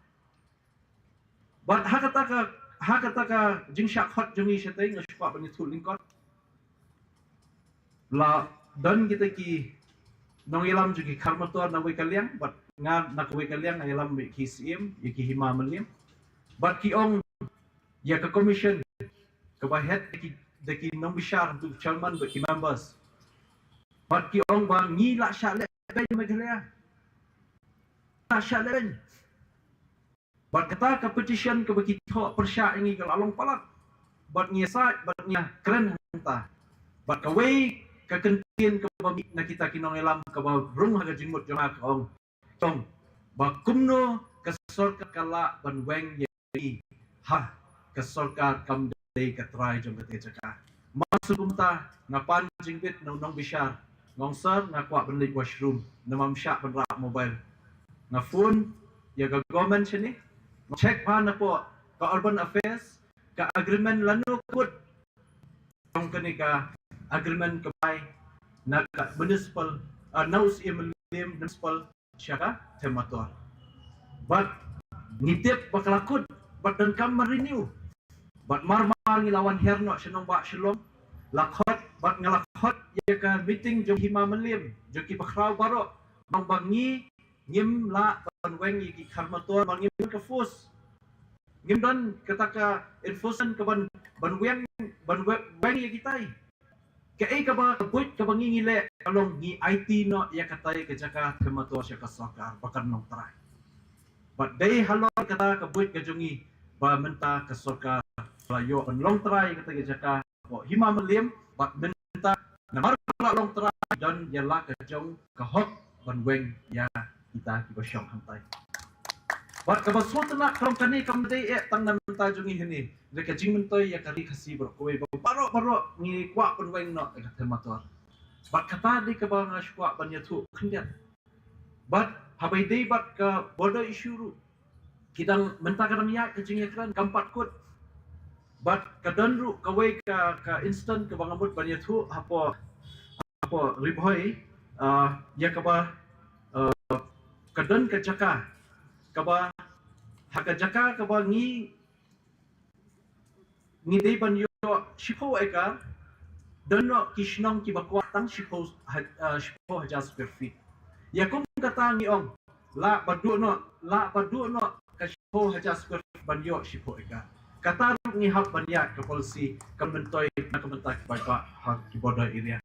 Speaker 5: ba hakata ka jing syak hot jongi setai ngashwa ban tu lingkot la dan kita ki nong ilam juga karmator na kaliang but nga na kaliang na ilam ki sim ki hima melim but ki ong ya ka commission ka ba head ki nong bishar tu chairman but ki members but ki ong ba ngi la sha le ben magalia la sha le but kata ka petition ka bagi tho persya ingi ka along palat but ngi sa but ngi kren ta but ka way ka kentien ka bami na kita kinong elam ka ba rung ha jingmut jama ka ong tong ba kumno ka sarkar kala ban weng ye ha ka sarkar kam dei ka try jong ka jaka masugumta na pan jingbit nong bishar ngong sar na kwa ban washroom na mamsya ban ra mobile na phone ya ga government sini check pa na po ka urban affairs ka agreement lanu kut tong kanika agreement kabay na municipal naus lim municipal syaka temator but ngitip baklakut but dan kam renew but marmar ngilawan herno senong ba shalom lakhot but ngalakot ya ka meeting jong hima melim jong ki bakraw baro mang bangi ngim la ban weng ki karmator mangim ka fus ngim dan kataka enforcement ka ban weng ya kitai kaya ka ba kaput ka bang ngile kalong ni IT no ya katay ka jaka kemato siya ka sarkar bakan nong try but day halor kata kaput ka jungi ba menta ka sarkar layo an long try kata ka jaka ko hima melim but menta na marla long try dan yala ka jong ka hot ban weng ya kita ki basyong hantay but ka basot na kalong kani kamday tang na menta jungi hini reka jing mentoy ya kari kasi bro kowe paro ni kwa pun weng no ka temator but kata di ka ba nga shwa ban ya thu khndiat but habai dei bat ka border issue ru kidang menta kadang ya ka jing ekran kampat kut but kadan ru ka we ka instant ka bangamut ban ya thu hapo ribhoi ya ka ba kadan ka jaka ka ba haka jaka ka ba ngi dei ban yo shipo eka dono kishnong ki bakwa tang shipo haja square feet ya kum kata ngi ong la badu no ka shipo haja square feet banyo shipo eka kata ngi hab banya ke policy kementoi na kementak ba hak ki border area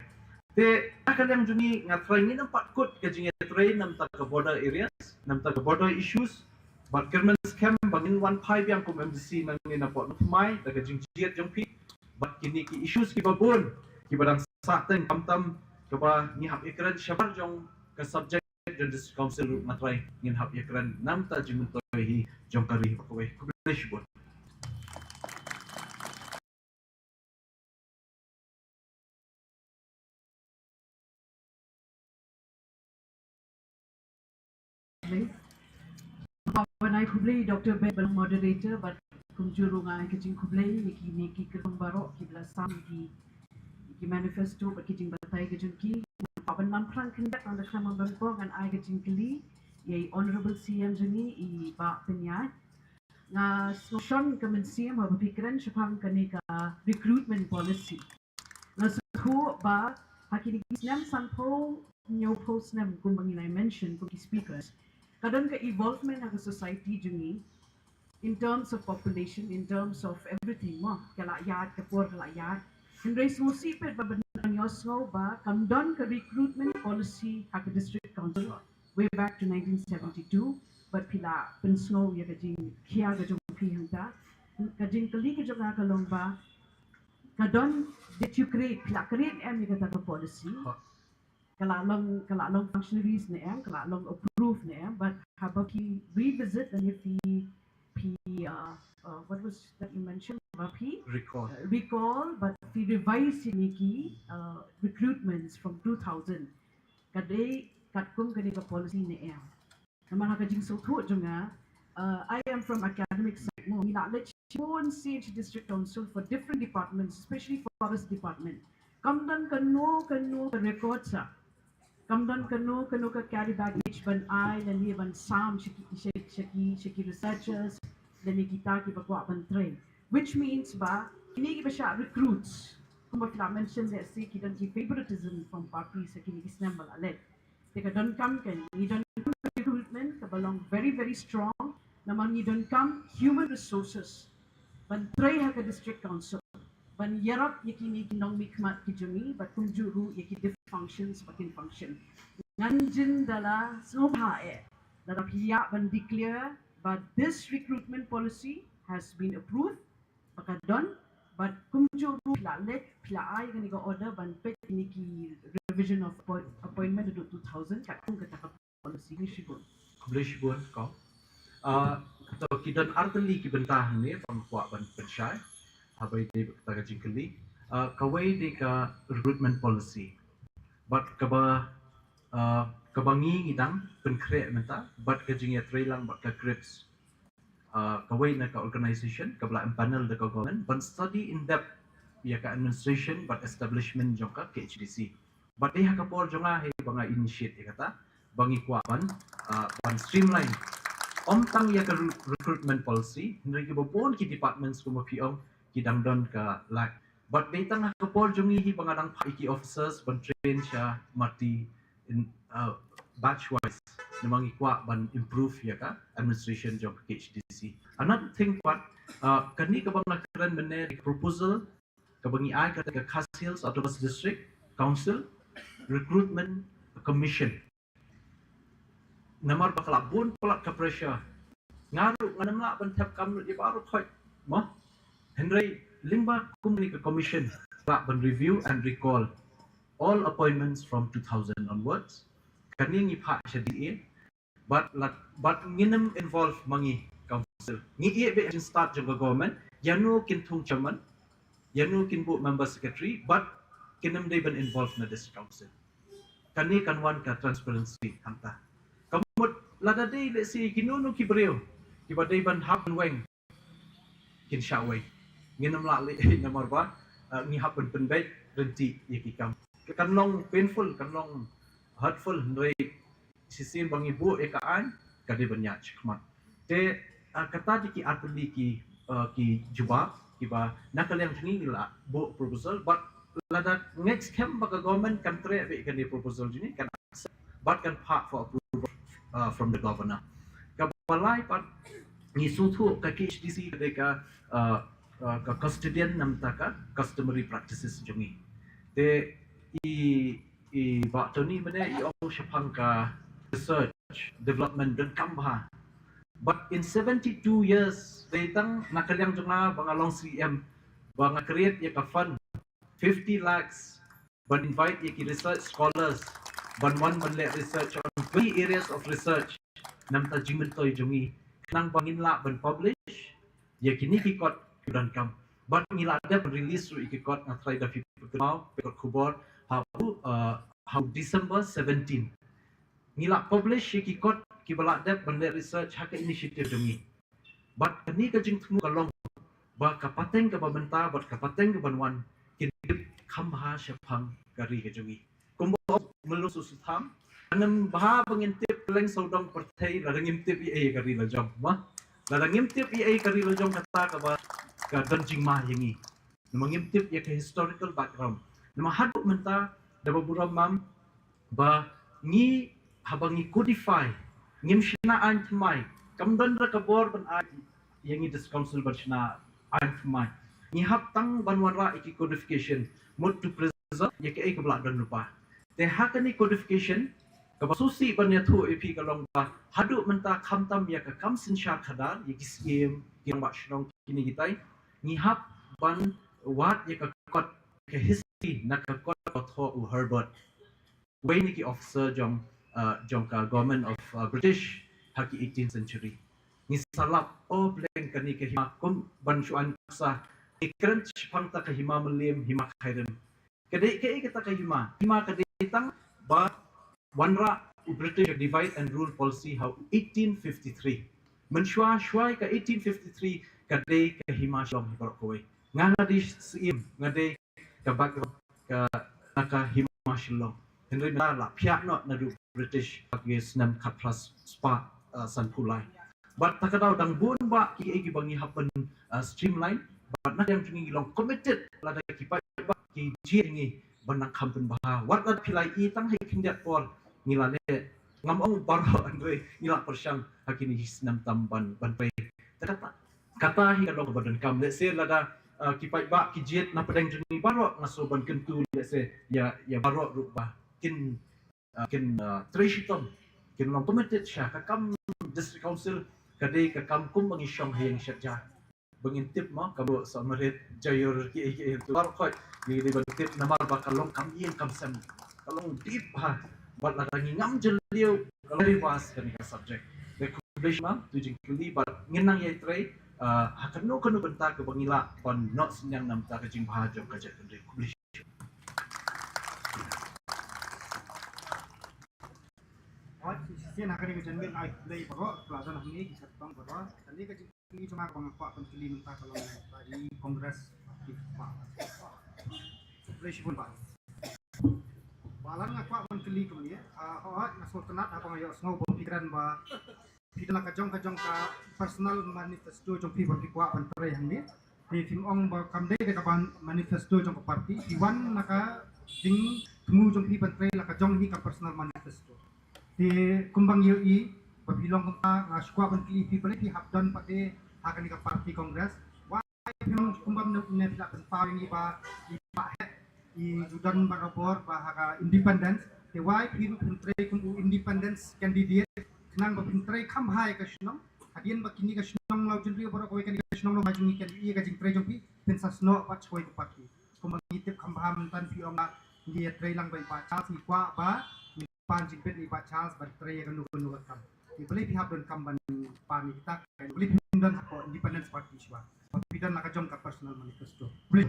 Speaker 5: te akan yang juni ngatrai ngi nampak kut ke jinge train nam tak ke border areas nam tak ke border issues but kermen scam bangin one pipe yang kum MDC nang na pot mai tak ke jing jiat jong pi but kini ki issues ki babon ki badang sateng kamtam ke ba ni hab ikran syabar jong ke subject dan district council ngatrai ngin hab ikran nam ta jing mentoi hi jong kari pakwe kublish bon
Speaker 12: When Kublai Dr. Ben Balang moderator but kumjuru ngai kicing Kublai niki kerong barok ki belasam ki manifesto but kicing batai kicing ki papan mamprang kendak on the khamam bangpong and I kicing kli ye honorable CM jeni I ba penyat nga snowshon kamen CM ha berpikiran syapang kanika recruitment policy nga suhu ba hakini kisnam sampo nyo post nam kumbangin I mention kuki speakers kadang ke evolvement of a society jungi in terms of population, in terms of everything mo kalayat kapur kalayat hendrai smosi pet ba benan yosgo ba kamdon ke recruitment policy hak district council way back to 1972 but pila pensno ya kajing kia ga jong pi hanta kajing kali ke jong ka lomba kadon did you create pila create em ya kata policy kalalong functionaries na em kalalong approve na em but habang ki revisit and if he what was that you mentioned about recall but he revised niki recruitments from 2000 kadai katkum kani ka policy na em naman ka jing so thu junga I am from academic side mo ila let one siege district council for different departments especially forest department kamdan kano record sa kamdan kano ka carry baggage ban I dan ni ban sam shiki researchers dan ni kita ki bakwa ban train which means ba ini ki basha recruits kuma kila mention that say ki dan ki favoritism from party sa kini isnam balalet teka don come kan ni don recruitment ka belong very very strong naman ni don come human resources ban tray ha ka district council ban yarap yakini kinong mikmat ki jumi but kung juru yaki different functions bakin function nanjin dala snobha dala piya ban declare but this recruitment policy has been approved pakadon but kung juru plalet pla ay gani ga order ban pet ni ki revision of appointment to 2000 kakung kata policy ni sigon
Speaker 5: kublish bon ko to kidan arteli ki bentah ni pampuak ban pensyai habai de kata jingkeli kawai de ka recruitment policy but kaba kabangi ngidang penkre menta but kajing ya trailang but ka grips kawai na ka organization kabla panel de ka government but study in depth ya ka administration but establishment jongka KHDC but dia ka por jonga he banga initiate ya kata bangi kuapan ban streamline tang ya ka recruitment policy hendri ki bopon ki departments ko mapiong kidang don ka lak but betang ka por jongi hi bangadang paiki officers ban train siya mati in batch wise namang ikwa ban improve ya ka administration jong HDC another thing what kani ka bang nakaran bene proposal ka bangi ay ka Khas Hills Autonomous District Council recruitment commission namar bakla bun pelak ka pressure ngaru nganam la ban tap kam di baru thoi mo Henry Limba Kumnika Commission ban review and recall all appointments from 2000 onwards. Kani ngi pha shadi but nginem involve mangi council. Ngi be start jong government yanu kin thung chairman yanu kin bu member secretary but kinem they ban involved na this council. Kani kanwan ka transparency hanta. Kamut lada day let's see kinunu kibreo kibadai ban happen weng kin shaway. Nginam la le namar ba ngi happen penbet renti yakikam kanlong painful kanlong hurtful ndoi sisim bang ibu ekaan kade banyak khmat te kata di ki atli ki jubab ki ba nakal yang thini la bu proposal but lada next camp baka government kan tre be kan di proposal ini kan but kan part for approval from the governor. Kabalai pat ni sutu ka KHDC ka ka custodian namta ka customary practices jungi. Te i waktu ni benda i ong syapang ka research development dan kambha. But in 72 years, datang nakaliang junga bangalong CM, bang create ya ka fund 50 lakhs, but invite ya ki research scholars, ban one let research on 3 areas of research, namta jimentoy jungi, nang bangin la ban publish, ya kini kikot dan kam. But ngila ada release ru ikikot na try da fiputau, pekot kubor, how December 17. Ngila publish ikikot kibalak dep benda research hak initiative demi. But kini kajing temu kalong ba kapateng ke babenta bat kapateng ke banwan kini kambha syapang kari kajungi. Kumbo melu susutam anam bah pengintip leng saudong pertai ladang ngintip ia kari lajong mah. Ladang ngintip ia kari lajong kata ka ba ka danjing mah yangi. Nama ngintip ia ke historical background. Nama haduk menta da buram mam ba ngi habang ngi codify ngim shina an tmai kamdan ra kabor ban ai yang this council ban shina an tmai ni hap tang banwan ra iki codification mode to preserve ya ke ke blak dan lupa te hakani codification ka basusi ban ya thu ep kalong ba hadu menta khamtam ya ka kam sin sha khadar ya ki scheme yang ba shnong kini gitai ni hap ban wat ya ka kot ke history na ka kot tho u Herbert way ni ki officer jong jongka government of British haki 18th century. Ni salap blank kani ke hima kum bansuan sa ikran pangta ke hima melim hima khairan. Kadai ke kita ke hima kadai tang ba wanra British divide and rule policy how 1853. Menshua shwai ke 1853 kadai ke hima shlom hibarok kowe. Ngadi sim ngadi ke bak ke naka hima shlom. Henry la pihak not nadu British against nam kaplas spa sanpulai. But takadaw dang bun ba ki bangi happen streamline. But na yang tungi long committed lada ki pa ba ki jingi banang kampen bah. Wat lad pilai I tang hai kindiat por ngilane ngamong baro andoi ngilak persyang hakini hisnam tamban banpai. Kata hi kalong badan kam let's say lada ki pa ba ki jet na padang tungi baro ngaso ban kentu let's say ya baro rubah kin Trishitom kin long committed siya kakam district council kadai kakam kum mengisyong hayang syadja bengintip mo kabo sa merit jayor ki itu barkot di bengintip namar bakalong kamien kamsem kalong deep ha bat ladangi ngam jeliu kalau rewas kan ka subject the publish ma tujing kuli bat nginang ye tray hakano kanu bentar ke bangila kon not senyang nam ta kajing bahajong kajak kendri publish
Speaker 9: Sisi nak kena kejangan ai play bawa pelajaran ini kita tong bawa tadi kecil cuma pengakuan penkili mentah kalau tadi kongres di Pak Presiden pun Pak balan ngakuan penkili kemudian nasol kenat apa ngayo snow pikiran ba kita nak kajong ka personal manifesto jong pi bagi kuat pentere yang ni di tim ong ba kamde ke kapan manifesto jong parti iwan naka ding temu jong pi pentere la kajong hi ka personal manifesto di kumbang UI pabilong kenta ngasukwa penkili people di hapdan pada akan di parti kongres wah memang kumbang ne tidak penpa ini ba di pak di judan barabor ba independence the why people pentre kun independence candidate kenang ba pentre kam hai ka shnong hadian ba kini ka shnong lau jendri ba ko kan ka shnong lau majung ikan i ka jing tre jong pi pensas no pat choi ko parti kumbang itip kam ham tan pi om na dia tre lang ba pa cha si kwa ba pan jimpet ni Pak Charles berteri yang kanu kam. Di beli pihak dan kam ban pan kita beli dan apa independence party siwa. Tapi dan nak jom ka personal manifesto. Beli.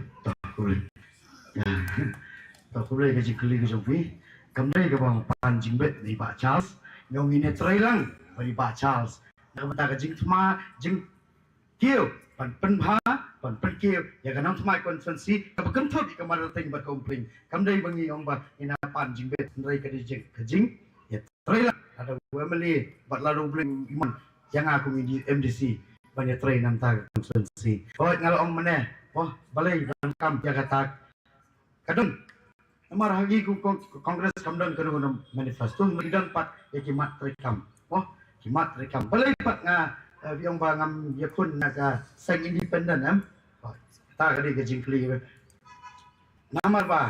Speaker 6: Tak boleh kaji keli ke Jopi. Kamdai ke bang pan jimpet ni Pak Charles. Yang ini terhilang dari Pak Charles. Nak minta kaji cuma jeng kio pan penha pan perkio ya kanang cuma konsensi. Tapi kentut di kamar ting berkompling. Kamdai bangi yang ba ina pan jimpet nrai kajing ya trailer ada Wembley bat lalu beli iman yang aku di MDC banyak train nang tag konsensi oh ngalong meneh oh balai kam ya kata kadang namar hagi ku kongres kamdan kanu guna manifesto meridan pat kimat rekam kimat rekam balai pat nga yang bangam yakun naga sang independen ta kadi ke jingkli namar ba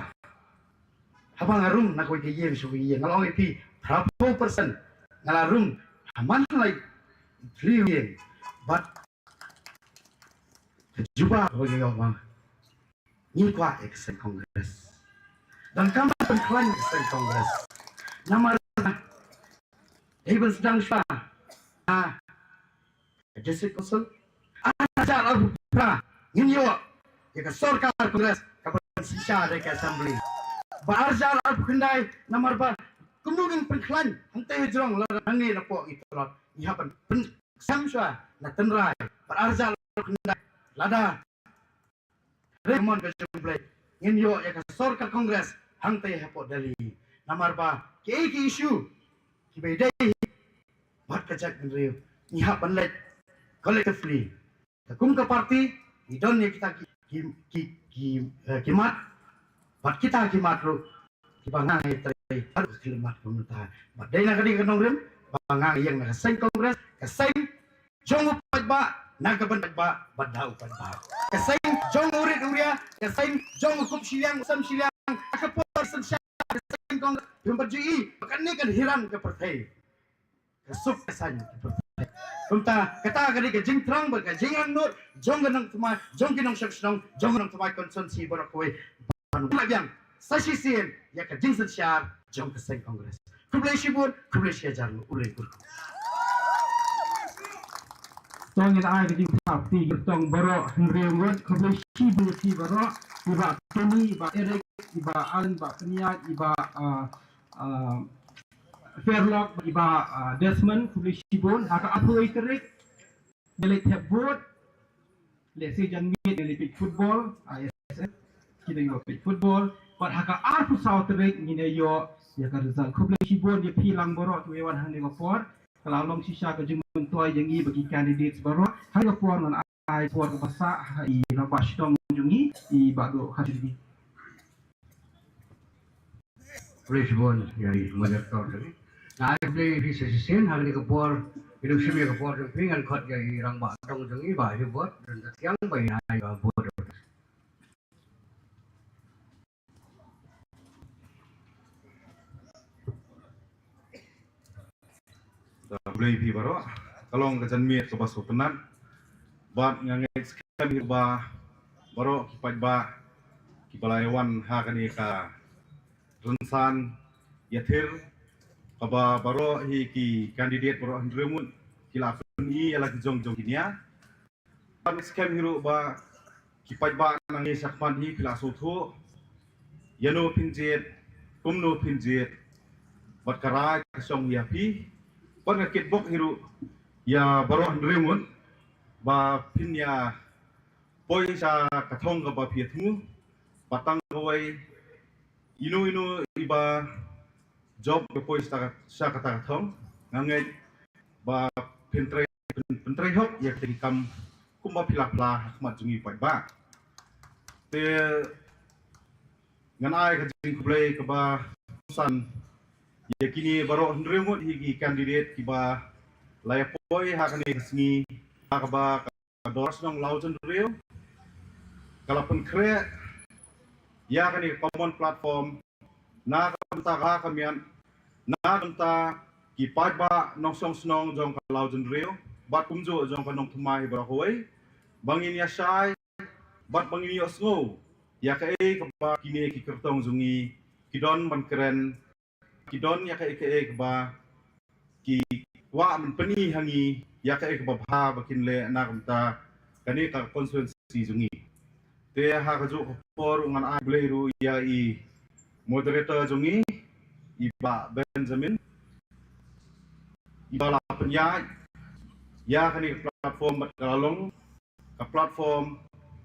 Speaker 6: habang arum nak ko kiyen su kiyen ngalong ipi 30% ngalarum aman like 3 yen but juba bagi orang ni kuat eksen kongres dan kami pengklaim eksen kongres nama Eben sedang syah district council ajar al-Bukra ini yo ya sorkar kongres kapan sisya dari assembly Barjar al-Bukandai nomor bar kumugin pengklaim hantai jerong larang ni napok itu lot ihapan samswa na tenrai Barjar al-Bukandai lada Raymond Kajumble inyo ya sorkar kongres hantai hapok dali namar ba ke issue ki bedai mat kajak nriu iha panlet collectively takum ka party idon ya kita kimat bat kita kimat ru ki bangai trai harus kimat pemerintah badai na kadi kanong rem bangai yang na seng kongres ka seng jong ba nagaban ba badau ba kasing jong urit uria kasing jong kup silang sam silang kapor sensya kasing kong yung berjui makanya kan hiram ke partai kasuk kesan ke partai kumta kata kali ke jing terang berka jing anut jong ganang tumai jong kinong syakshong jong ganang tumai konsumsi barakwe yang sasisien ya ke jing sensya jong kasing kongres kublai shibur kublai syajar ulit kurku
Speaker 2: Tong yang ada di parti tong baro henriungot kebeshi buti baro iba Tony iba Eric iba Alan iba Peniat iba Fairlock iba Desmond kebeshi bon haka apa iterik delik hebot lesi janmit delik football ISS kita yo football but haka arfu sauterik ngine yo ya ka result kebeshi bon dia pilang baro tu ewan hang ngopor kalau long sisa ke jumlah toy yang bagi kandidat baru hari puan dan ai puan ke pasar i lapas dong jungi i bago hasil di
Speaker 1: Brisbane ya mana tahu tadi nah beli di sisi hari ke por hidup sini ke por dengan kot ya orang bak dong jungi bah buat dan siang bayi ai buat
Speaker 13: Boleh pi baro kalau nggak janmit ke basu penan bat ngangai sekali ba baro kipat ba kipalaiwan hakani ka rensan yathir kaba baro hi ki kandidat baro handremun kila puni ala jong jong kinia ban skam hiru ba kipat ba nangi sakman hi kila sotho yano pinjet kumno pinjet bat karai kasong yapi Pag nakitbok hiru ya baro handremun ba pinya poi sa kathong ka ba pietmu patang gawai inu iba job ke poi sa kata kathong ngangai ba pentre hok ya tikam kumba pilapla mat jungi pai ba te nganai ka jing kublai ka ba san ya kini baro handremun higi kandidat kiba layapoi hakani sengi hakaba dors nong lautan real kalapun kre ya kani common platform na kanta ka kamian na kanta kipat ba nong song snong jong lautan real bat kumjo jong kanong tumai barakoi bangin ya syai bat bangin ya snow ya kai kaba kini kikertong jungi kidon man keren kidon ya ke ba ki wa man pani hangi ya ke ba bha bakin le na kamta kani ka constituency jungi te ha ka jo por ngan a bleiru ya i moderator jungi iba Benjamin iba la penya ya kani platform kalong ka platform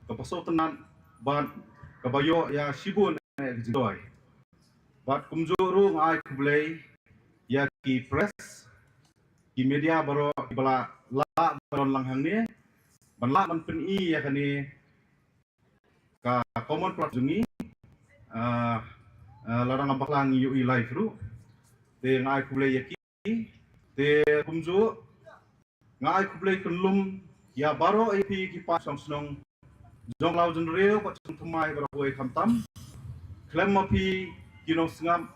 Speaker 13: ka pasotanan ban ka bayo ya sibun jidoy bat kumjuru ngai kublai ya ki press ki media baro bala la baron langhang ni ban la man pen i ya kani ka common plot jungi larang ambak lang UI live ru te ngai kuble yaki te kumju ngai kuble kelum ya baro IP kipa song snong jong lau jen reo ko chung tumai baro koi kamtam klem mapi kinong singam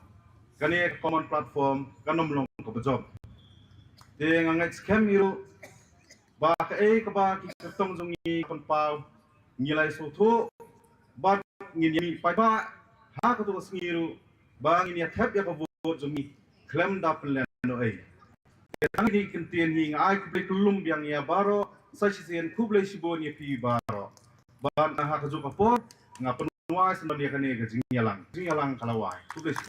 Speaker 13: kane common platform kanom long ko bejob te ngai scam iru ba ka ba ki kertong jongi kon pau ngilai soto ba ngini pai ba ha ko to singiru ba ngini thep ya ko vote jongi klem da plan no ai tang ni kentien hi ngai kuble kelum yang ya baro sa sisen kuble sibon ye pi baro ba ha ka jo ka por nga penuai sebenarnya kane ke jingyalang kalawai kuble